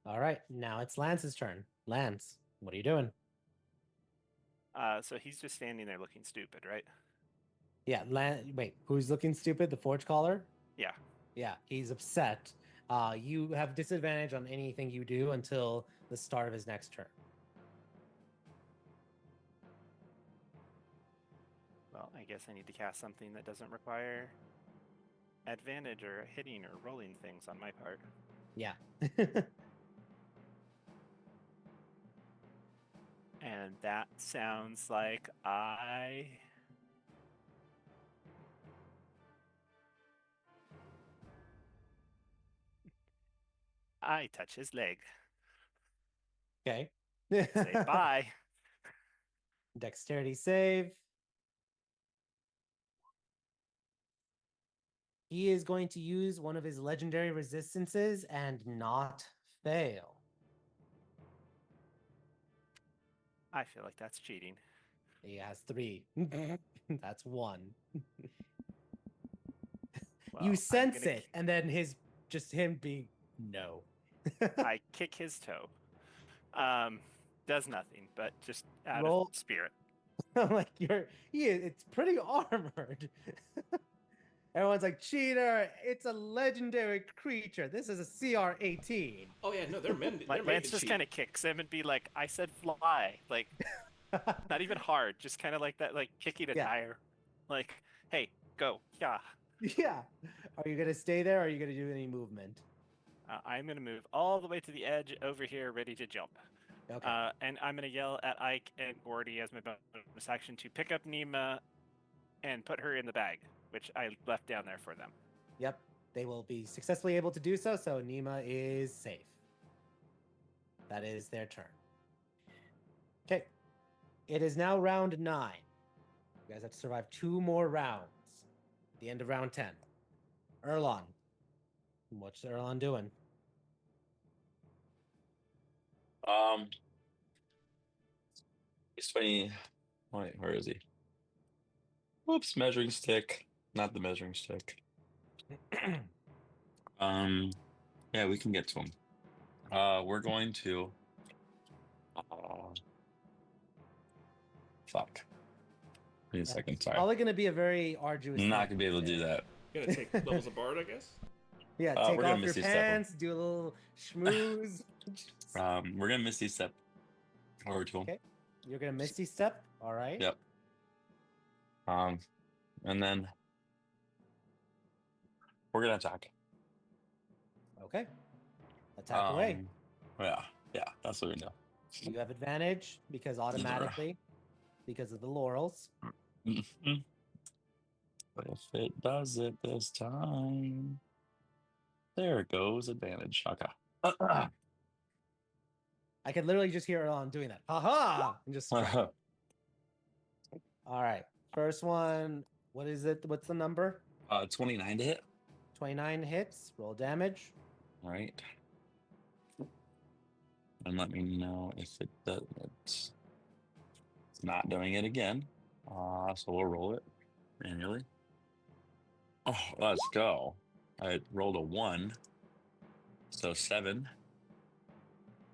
Speaker 1: All right. Now it's Lance's turn. Lance, what are you doing?
Speaker 8: So he's just standing there looking stupid, right?
Speaker 1: Yeah. Wait, who's looking stupid? The Forge Caller?
Speaker 8: Yeah.
Speaker 1: Yeah, he's upset. You have disadvantage on anything you do until the start of his next turn.
Speaker 8: Well, I guess I need to cast something that doesn't require advantage or hitting or rolling things on my part.
Speaker 1: Yeah.
Speaker 8: And that sounds like I touch his leg.
Speaker 1: Okay.
Speaker 8: Say bye.
Speaker 1: Dexterity save. He is going to use one of his legendary resistances and not fail.
Speaker 8: I feel like that's cheating.
Speaker 1: He has 3. That's 1.
Speaker 8: Well,
Speaker 1: You
Speaker 8: I'm
Speaker 1: sense
Speaker 8: gonna-
Speaker 1: it, and then him being no.
Speaker 8: I kick his toe. Does nothing, but just out
Speaker 1: Roll.
Speaker 8: of spirit.
Speaker 1: I'm like, it's pretty armored. Everyone's like, cheater, it's a legendary creature. This is a CR-18.
Speaker 2: Oh yeah, no, they're meant.
Speaker 8: Like Lance just kind of kicks him and be like, "I said fly," like not even hard, just kind of like that, like kicking a
Speaker 1: Yeah.
Speaker 8: tire. Like, hey, go, yeah.
Speaker 1: Yeah. Are you gonna stay there or are you gonna do any movement?
Speaker 5: I'm going to move all the way to the edge over here, ready to jump.
Speaker 1: Okay.
Speaker 5: And I'm going to yell at Ike and Gordy as my bonus action to pick up Nima and put her in the bag, which I left down there for them.
Speaker 1: Yep. They will be successfully able to do so. So Nima is safe. That is their turn. Okay. It is now round 9. You guys have to survive 2 more rounds. At the end of round 10. Erlon. What's Erlon doing?
Speaker 3: He's 20. Wait, where is he? Whoops, measuring stick. Not the measuring stick. Yeah, we can get to him. We're going to. Fuck. Give me a second. Sorry.
Speaker 1: Probably going to be a very arduous.
Speaker 3: I'm not
Speaker 1: thing
Speaker 3: gonna be able to do that.
Speaker 2: You're gonna take levels of Bard, I guess.
Speaker 1: Yeah,
Speaker 3: We're
Speaker 1: take
Speaker 3: gonna
Speaker 1: off your
Speaker 3: Misty Step him.
Speaker 1: pants, do a little schmooze.
Speaker 3: We're gonna Misty Step over to him.
Speaker 1: Okay. You're gonna Misty Step. All right.
Speaker 3: Yep. And then we're gonna attack.
Speaker 1: Okay. Attack away.
Speaker 3: Yeah, that's what we do.
Speaker 1: You have advantage because automatically, because of the laurels.
Speaker 3: But if it does it this time, there it goes. Advantage. Okay.
Speaker 1: I could literally just hear Erlon doing that. Ha! And just strike. All right. First one. What is it? What's the number?
Speaker 3: 29 to hit.
Speaker 1: 29 hits. Roll damage.
Speaker 3: All right. And let me know if it does. It's not doing it again. So we'll roll it manually. Oh, let's go. I rolled a 1. So 7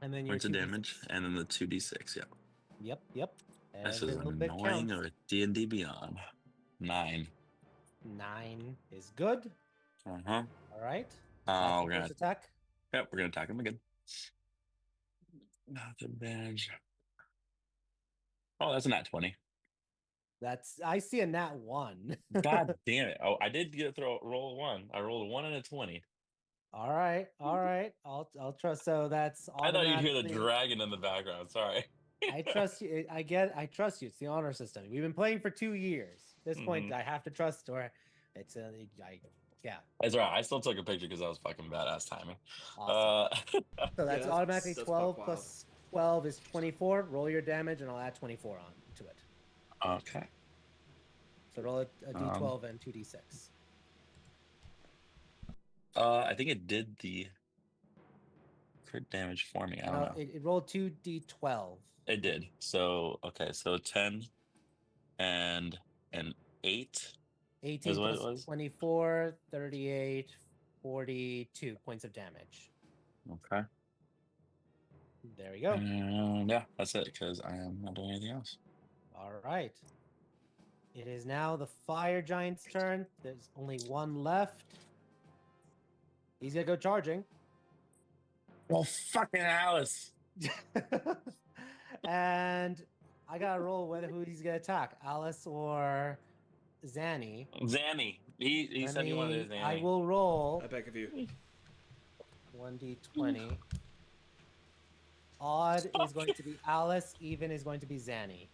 Speaker 1: And then your
Speaker 3: points of
Speaker 1: 2d6.
Speaker 3: damage. And then the 2d6. Yeah.
Speaker 1: Yep.
Speaker 3: This
Speaker 1: Every
Speaker 3: is
Speaker 1: little bit
Speaker 3: annoying
Speaker 1: counts.
Speaker 3: with D&D Beyond. 9.
Speaker 1: 9 is good.
Speaker 3: Uh-huh.
Speaker 1: All right.
Speaker 3: Oh,
Speaker 1: That's the first attack.
Speaker 3: Yep, we're gonna attack him again. Not advantage. Oh, that's a nat 20.
Speaker 1: I see a nat 1.
Speaker 3: God damn it. Oh, I did roll a 1. I rolled a 1 and a 20.
Speaker 1: All right. I'll trust. So that's
Speaker 3: I thought you'd hear the
Speaker 1: automatically-
Speaker 3: dragon in the background. Sorry.
Speaker 1: I trust you. I trust you. It's the honor system. We've been playing for 2 years. At this point, I have to trust, or it's yeah.
Speaker 3: That's right. I still took a picture because that was fucking badass timing.
Speaker 1: Awesome. So that's
Speaker 2: that's-
Speaker 1: automatically
Speaker 2: that's
Speaker 1: 12
Speaker 2: buck
Speaker 1: plus 12 is 24. Roll your damage, and I'll add 24 on to it.
Speaker 3: Okay.
Speaker 1: So roll a d12 and 2d6.
Speaker 3: I think it did the crit damage for me. I don't know.
Speaker 1: It rolled 2d12.
Speaker 3: It did. So okay, so 10 and an 8.
Speaker 1: 18
Speaker 3: is what it
Speaker 1: plus
Speaker 3: was?
Speaker 1: 24, 38, 42 points of damage.
Speaker 3: Okay.
Speaker 1: There we go.
Speaker 3: Yeah, that's it because I am not doing anything else.
Speaker 1: All right. It is now the fire giant's turn. There's only one left. He's gonna go charging.
Speaker 3: Well, fucking Alice.
Speaker 1: And I gotta roll whether who he's gonna attack, Alice or Zanny.
Speaker 3: Zanny. He said he wanted Zanny.
Speaker 1: I will roll
Speaker 2: I beg of you.
Speaker 1: 1d20. Odd is going to be Alice. Even is going to be Zanny.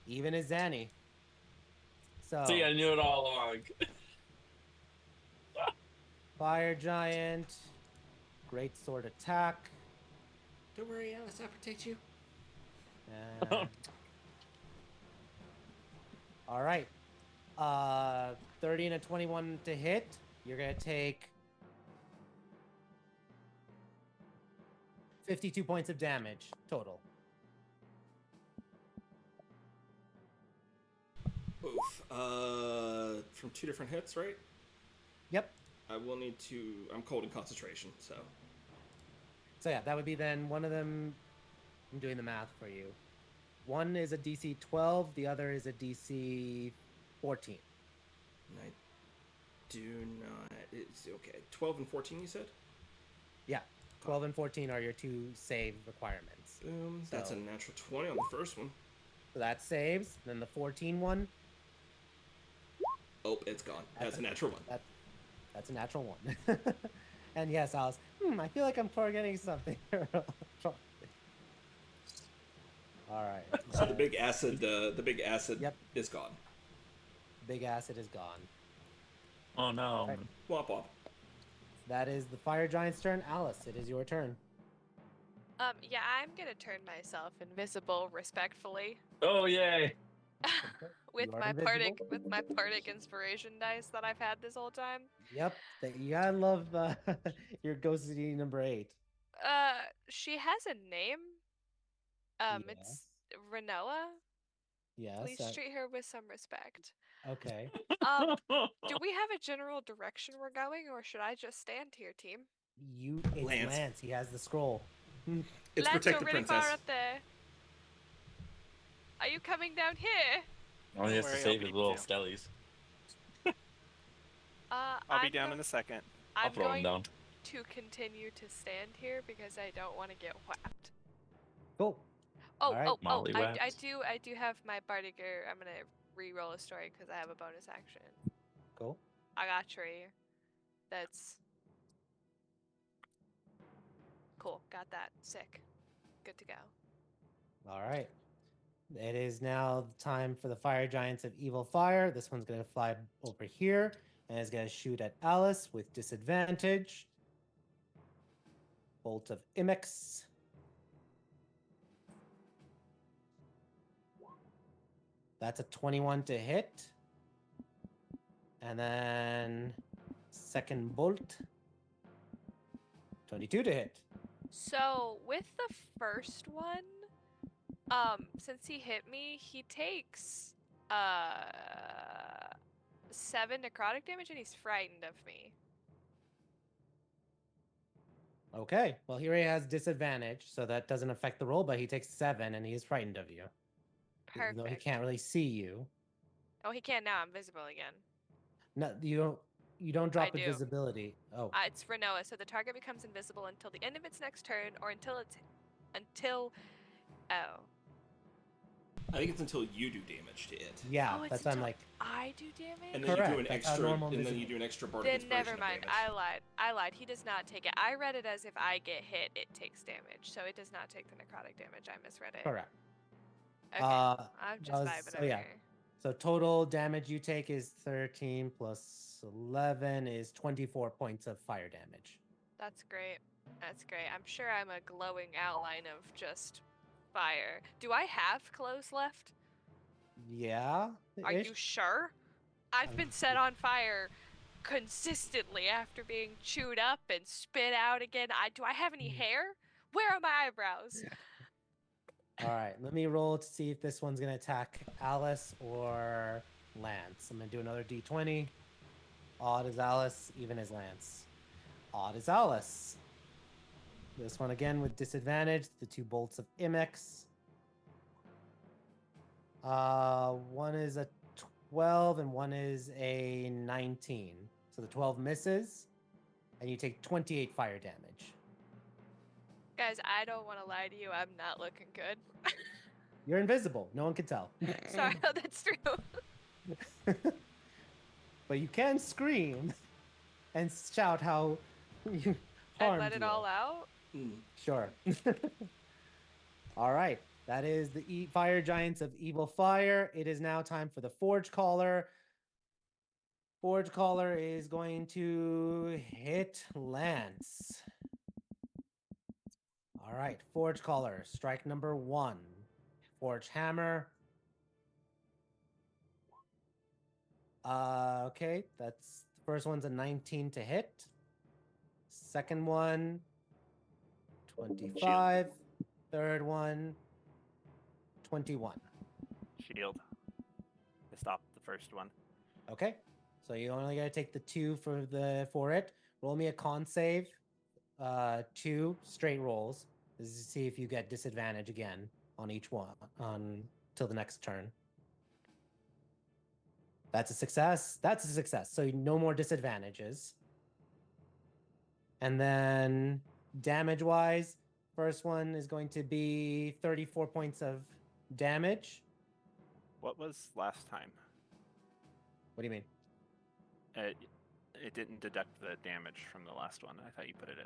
Speaker 1: Even is Zanny. So
Speaker 3: See, I knew it all along.
Speaker 1: fire giant, great sword attack.
Speaker 2: Don't worry, Alice. I'll protect you.
Speaker 1: And... all right. 30 and a 21 to hit. You're gonna take 52 points of damage total.
Speaker 2: Oof. From 2 different hits, right?
Speaker 1: Yep.
Speaker 2: I will need to. I'm cold in concentration, so.
Speaker 1: So yeah, that would be then one of them. I'm doing the math for you. One is a DC 12, the other is a DC 14.
Speaker 2: I do not. It's okay. 12 and 14, you said?
Speaker 1: Yeah, 12 and 14 are your 2 save requirements.
Speaker 2: Boom. That's a
Speaker 1: So-
Speaker 2: natural 20 on the first one.
Speaker 1: So that saves. Then the 14 one,
Speaker 2: Oh, it's gone. That's a natural one.
Speaker 1: that's a natural one. And yes, Alice. I feel like I'm forgetting something. All right.
Speaker 2: So the big acid,
Speaker 1: Yep.
Speaker 2: is gone.
Speaker 1: Big acid is gone.
Speaker 3: Oh no.
Speaker 1: Right.
Speaker 2: Womp womp.
Speaker 1: That is the fire giant's turn. Alice, it is your turn.
Speaker 4: Yeah, I'm gonna turn myself invisible respectfully
Speaker 3: Oh yay.
Speaker 4: with
Speaker 1: You are
Speaker 4: my
Speaker 1: invisible.
Speaker 4: Bardic inspiration dice that I've had this whole time.
Speaker 1: Yep. You gotta love your ghostly number 8.
Speaker 4: She has a name. It's
Speaker 1: Yes.
Speaker 4: Renoa.
Speaker 1: Yes.
Speaker 4: Please treat her with some respect.
Speaker 1: Okay.
Speaker 4: Do we have a general direction we're going, or should I just stand here, team?
Speaker 1: It's
Speaker 2: Lance.
Speaker 1: Lance. He has the scroll.
Speaker 2: It's
Speaker 4: Lance,
Speaker 2: protect
Speaker 4: you're
Speaker 2: the
Speaker 4: really
Speaker 2: princess.
Speaker 4: far up there. Are you coming down here?
Speaker 3: Oh, he has
Speaker 5: Don't
Speaker 3: to
Speaker 5: worry, I'll
Speaker 3: save his
Speaker 5: beat
Speaker 3: little
Speaker 5: you.
Speaker 3: skellies.
Speaker 5: I'll be down in a second.
Speaker 3: I'll
Speaker 4: I'm
Speaker 3: throw him
Speaker 4: going
Speaker 3: down.
Speaker 4: to continue to stand here because I don't want to get whacked.
Speaker 1: Cool.
Speaker 4: Oh,
Speaker 1: All right.
Speaker 3: Molly
Speaker 4: I
Speaker 3: Wax.
Speaker 4: do have my Bardic. I'm gonna re-roll a story because I have a bonus action.
Speaker 1: Cool.
Speaker 4: I got tree. That's cool. Got that. Sick. Good to go.
Speaker 1: All right. It is now time for the fire giants of evil fire. This one's going to fly over here and is going to shoot at Alice with disadvantage. Bolt of Imix. That's a 21 to hit. And then second bolt. 22 to hit.
Speaker 4: So with the first one, since he hit me, he takes 7 necrotic damage and he's frightened of me.
Speaker 1: Okay. Well, here he has disadvantage, so that doesn't affect the roll, but he takes 7 and he is frightened of you.
Speaker 4: Perfect.
Speaker 1: Even though he can't really see you.
Speaker 4: Oh, he can now. I'm visible again.
Speaker 1: No, you don't
Speaker 4: I
Speaker 1: drop
Speaker 4: do.
Speaker 1: invisibility. Oh.
Speaker 4: It's Renoa, so the target becomes invisible until the end of its next turn, or until oh.
Speaker 2: I think it's until you do damage to it.
Speaker 1: Yeah,
Speaker 4: Oh, it's
Speaker 1: that's why I'm
Speaker 4: until
Speaker 1: like,
Speaker 4: I do damage.
Speaker 2: And then
Speaker 1: Correct,
Speaker 2: you do an
Speaker 1: that's how
Speaker 2: extra,
Speaker 1: normal
Speaker 2: and then
Speaker 1: invisible-
Speaker 2: you do an extra bardic
Speaker 4: Then
Speaker 2: inspiration
Speaker 4: never
Speaker 2: of
Speaker 4: mind.
Speaker 2: damage.
Speaker 4: I lied. He does not take it. I read it as if I get hit, it takes damage, so it does not take the necrotic damage. I misread it.
Speaker 1: correct.
Speaker 4: Okay, I'm just
Speaker 1: that was-
Speaker 4: vibing
Speaker 1: so
Speaker 4: over
Speaker 1: yeah.
Speaker 4: here.
Speaker 1: So total damage you take is 13 plus 11 is 24 points of fire damage.
Speaker 4: That's great. That's great. I'm sure I'm a glowing outline of just fire. Do I have clothes left?
Speaker 1: Yeah.
Speaker 4: Are you sure? I've been set on fire consistently after being chewed up and spit out again. Do I have any hair? Where are my eyebrows?
Speaker 1: All right, let me roll to see if this one's going to attack Alice or Lance. I'm going to do another d20. Odd is Alice, even is Lance. Odd is Alice. This one again with disadvantage, the 2 bolts of Imix. One is a 12 and one is a 19. So the 12 misses, and you take 28 fire damage.
Speaker 4: Guys, I don't want to lie to you. I'm not looking good.
Speaker 1: You're invisible. No one can tell.
Speaker 4: Sorry, no, that's true.
Speaker 1: But you can scream and shout how you
Speaker 4: And
Speaker 1: harmed
Speaker 4: let it
Speaker 1: you.
Speaker 4: all out.
Speaker 1: Sure. All right. That is the Fire Giants of Evil Fire. It is now time for the Forge Caller. Forge Caller is going to hit Lance. All right. Forge Caller, strike number 1. Forge Hammer. Okay. That's the first one's a 19 to hit. Second one, 25. Third one, 21.
Speaker 5: Shield. To stop the first one.
Speaker 1: Okay. So you only got to take the 2 for it. Roll me a con save. 2 straight rolls. This is to see if you get disadvantage again on each one till the next turn. That's a success. That's a success. So no more disadvantages. And then damage-wise, first one is going to be 34 points of damage.
Speaker 5: What was last time?
Speaker 1: What do you mean?
Speaker 5: it didn't deduct the damage from the last one. I thought you put it in.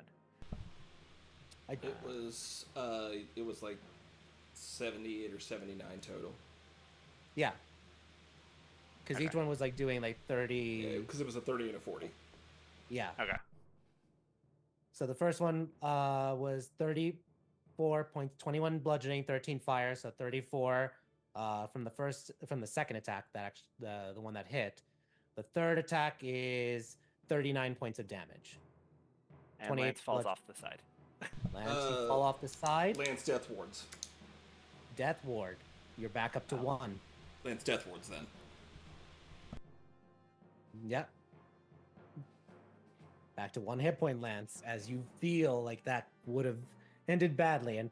Speaker 2: It was like 78 or 79 total.
Speaker 1: Yeah. Because each
Speaker 5: Okay.
Speaker 1: one was like doing like 30.
Speaker 2: Yeah, because it was a 30 and a 40.
Speaker 1: Yeah.
Speaker 5: Okay.
Speaker 1: So the first one was 34.21 bludgeoning, 13 fire, so 34 from the second attack, that actually the one that hit. The third attack is 39 points of damage.
Speaker 5: And
Speaker 1: 28
Speaker 5: Lance falls
Speaker 1: bludge-
Speaker 5: off the side.
Speaker 1: Lance, you fall off the side.
Speaker 2: Lance Death Wards.
Speaker 1: Death ward. You're back up to 1.
Speaker 2: Lance Death Wards then.
Speaker 1: Yep. Back to 1 hit point, Lance, as you feel like that would have ended badly. And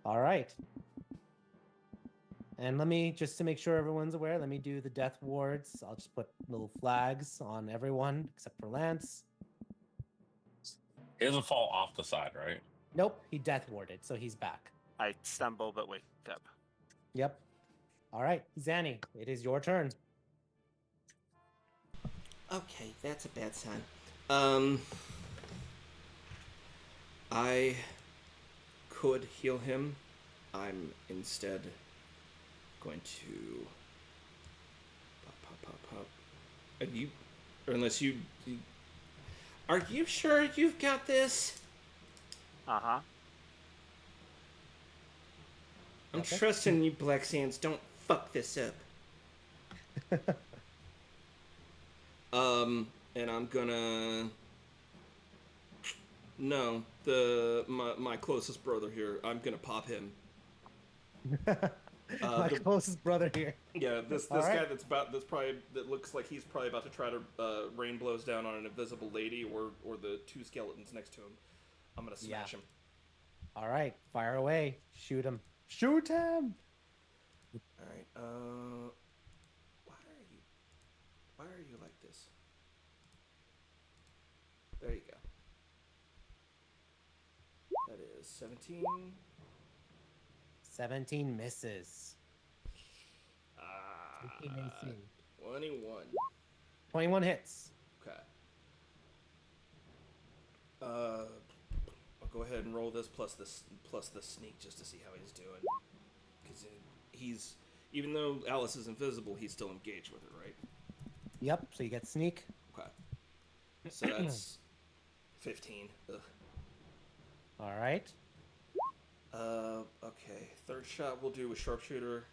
Speaker 1: all right. And let me, just to make sure everyone's aware, let me do the death wards. I'll just put little flags on everyone except for Lance.
Speaker 3: He doesn't fall off the side, right?
Speaker 1: Nope, he death warded, so he's back.
Speaker 5: I stumble but wake up.
Speaker 1: Yep. All right, Zanny, it is your turn.
Speaker 2: Okay, that's a bad sign. I could heal him. I'm instead going to pop. Are you, or unless you, are you sure you've got this?
Speaker 5: Uh-huh.
Speaker 2: I'm
Speaker 1: Okay.
Speaker 2: trusting you, Black Sands. Don't fuck this up. And I'm gonna. No, my closest brother here. I'm gonna pop him.
Speaker 1: My
Speaker 2: the-
Speaker 1: closest brother here.
Speaker 2: Yeah, this
Speaker 1: All
Speaker 2: guy
Speaker 1: right.
Speaker 2: that looks like he's probably about to try to rain blows down on an invisible lady or the 2 skeletons next to him. I'm gonna smash him.
Speaker 1: All right, fire away. Shoot him. Shoot him.
Speaker 2: All right. Why are you like this? There you go. That is 17.
Speaker 1: 17 misses. 18 AC.
Speaker 2: 21.
Speaker 1: 21 hits.
Speaker 2: Okay. I'll go ahead and roll this plus the sneak just to see how he's doing. Because he's, even though Alice is invisible, he's still engaged with her, right?
Speaker 1: Yep, so you get sneak.
Speaker 2: Okay. So that's 15. Ugh.
Speaker 1: All right.
Speaker 2: Okay. Third shot we'll do with sharpshooter.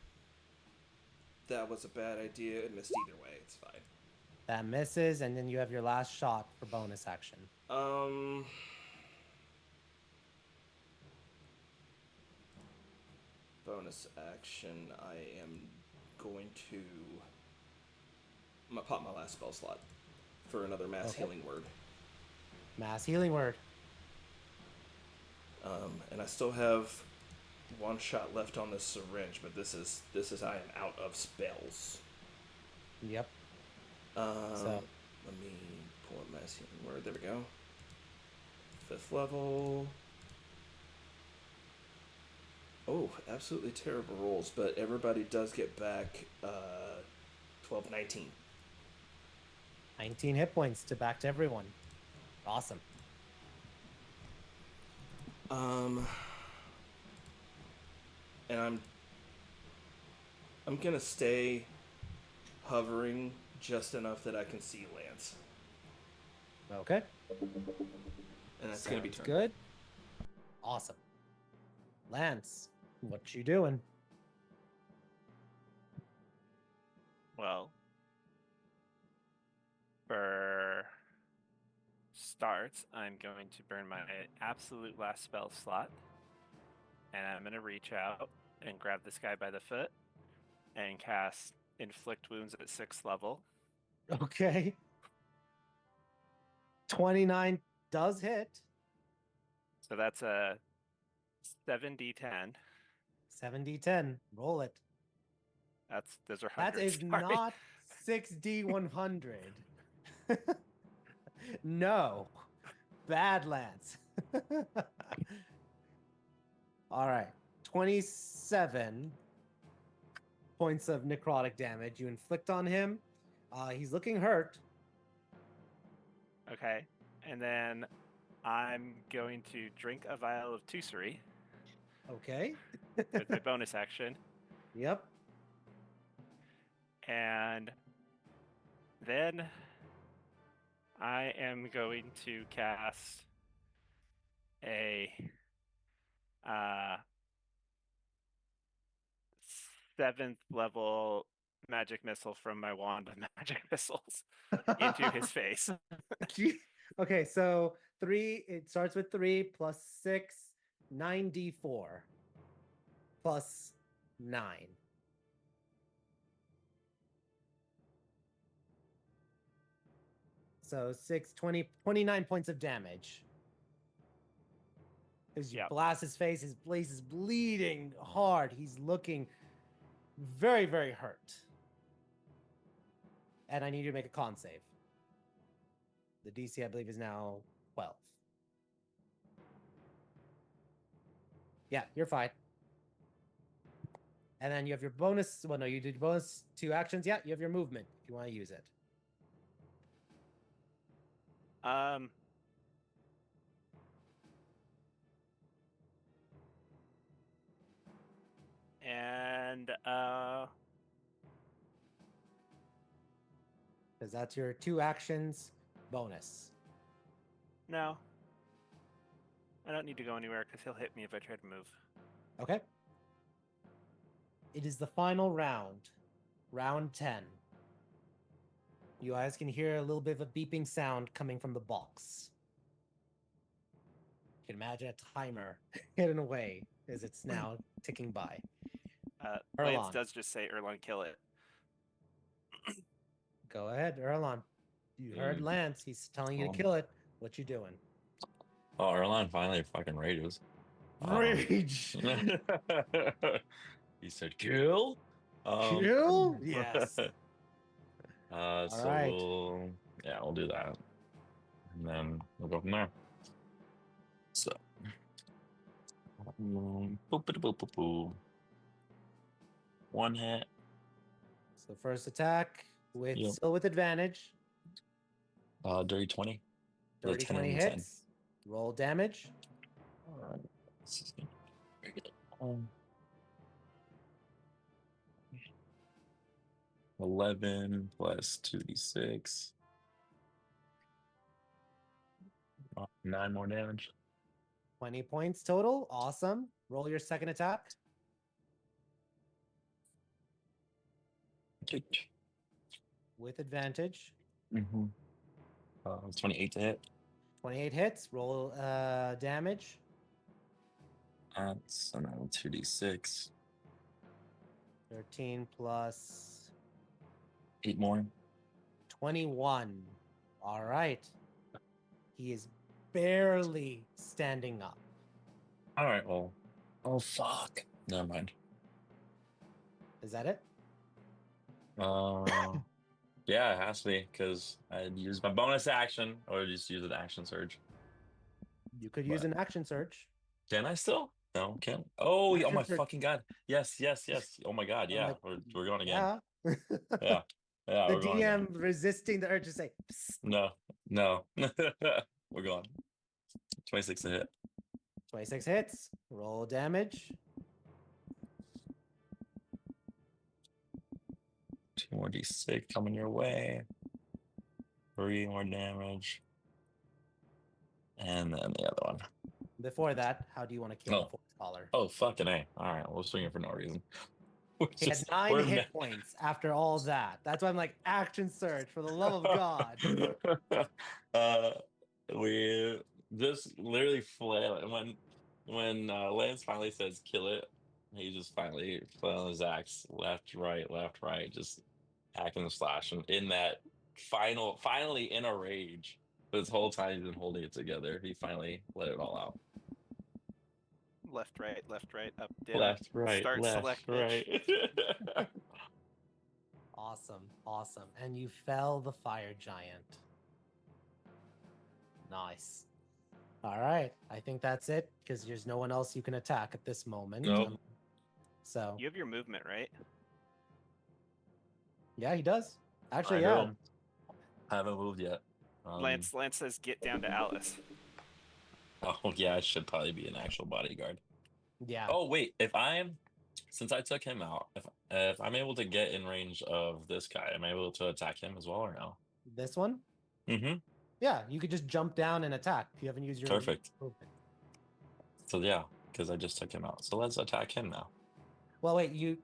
Speaker 2: That was a bad idea. It missed either way. It's fine.
Speaker 1: That misses, and then you have your last shot for bonus action.
Speaker 2: Bonus action. I am going to. I'm gonna pop my last spell slot for another mass
Speaker 1: Okay.
Speaker 2: healing word.
Speaker 1: Mass healing word.
Speaker 2: And I still have 1 shot left on this syringe, but this is I am out of spells.
Speaker 1: Yep.
Speaker 2: Let me pull up mass healing word. There we go. 5th level. Oh, absolutely terrible rolls, but everybody does get back 12, 19.
Speaker 1: 19 hit points to back to everyone. Awesome.
Speaker 2: And I'm gonna stay hovering just enough that I can see Lance,
Speaker 1: Okay.
Speaker 2: and that's gonna be
Speaker 1: Sounds
Speaker 2: turn.
Speaker 1: good. Awesome. Lance, what you doing?
Speaker 5: Well, for starts, I'm going to burn my absolute last spell slot. And I'm going to reach out and grab this guy by the foot and cast Inflict Wounds at 6th level.
Speaker 1: Okay. 29 does hit.
Speaker 5: So that's a 7d10.
Speaker 1: 7d10. Roll it.
Speaker 5: Those are
Speaker 1: That
Speaker 5: hundreds.
Speaker 1: is
Speaker 5: sorry.
Speaker 1: not 6d100. No. Bad Lance. All right. 27 points of necrotic damage you inflict on him. He's looking hurt.
Speaker 5: Okay. And then I'm going to drink a vial of Tussery
Speaker 1: Okay.
Speaker 5: with my bonus action.
Speaker 1: Yep.
Speaker 5: And then I am going to cast a 7th level magic missile from my wand of magic missiles into his face.
Speaker 1: Okay, so 3, it starts with 3 plus 6, 9d4 plus 9. So 6, 20, 29 points of damage. As you
Speaker 5: Yep.
Speaker 1: blast his face is bleeding hard. He's looking very, very hurt. And I need you to make a con save. The DC, I believe, is now 12. Yeah, you're fine. And then you have your bonus. Well, no, you did bonus 2 actions. Yeah, you have your movement if you want to use it.
Speaker 5: And
Speaker 1: Because that's your 2 actions bonus.
Speaker 5: no. I don't need to go anywhere because he'll hit me if I try to move.
Speaker 1: Okay. It is the final round. Round 10. You guys can hear a little bit of a beeping sound coming from the box. You can imagine a timer hidden away as it's now ticking by.
Speaker 5: Lance
Speaker 1: Erlon.
Speaker 5: does just say, Erlon, kill it.
Speaker 1: Go ahead, Erlon. You heard Lance. He's telling you to
Speaker 3: Um,
Speaker 1: kill it. What you doing?
Speaker 3: Oh, Erline finally fucking rages.
Speaker 1: Rage!
Speaker 3: He said, "Kill."
Speaker 1: Kill? Yes.
Speaker 3: So
Speaker 1: right.
Speaker 3: we'll do that, and then we'll go from there. So, boop. 1 hit.
Speaker 1: So first attack with
Speaker 3: Yep.
Speaker 1: still with advantage.
Speaker 3: Dirty 20. The
Speaker 1: Dirty
Speaker 3: 10
Speaker 1: 20
Speaker 3: and the 10.
Speaker 1: hits. Roll damage.
Speaker 3: All right. This is very good. 11 plus 2d6. 9 more damage.
Speaker 1: 20 points total. Awesome. Roll your second attack. With advantage.
Speaker 3: 28 to hit.
Speaker 1: 28 hits. Roll damage.
Speaker 3: That's another 2d6.
Speaker 1: 13 plus
Speaker 3: 8 more.
Speaker 1: 21. All right. He is barely standing up.
Speaker 3: All right. Well. Oh fuck. Never mind.
Speaker 1: Is that it?
Speaker 3: Yeah, it has to be because I'd use my bonus action or just use an action surge.
Speaker 1: You could use an action surge.
Speaker 3: Can I still? No, can't. Oh, oh my
Speaker 1: Action surge.
Speaker 3: fucking god! Yes. Oh my god! Yeah,
Speaker 1: like,
Speaker 3: we're going again.
Speaker 1: Yeah.
Speaker 3: Yeah.
Speaker 1: The
Speaker 3: We're going again.
Speaker 1: DM resisting the urge to say, psst.
Speaker 3: No. We're going. 26 to hit.
Speaker 1: 26 hits. Roll damage.
Speaker 3: 2 more d6 coming your way. 3 more damage. And then the other one.
Speaker 1: Before that, how do you want to kill the force caller?
Speaker 3: Oh, fucking A. All right, we'll swing it for no reason.
Speaker 1: He had 9 hit points after all that. That's why I'm like, action surge, for the love of God.
Speaker 3: We just literally flail. When Lance finally says kill it, he just finally flailing his axe left, right, just hacking and slashing in that finally in a rage. This whole time he's been holding it together. He finally let it all out.
Speaker 5: Left, right, up, down.
Speaker 3: Left, right,
Speaker 5: Start,
Speaker 3: left,
Speaker 5: select,
Speaker 3: right.
Speaker 1: Awesome. And you fell the fire giant. Nice. All right. I think that's it because there's no one else you can attack at this moment.
Speaker 3: Nope.
Speaker 1: So
Speaker 5: You have your movement, right?
Speaker 1: yeah, he does. Actually,
Speaker 3: I
Speaker 1: yeah.
Speaker 3: do. I haven't moved yet.
Speaker 5: Lance says, "Get down to Alice."
Speaker 3: Oh yeah, I should probably be an actual bodyguard.
Speaker 1: Yeah.
Speaker 3: Oh wait, since I took him out, if I'm able to get in range of this guy, am I able to attack him as well or no?
Speaker 1: This one?
Speaker 3: Mm-hmm.
Speaker 1: Yeah, you could just jump down and attack if you haven't used your
Speaker 3: Perfect.
Speaker 1: movement.
Speaker 3: So yeah, because I just took him out. So let's attack him now.
Speaker 1: Well, wait, you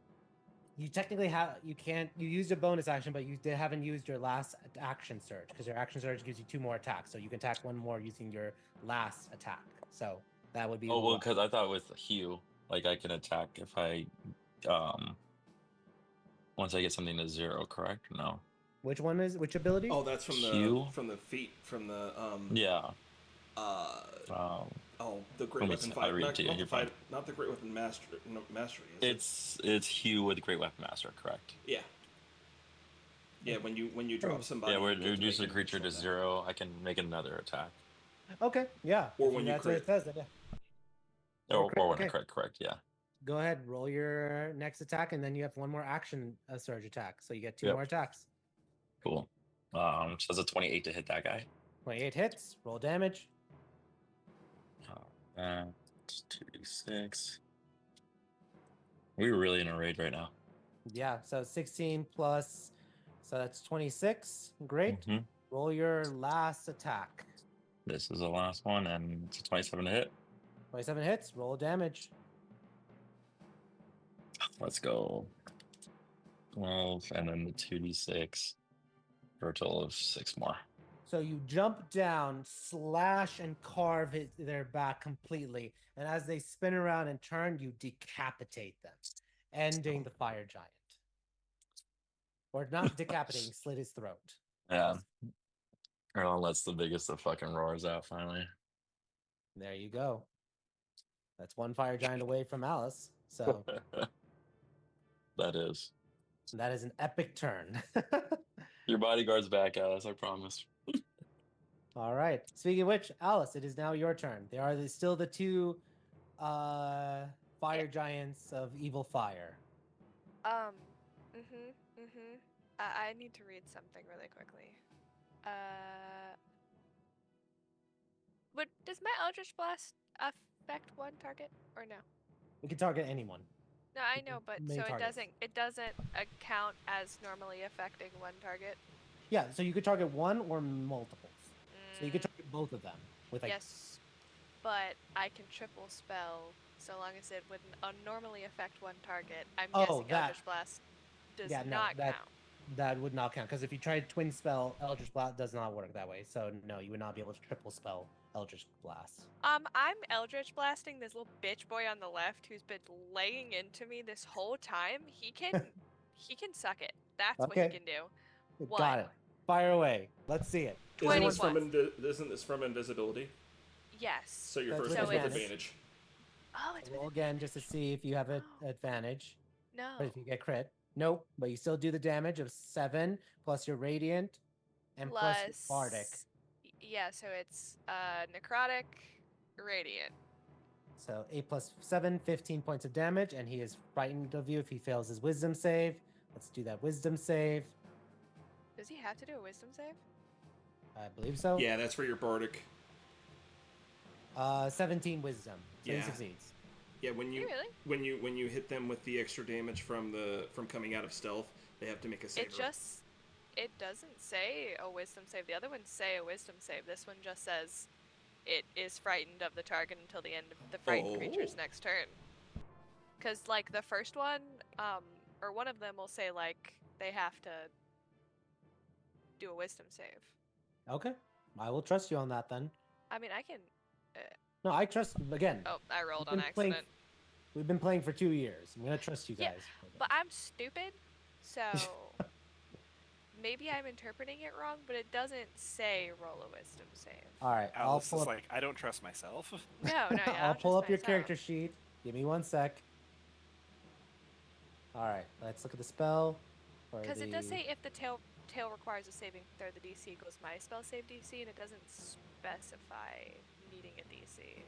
Speaker 1: technically you used a bonus action, but you haven't used your last action surge because your action surge gives you 2 more attacks, so you can attack 1 more using your last attack. So that would be
Speaker 3: Oh well, because I thought with Hugh, like I can attack if I once I get something to 0, correct? No.
Speaker 1: which ability?
Speaker 2: Oh, that's from
Speaker 3: Hugh?
Speaker 2: the feet from the
Speaker 3: Yeah.
Speaker 2: the great
Speaker 3: let me
Speaker 2: weapon
Speaker 3: I'll
Speaker 2: fight.
Speaker 3: read it
Speaker 2: Not,
Speaker 3: to you.
Speaker 2: not the
Speaker 3: You're fine.
Speaker 2: fight, not the great weapon mastery. Is
Speaker 3: It's Hugh with Great Weapon Master, correct?
Speaker 2: it? Yeah. Yeah, when you drop somebody,
Speaker 3: Yeah,
Speaker 2: you
Speaker 3: where
Speaker 2: get to
Speaker 3: reduce
Speaker 2: make
Speaker 3: a
Speaker 2: an
Speaker 3: creature to
Speaker 2: additional attack.
Speaker 3: 0, I can make another attack.
Speaker 1: Okay, yeah.
Speaker 2: Or
Speaker 1: if
Speaker 2: when you
Speaker 1: that's what it
Speaker 2: crit.
Speaker 1: says, then yeah.
Speaker 3: Or when
Speaker 1: okay.
Speaker 3: I correct, yeah.
Speaker 1: Go ahead, roll your next attack, and then you have 1 more action surge attack, so you get 2
Speaker 3: Yep.
Speaker 1: more attacks.
Speaker 3: Cool. So it's a 28 to hit that guy.
Speaker 1: 28 hits. Roll damage.
Speaker 3: 2d6. We were really in a raid right now.
Speaker 1: Yeah, so 16 plus, so that's 26. Great.
Speaker 3: Mhm.
Speaker 1: Roll your last attack.
Speaker 3: This is the last one, and it's a 27 to hit.
Speaker 1: 27 hits. Roll damage.
Speaker 3: Let's go. 12, and then the 2d6 for a total of 6 more.
Speaker 1: So you jump down, slash, and carve their back completely. And as they spin around and turn, you decapitate them, ending the fire giant. Or not decapitating, slit his throat.
Speaker 3: Yeah. Erlen lets the biggest of fucking roars out finally.
Speaker 1: There you go. That's 1 fire giant away from Alice. So
Speaker 3: That is.
Speaker 1: that is an epic turn.
Speaker 3: Your bodyguard's back, Alice, I promise.
Speaker 1: All right. Speaking of which, Alice, it is now your turn. There are still the 2 fire giants of evil fire.
Speaker 4: I need to read something really quickly. Does my Eldritch Blast affect 1 target or no?
Speaker 1: We can target anyone.
Speaker 4: No, I know, but
Speaker 1: Many
Speaker 4: so
Speaker 1: targets.
Speaker 4: it doesn't count as normally affecting 1 target.
Speaker 1: Yeah, so you could target 1 or multiples. So you could target both of them with like.
Speaker 4: Yes, but I can triple spell so long as it wouldn't normally affect 1 target. I'm guessing Eldritch Blast does not count.
Speaker 1: That would not count because if you tried twin spell, Eldritch Blast does not work that way. So no, you would not be able to triple spell Eldritch Blast.
Speaker 4: I'm Eldritch Blasting this little bitch boy on the left who's been laying into me this whole time. He can suck it. That's what he can do.
Speaker 1: Got it. Fire away. Let's see it.
Speaker 2: Isn't this from invisibility?
Speaker 4: Yes.
Speaker 2: So your first one's with advantage.
Speaker 4: Oh, it's
Speaker 1: roll again just to see if you have an advantage.
Speaker 4: No.
Speaker 1: But if you get crit, nope. But you still do the damage of 7 plus your radiant and plus your bardic.
Speaker 4: Yeah, so it's necrotic, radiant.
Speaker 1: So 8 plus 7, 15 points of damage, and he is frightened of you if he fails his wisdom save. Let's do that wisdom save.
Speaker 4: Does he have to do a wisdom save?
Speaker 1: I believe so.
Speaker 2: Yeah, that's for your bardic.
Speaker 1: 17 wisdom. So he succeeds.
Speaker 2: Yeah, when you hit them with the extra damage from coming out of stealth, they have to make a save.
Speaker 4: It doesn't say a wisdom save. The other ones say a wisdom save. This one just says it is frightened of the target until the end of the frightened creature's next turn. Because like the first one, or one of them will say like they have to do a wisdom save.
Speaker 1: Okay, I will trust you on that then.
Speaker 4: I mean, I can.
Speaker 1: No, I trust again.
Speaker 4: Oh, I rolled on accident.
Speaker 1: We've been playing for 2 years. I'm gonna trust you guys.
Speaker 4: Yeah, but I'm stupid, so maybe I'm interpreting it wrong. But it doesn't say roll a wisdom save.
Speaker 1: All right,
Speaker 5: Alice is like, I don't trust myself.
Speaker 4: No, yeah,
Speaker 1: I'll pull up your character sheet. Give me 1 sec. All right, let's look at the spell.
Speaker 4: Because it does say if the tail requires a saving throw, the DC equals my spell save DC, and it doesn't specify needing a DC.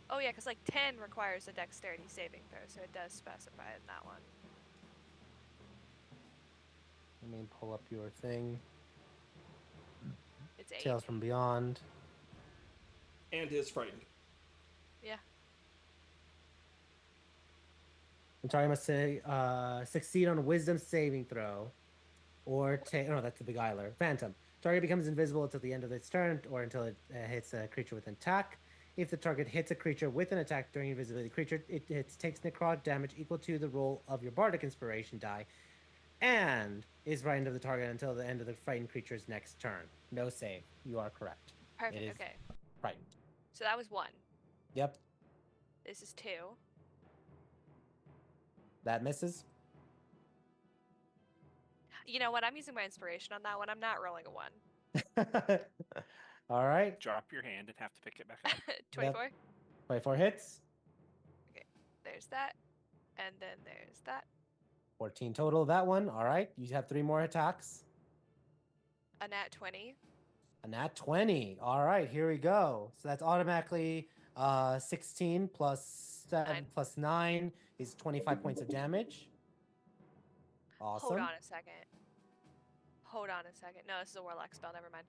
Speaker 4: Oh yeah, because like 10 requires a dexterity saving throw, so it does specify in that one.
Speaker 1: Let me pull up your thing.
Speaker 4: It's 8.
Speaker 1: Tales from Beyond.
Speaker 2: And is frightened.
Speaker 4: Yeah.
Speaker 1: The target must say, succeed on a wisdom saving throw. Or take. Oh, that's the Beguiler. Phantom. Target becomes invisible until the end of its turn or until it hits a creature with an attack. If the target hits a creature with an attack during invisibility, the creature takes necrotic damage equal to the roll of your Bardic Inspiration die and is frightened of the target until the end of the frightened creature's next turn. No save. You are correct.
Speaker 4: Perfect.
Speaker 1: It is
Speaker 4: Okay.
Speaker 1: frightened.
Speaker 4: So that was 1.
Speaker 1: Yep.
Speaker 4: This is 2.
Speaker 1: That misses.
Speaker 4: You know what? I'm using my inspiration on that one. I'm not rolling a 1.
Speaker 1: All right.
Speaker 5: Drop your hand and have to pick it back up.
Speaker 4: 24.
Speaker 1: 24 hits.
Speaker 4: Okay. There's that. And then there's that.
Speaker 1: 14 total. That one. All right. You have 3 more attacks.
Speaker 4: A nat 20.
Speaker 1: A nat 20. All right, here we go. So that's automatically 16 plus 7
Speaker 4: 9.
Speaker 1: plus 9 is 25 points of damage. Awesome.
Speaker 4: Hold on a second. No, this is a warlock spell. Never mind.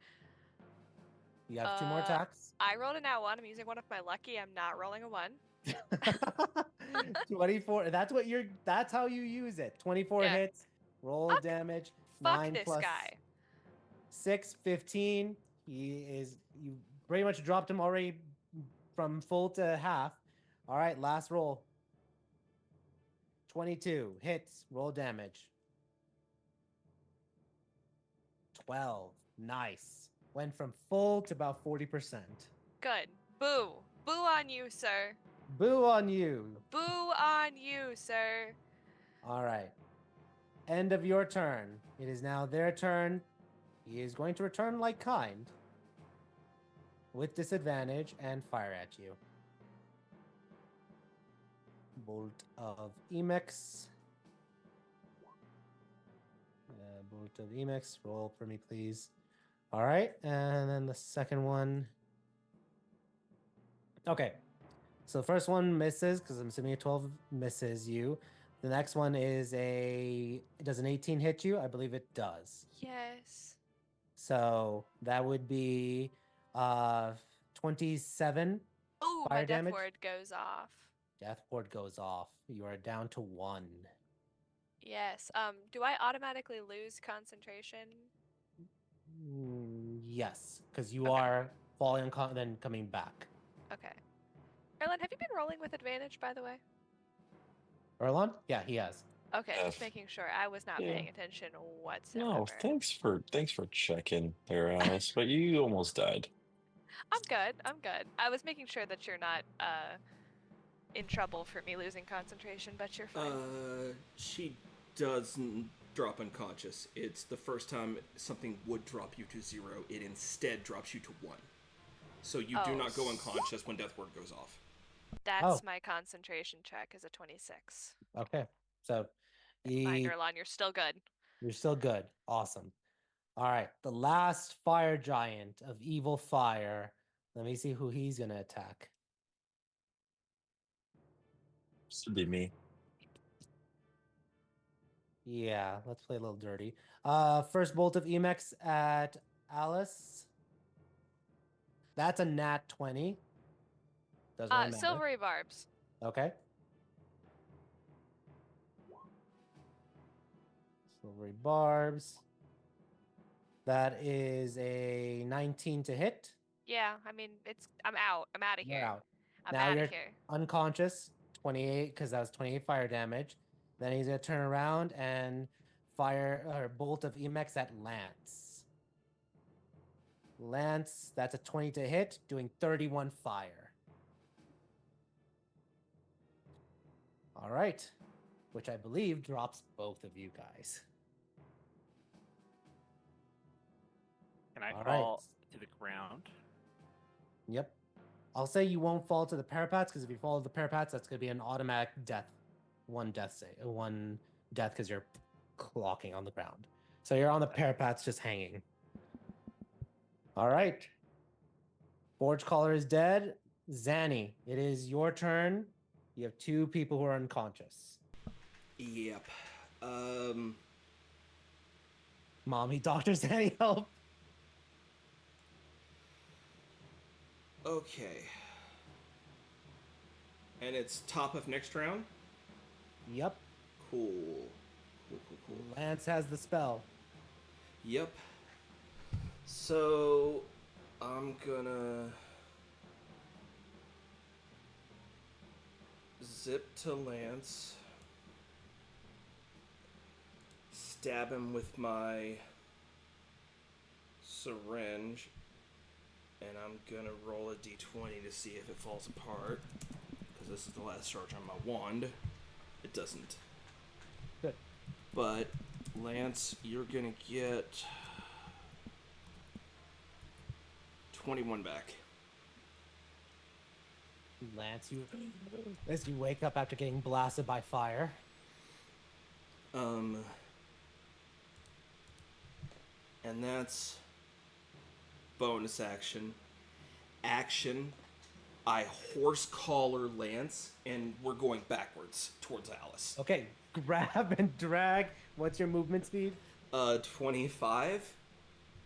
Speaker 1: You have 2 more attacks.
Speaker 4: I rolled a nat 1. I'm using one of my lucky. I'm not rolling a 1.
Speaker 1: 24. That's how you use it. 24
Speaker 4: Yeah.
Speaker 1: hits. Roll
Speaker 4: Fuck-
Speaker 1: damage.
Speaker 4: Fuck
Speaker 1: 9
Speaker 4: this
Speaker 1: plus
Speaker 4: guy.
Speaker 1: 6, 15. You pretty much dropped him already from full to half. All right, last roll. 22 hits. Roll damage. 12. Nice. Went from full to about 40%.
Speaker 4: Good. Boo. Boo on you, sir.
Speaker 1: Boo on you.
Speaker 4: Boo on you, sir.
Speaker 1: All right. End of your turn. It is now their turn. He is going to return like kind with disadvantage and fire at you. Bolt of Emix. Bolt of Emix. Roll for me, please. All right. And then the second one. Okay. So the first one misses because I'm assuming a 12 misses you. The next one is does an 18 hit you? I believe it does.
Speaker 4: Yes.
Speaker 1: So that would be 27
Speaker 4: Oh,
Speaker 1: fire
Speaker 4: my death
Speaker 1: damage.
Speaker 4: ward goes off.
Speaker 1: Death ward goes off. You are down to 1.
Speaker 4: Yes. Do I automatically lose concentration?
Speaker 1: Yes, because you
Speaker 4: Okay.
Speaker 1: are falling then coming back.
Speaker 4: Okay. Erlen, have you been rolling with advantage, by the way?
Speaker 1: Erlon? Yeah, he has.
Speaker 4: Okay, just making sure. I was not paying attention whatsoever.
Speaker 3: No, thanks for checking there, Alice. But you almost died.
Speaker 4: I'm good. I was making sure that you're not in trouble for me losing concentration, but you're fine.
Speaker 2: She doesn't drop unconscious. It's the first time something would drop you to 0. It instead drops you to 1. So you do not go unconscious when death ward goes off.
Speaker 4: That's my concentration check is a 26.
Speaker 1: Okay. So
Speaker 4: Mind, Erlon, you're still good.
Speaker 1: You're still good. Awesome. All right. The last fire giant of evil fire. Let me see who he's going to attack.
Speaker 3: Should be me.
Speaker 1: Yeah, let's play a little dirty. First bolt of Emex at Alice. That's a nat 20. Doesn't really matter.
Speaker 4: Silvery barbs.
Speaker 1: Okay. Silvery barbs. That is a 19 to hit.
Speaker 4: Yeah, I mean, I'm out. I'm out of here.
Speaker 1: You're out.
Speaker 4: I'm
Speaker 1: now
Speaker 4: out
Speaker 1: you're
Speaker 4: of here.
Speaker 1: unconscious. 28, because that was 28 fire damage. Then he's gonna turn around and fire or bolt of Emex at Lance. Lance, that's a 20 to hit, doing 31 fire. All right, which I believe drops both of you guys.
Speaker 5: Can I
Speaker 1: All
Speaker 5: fall
Speaker 1: right.
Speaker 5: to the ground?
Speaker 1: Yep. I'll say you won't fall to the parapets because if you fall to the parapets, that's going to be an automatic death. One death because you're clocking on the ground. So you're on the parapets just hanging. All right. Forge Caller is dead. Zanny, it is your turn. You have 2 people who are unconscious.
Speaker 2: Yep.
Speaker 1: Mommy, doctors, any help?
Speaker 2: Okay. And it's top of next round?
Speaker 1: Yep.
Speaker 2: Cool. Cool.
Speaker 1: Lance has the spell.
Speaker 2: Yep. So, I'm gonna zip to Lance, stab him with my syringe, and I'm gonna roll a d20 to see if it falls apart, because this is the last charge on my wand. It doesn't.
Speaker 1: Good.
Speaker 2: But, Lance, you're gonna get 21 back.
Speaker 1: Lance, as you wake up after getting blasted by fire.
Speaker 2: And that's bonus action. Action. I horse collar Lance, and we're going backwards towards Alice.
Speaker 1: Okay, grab and drag. What's your movement speed?
Speaker 2: 25.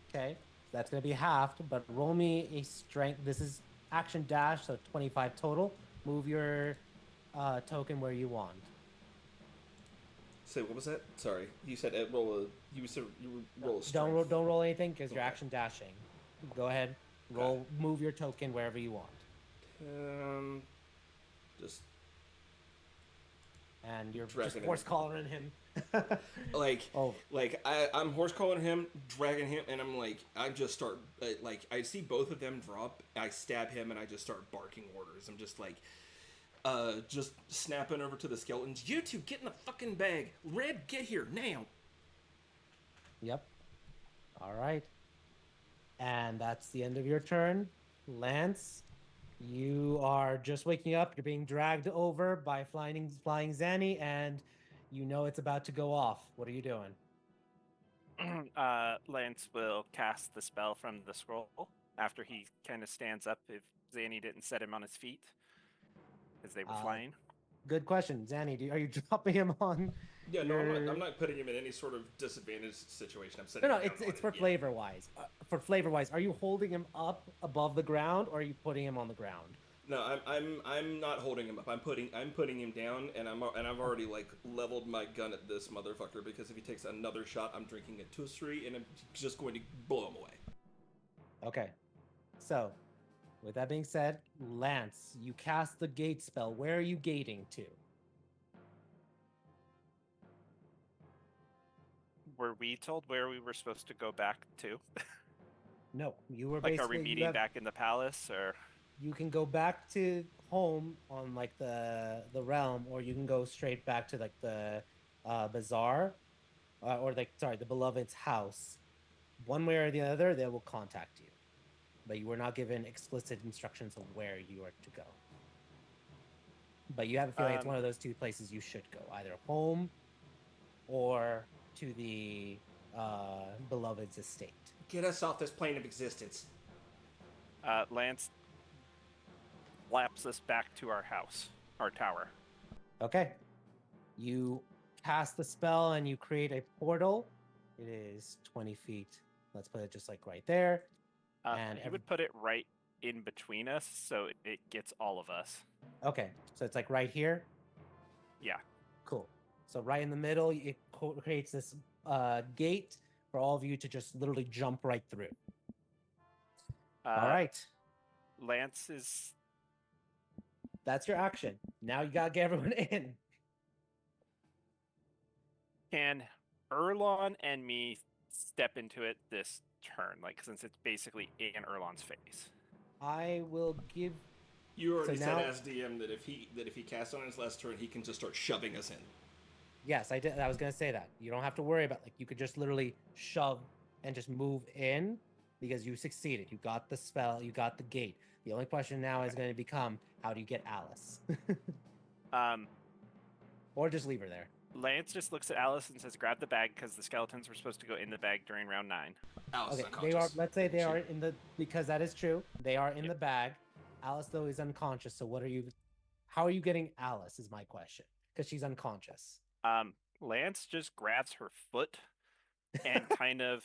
Speaker 1: Okay, that's gonna be halved, but roll me a strength. This is action dash, so 25 total. Move your token where you want.
Speaker 2: Say, what was that? Sorry, you said roll a. You said you roll a
Speaker 1: Don't
Speaker 2: strength.
Speaker 1: don't roll anything because you're
Speaker 2: Okay.
Speaker 1: action dashing. Go ahead, roll. Move your token wherever you want.
Speaker 2: Just
Speaker 1: And you're
Speaker 2: Dragging
Speaker 1: just
Speaker 2: him.
Speaker 1: horse collaring him.
Speaker 2: I'm horse calling him, dragging him, and I just start I see both of them drop. I stab him, and I just start barking orders. I'm just snapping over to the skeletons. You two, get in the fucking bag. Red, get here now.
Speaker 1: Yep. All right. And that's the end of your turn. Lance, you are just waking up. You're being dragged over by flying Zanny, and you know it's about to go off. What are you doing?
Speaker 5: Lance will cast the spell from the scroll after he kind of stands up if Zanny didn't set him on his feet as they were flying.
Speaker 1: Good question, Zanny. Are you dropping him on?
Speaker 2: Yeah,
Speaker 1: your...
Speaker 2: no, I'm not putting him in any sort of disadvantaged situation. I'm setting
Speaker 1: No,
Speaker 2: him down
Speaker 1: it's
Speaker 2: on
Speaker 1: for
Speaker 2: it.
Speaker 1: flavor wise. For flavor wise, are you holding him up above the ground, or are you putting him on the ground?
Speaker 2: No, I'm not holding him up. I'm putting him down, and I've already leveled my gun at this motherfucker, because if he takes another shot, I'm drinking a Tusri, and I'm just going to blow him away.
Speaker 1: Okay. So, with that being said, Lance, you cast the gate spell. Where are you gating to?
Speaker 5: Were we told where we were supposed to go back to?
Speaker 1: No, you were
Speaker 5: Like,
Speaker 1: basically.
Speaker 5: are we meeting back in the palace, or?
Speaker 1: You can go back to home on the realm, or you can go straight back to the bazaar, or the beloved's house. One way or the other, they will contact you, but you were not given explicit instructions of where you are to go. But you have a feeling it's one of those two places you should go, either home or to the beloved's estate.
Speaker 2: Get us off this plane of existence.
Speaker 5: Lance laps us back to our house, our tower.
Speaker 1: Okay. You cast the spell and you create a portal. It is 20 feet. Let's put it just right there.
Speaker 5: And he would put it right in between us, so it gets all of us.
Speaker 1: Okay, so it's right here?
Speaker 5: Yeah.
Speaker 1: Cool. So right in the middle, it creates this gate for all of you to just literally jump right through. All right.
Speaker 5: Lance is...
Speaker 1: That's your action. Now you gotta get everyone in.
Speaker 5: Can Erlon and me step into it this turn? Since it's basically in Erlon's face.
Speaker 1: I will give...
Speaker 2: You already said as DM that if he casts on his last turn, he can just start shoving us in.
Speaker 1: Yes, I did. I was gonna say that. You don't have to worry about you could just literally shove and just move in because you succeeded. You got the spell. You got the gate. The only question now is going to become, how do you get Alice? Or just leave her there.
Speaker 5: Lance just looks at Alice and says, "Grab the bag," because the skeletons were supposed to go in the bag during round 9.
Speaker 2: Alice is
Speaker 1: they are. Let's say they are in the because that is true. They are in the bag. Alice though is unconscious. So what are you? How are you getting Alice? Is my question because she's unconscious.
Speaker 5: Lance just grabs her foot and kind of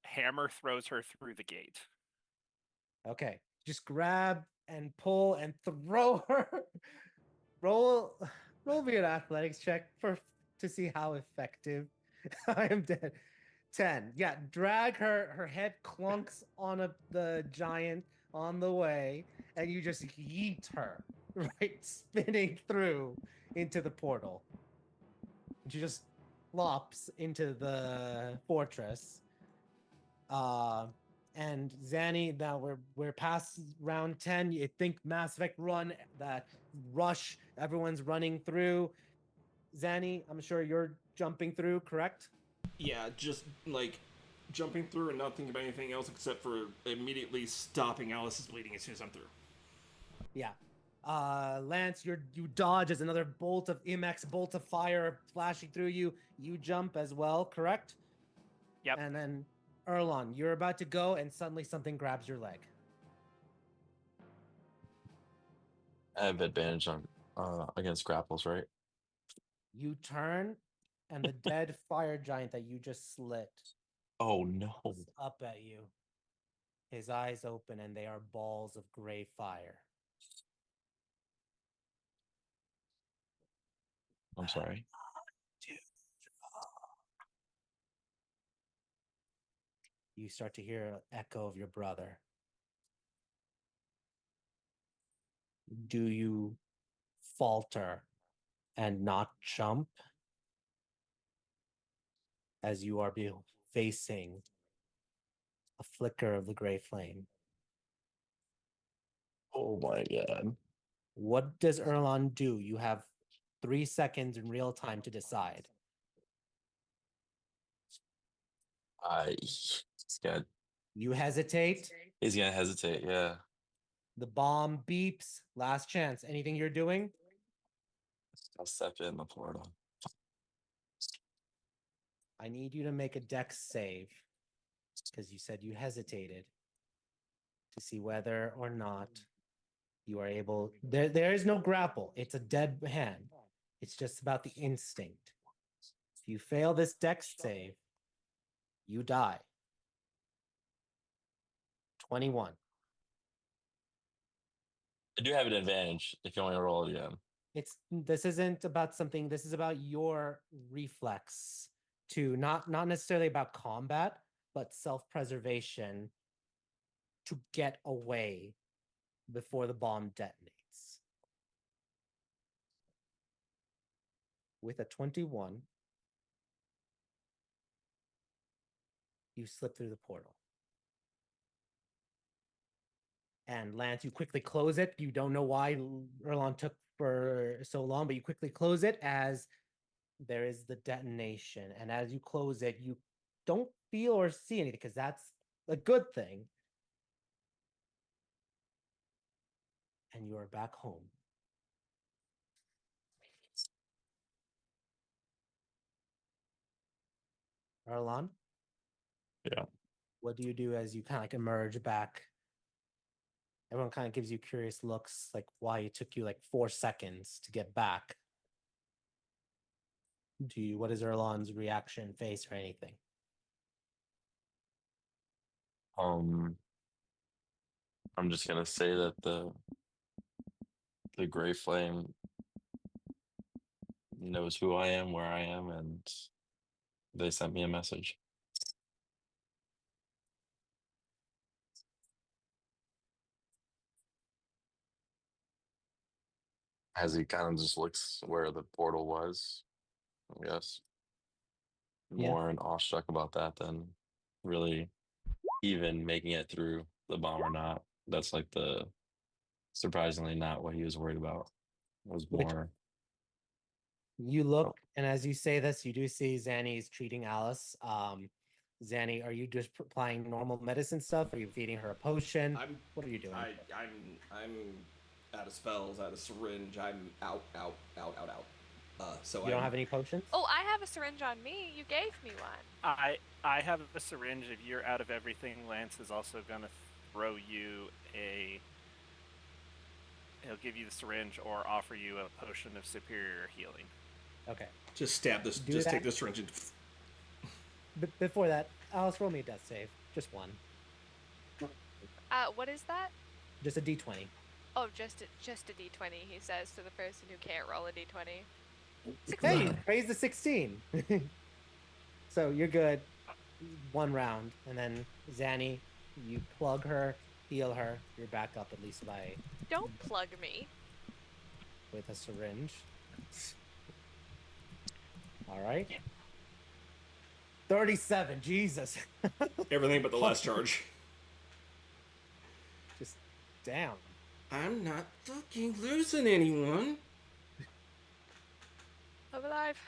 Speaker 5: hammer throws her through the gate.
Speaker 1: Okay, just grab and pull and throw her. roll me an athletics check to see how effective I am dead. 10. Yeah, drag her. Her head clunks on the giant on the way, and you just yeet her right, spinning through into the portal. She just flops into the fortress. And Zanny, now we're past round 10. You think Mass Effect run, that rush, everyone's running through. Zanny, I'm sure you're jumping through, correct?
Speaker 2: Yeah, just like jumping through and not thinking about anything else except for immediately stopping Alice's bleeding as soon as I'm through.
Speaker 1: Yeah. Lance, you dodge as another bolt of MX, bolt of fire flashing through you. You jump as well, correct?
Speaker 5: Yep.
Speaker 1: And then Erlon, you're about to go, and suddenly something grabs your leg.
Speaker 3: I have advantage on against grapples, right?
Speaker 1: You turn, and the dead fire giant that you just slit
Speaker 3: Oh no!
Speaker 1: looks up at you. His eyes open, and they are balls of gray fire.
Speaker 3: I'm sorry.
Speaker 1: You start to hear an echo of your brother. Do you falter and not jump as you are facing a flicker of the gray flame?
Speaker 3: Oh my god!
Speaker 1: What does Erlon do? You have 3 seconds in real time to decide.
Speaker 3: He's gonna
Speaker 1: You hesitate.
Speaker 3: hesitate. Yeah.
Speaker 1: The bomb beeps. Last chance. Anything you're doing?
Speaker 3: I'll step in the portal.
Speaker 1: I need you to make a dex save because you said you hesitated to see whether or not you are able. There is no grapple. It's a dead hand. It's just about the instinct. If you fail this dex save, you die. 21.
Speaker 3: I do have an advantage if you want to roll it again.
Speaker 1: This isn't about something. This is about your reflex to not necessarily about combat, but self-preservation to get away before the bomb detonates. With a 21, you slip through the portal. And Lance, you quickly close it. You don't know why Erlon took for so long, but you quickly close it as there is the detonation. And as you close it, you don't feel or see anything because that's a good thing. And you are back home. Erlon?
Speaker 3: Yeah.
Speaker 1: What do you do as you kind of like emerge back? Everyone kind of gives you curious looks, like why it took you like 4 seconds to get back. What is Erlon's reaction, face, or anything?
Speaker 3: I'm just gonna say that the gray flame knows who I am, where I am, and they sent me a message. As he kind of just looks where the portal was, I guess.
Speaker 1: Yeah.
Speaker 3: More awestruck about that than really even making it through the bomb or not. That's like the surprisingly not what he was worried about. It was more.
Speaker 1: You look, and as you say this, you do see Zanny's treating Alice. Zanny, are you just applying normal medicine stuff? Are you feeding her a potion? What are you doing?
Speaker 2: I'm out of spells, out of syringe. I'm out. So
Speaker 1: You don't have any potions?
Speaker 4: Oh, I have a syringe on me. You gave me one.
Speaker 5: I have a syringe. If you're out of everything, Lance is also gonna throw you a. He'll give you the syringe or offer you a potion of superior healing.
Speaker 1: Okay.
Speaker 2: Just stab this. Just take the syringe and.
Speaker 1: before that, Alice, roll me a death save. Just one.
Speaker 4: What is that?
Speaker 1: Just a d20.
Speaker 4: Oh, just a d20, he says to the person who can't roll a d20.
Speaker 1: Hey, you raised the 16. So you're good. One round. And then Zanny, you plug her, heal her. You're back up at least by
Speaker 4: Don't plug me.
Speaker 1: with a syringe. All right. 37. Jesus.
Speaker 2: Everything but the last charge.
Speaker 1: Just down.
Speaker 2: I'm not fucking losing anyone.
Speaker 4: I'm alive.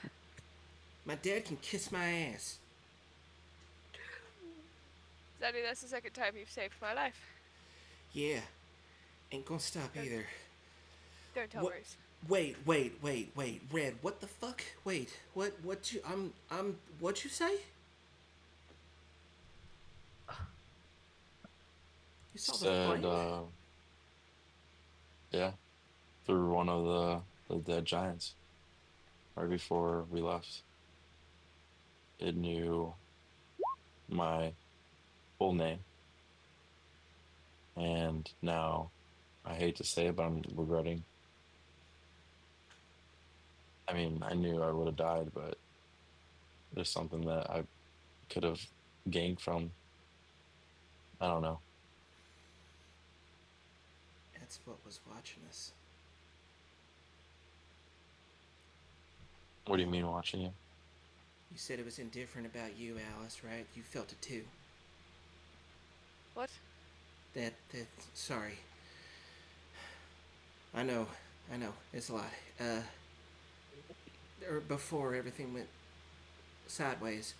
Speaker 2: My dad can kiss my ass.
Speaker 4: Zaddy, that's the second time you've saved my life.
Speaker 2: Yeah. Ain't gonna stop either.
Speaker 4: Don't tell
Speaker 2: What?
Speaker 4: Bruce.
Speaker 2: Wait. Red, what the fuck? Wait, what you, what'd you say? You saw the
Speaker 3: Said,
Speaker 2: flame?
Speaker 3: yeah, through one of the dead giants right before we left. It knew my full name, and now I hate to say it, but I'm regretting. I mean, I knew I would have died, but there's something that I could have gained from. I don't know.
Speaker 2: That's what was watching us.
Speaker 3: What do you mean watching you?
Speaker 2: You said it was indifferent about you, Alice, right? You felt it too.
Speaker 4: What?
Speaker 2: Sorry. I know, it's a lot. Before everything went sideways,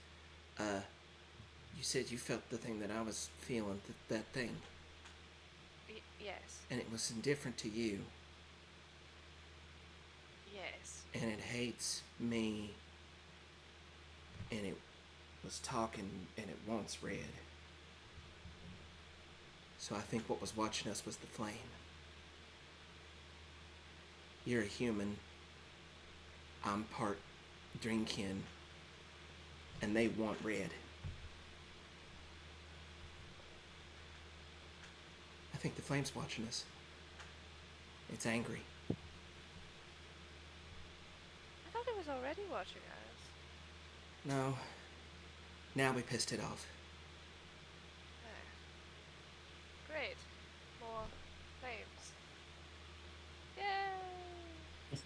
Speaker 2: you said you felt the thing that I was feeling, that thing.
Speaker 4: Yes.
Speaker 2: And it was indifferent to you.
Speaker 4: Yes.
Speaker 2: And it hates me. And it was talking, and it wants red. So I think what was watching us was the flame. You're a human. I'm part Dreamkin. And they want red. I think the flame's watching us. It's angry.
Speaker 4: I thought it was already watching us.
Speaker 2: No. Now we pissed it off.
Speaker 4: Oh. Great. More flames. Yay!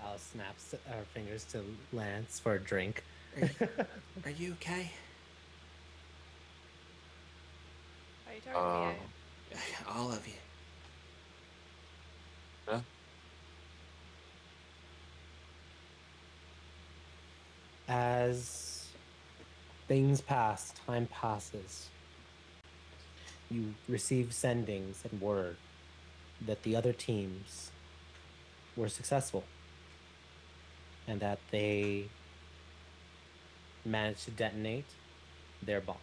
Speaker 1: Alice snaps her fingers to Lance for a drink.
Speaker 2: Are you okay?
Speaker 4: Are you talking to me?
Speaker 2: All of you.
Speaker 3: Yeah.
Speaker 1: As things pass, time passes, you receive sendings and word that the other teams were successful and that they managed to detonate their bombs.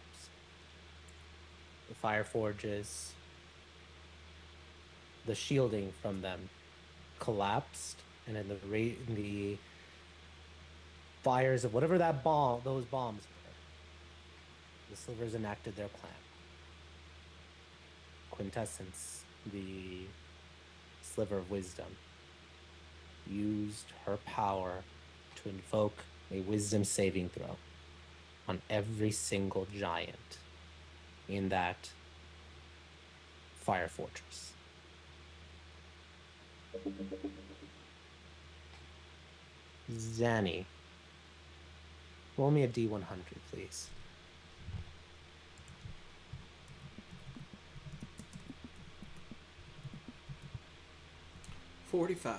Speaker 1: The fire forges, the shielding from them collapsed, and in the fires of whatever those bombs were, the Slivers enacted their plan. Quintessence, the Sliver of Wisdom, used her power to invoke a wisdom saving throw on every single giant in that fire fortress. Zanny, roll me a D100, please.
Speaker 2: $45.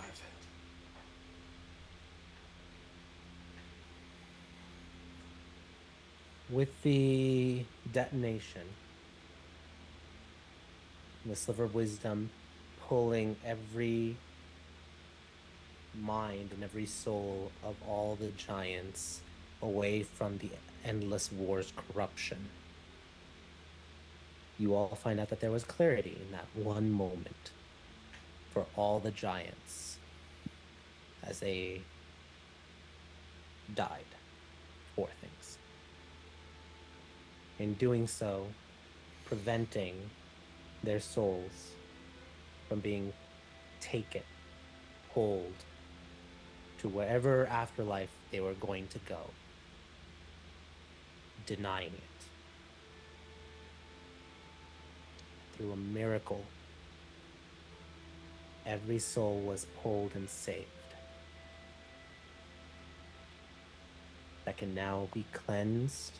Speaker 1: With the detonation, the Sliver of Wisdom pulling every mind and every soul of all the giants away from the endless war's corruption. You all find out that there was clarity in that one moment for all the giants as they died. Four things. In doing so, preventing their souls from being taken, pulled to wherever afterlife they were going to go, denying it. Through a miracle, every soul was pulled and saved. That can now be cleansed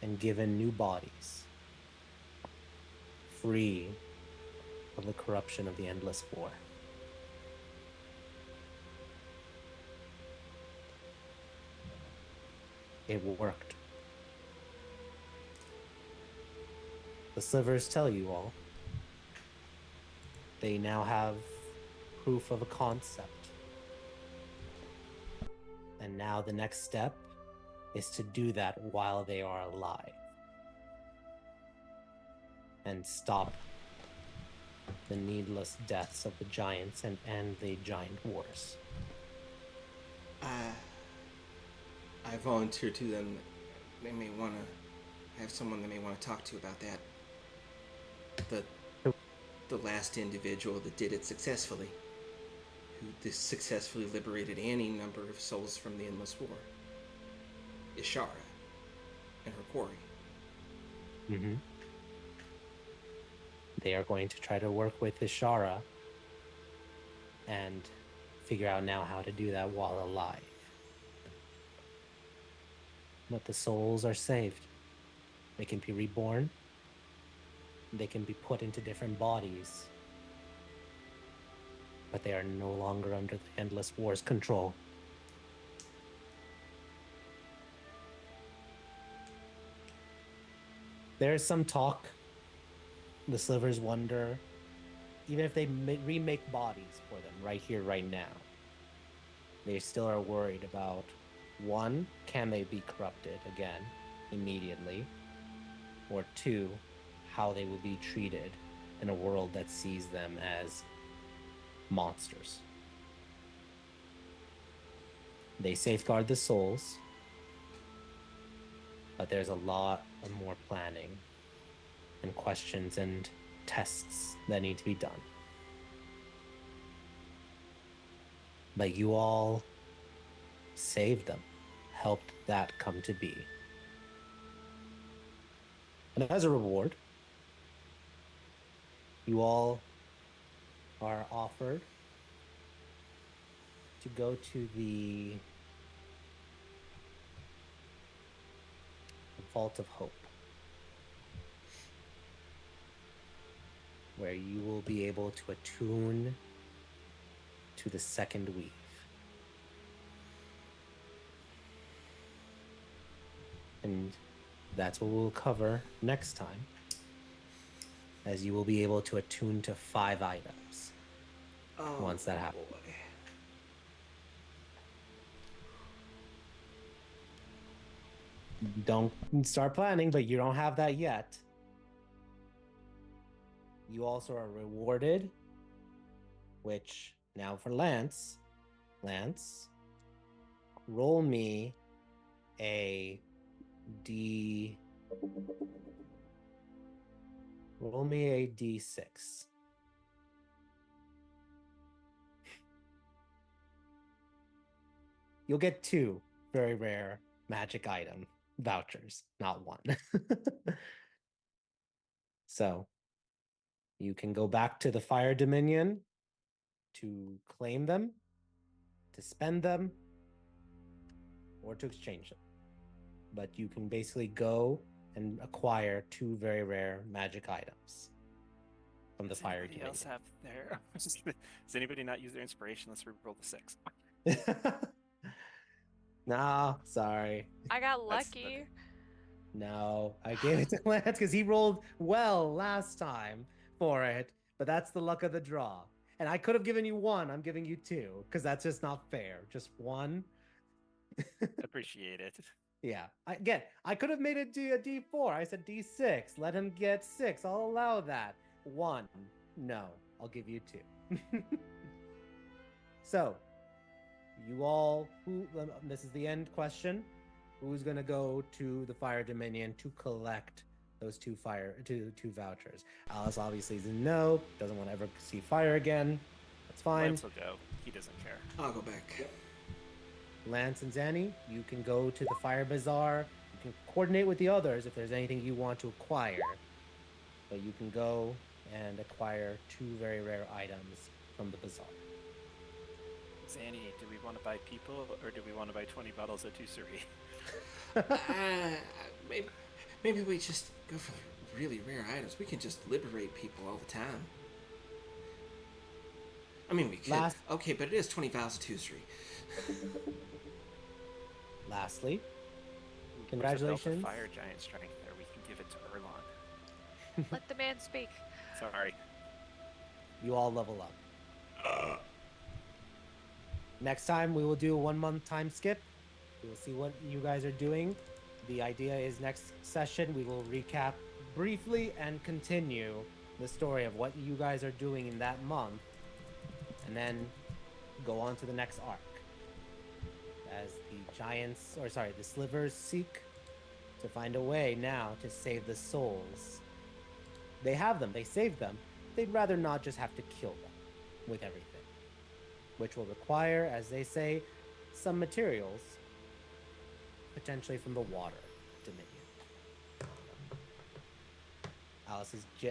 Speaker 1: and given new bodies, free of the corruption of the endless war. It worked. The slivers tell you all. They now have proof of a concept. And now the next step is to do that while they are alive. And stop the needless deaths of the giants and end the giant wars.
Speaker 2: I volunteer to them. They may want to have someone they may want to talk to about that. The last individual that did it successfully, who successfully liberated any number of souls from the endless war, Ishara and her quarry.
Speaker 1: Mm-hmm. They are going to try to work with Ishara and figure out now how to do that while alive. But the souls are saved. They can be reborn. They can be put into different bodies. But they are no longer under the Endless War's control. There is some talk. The slivers wonder, even if they remake bodies for them right here, right now, they still are worried about, one, can they be corrupted again immediately? Or two, how they will be treated in a world that sees them as monsters. They safeguard the souls, but there's a lot of more planning and questions and tests that need to be done. But you all saved them, helped that come to be. And as a reward, you all are offered to go to the Vault of Hope, where you will be able to attune to the second weave. And that's what we'll cover next time, as you will be able to attune to 5 items once that happens.
Speaker 2: Boy.
Speaker 1: Don't start planning, but you don't have that yet. You also are rewarded, which now for Lance, roll me a D6. You'll get 2 very rare magic item vouchers, not 1. So you can go back to the Fire Dominion to claim them, to spend them, or to exchange them. But you can basically go and acquire 2 very rare magic items from the Fire
Speaker 5: Anybody else
Speaker 1: Dominion.
Speaker 5: have their? Does anybody not use their inspiration? Let's re-roll the 6.
Speaker 1: No, sorry.
Speaker 4: I got
Speaker 5: That's-
Speaker 4: lucky.
Speaker 5: okay.
Speaker 1: No, I gave it to Lance because he rolled well last time for it, but that's the luck of the draw. And I could have given you 1. I'm giving you 2 because that's just not fair. Just 1.
Speaker 5: Appreciate it.
Speaker 1: Yeah. I could have made it a D4. I said D6. Let him get 6. I'll allow that. 1. No, I'll give you 2. So, you all, this is the end question. who's gonna go to the Fire Dominion to collect those two vouchers? Alice obviously is a no, doesn't want to ever see fire again. That's fine.
Speaker 5: Lance will go. He doesn't care.
Speaker 2: I'll go back.
Speaker 1: Lance and Zanny, you can go to the Fire Bazaar. You can coordinate with the others if there's anything you want to acquire. But you can go and acquire 2 very rare items from the bazaar.
Speaker 5: Zanny, do we want to buy people or do we want to buy 20 bottles of Tusuri?
Speaker 2: Maybe we just go for really rare items. We can just liberate people all the time. I mean, we could. Okay, but it is 20 vials of Tusuri.
Speaker 1: Lastly,
Speaker 5: There's a
Speaker 1: congratulations.
Speaker 5: belt of fire giant strength there. We can give it to Erlon.
Speaker 4: Let the man speak.
Speaker 5: Sorry.
Speaker 1: You all level up. Next time, we will do a 1-month time skip. We will see what you guys are doing. The idea is next session, we will recap briefly and continue the story of what you guys are doing in that month, and then go on to the next arc. As the slivers seek to find a way now to save the souls. They have them, they saved them. They'd rather not just have to kill them with everything, which will require, as they say, some materials, potentially from the water dominion.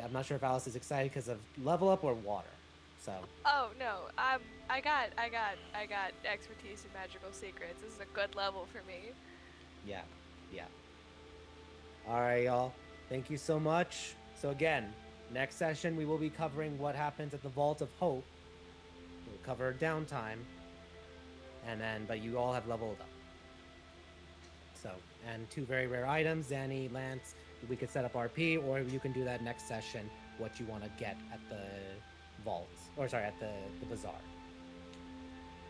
Speaker 1: I'm not sure if Alice is excited because of level up or water. So.
Speaker 4: Oh no, I got expertise in magical secrets. This is a good level for me.
Speaker 1: Yeah. All right, y'all. Thank you so much. So again, next session we will be covering what happens at the Vault of Hope. We'll cover downtime, but you all have leveled up. So, and 2 very rare items, Zanny, Lance. We could set up RP, or you can do that next session. What you want to get at the at the bazaar.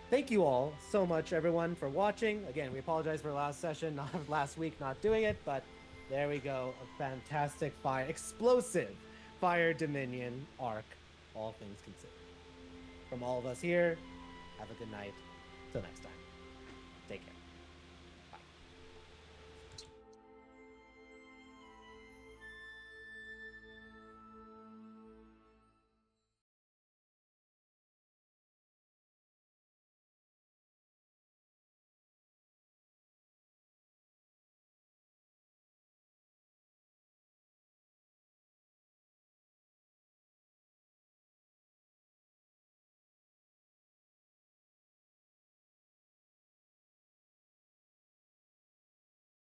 Speaker 1: Thank you all so much, everyone, for watching. Again, we apologize for last week not doing it, but there we go. A fantastic explosive Fire Dominion arc, all things considered. From all of us here, have a good night. Till next time. Take care.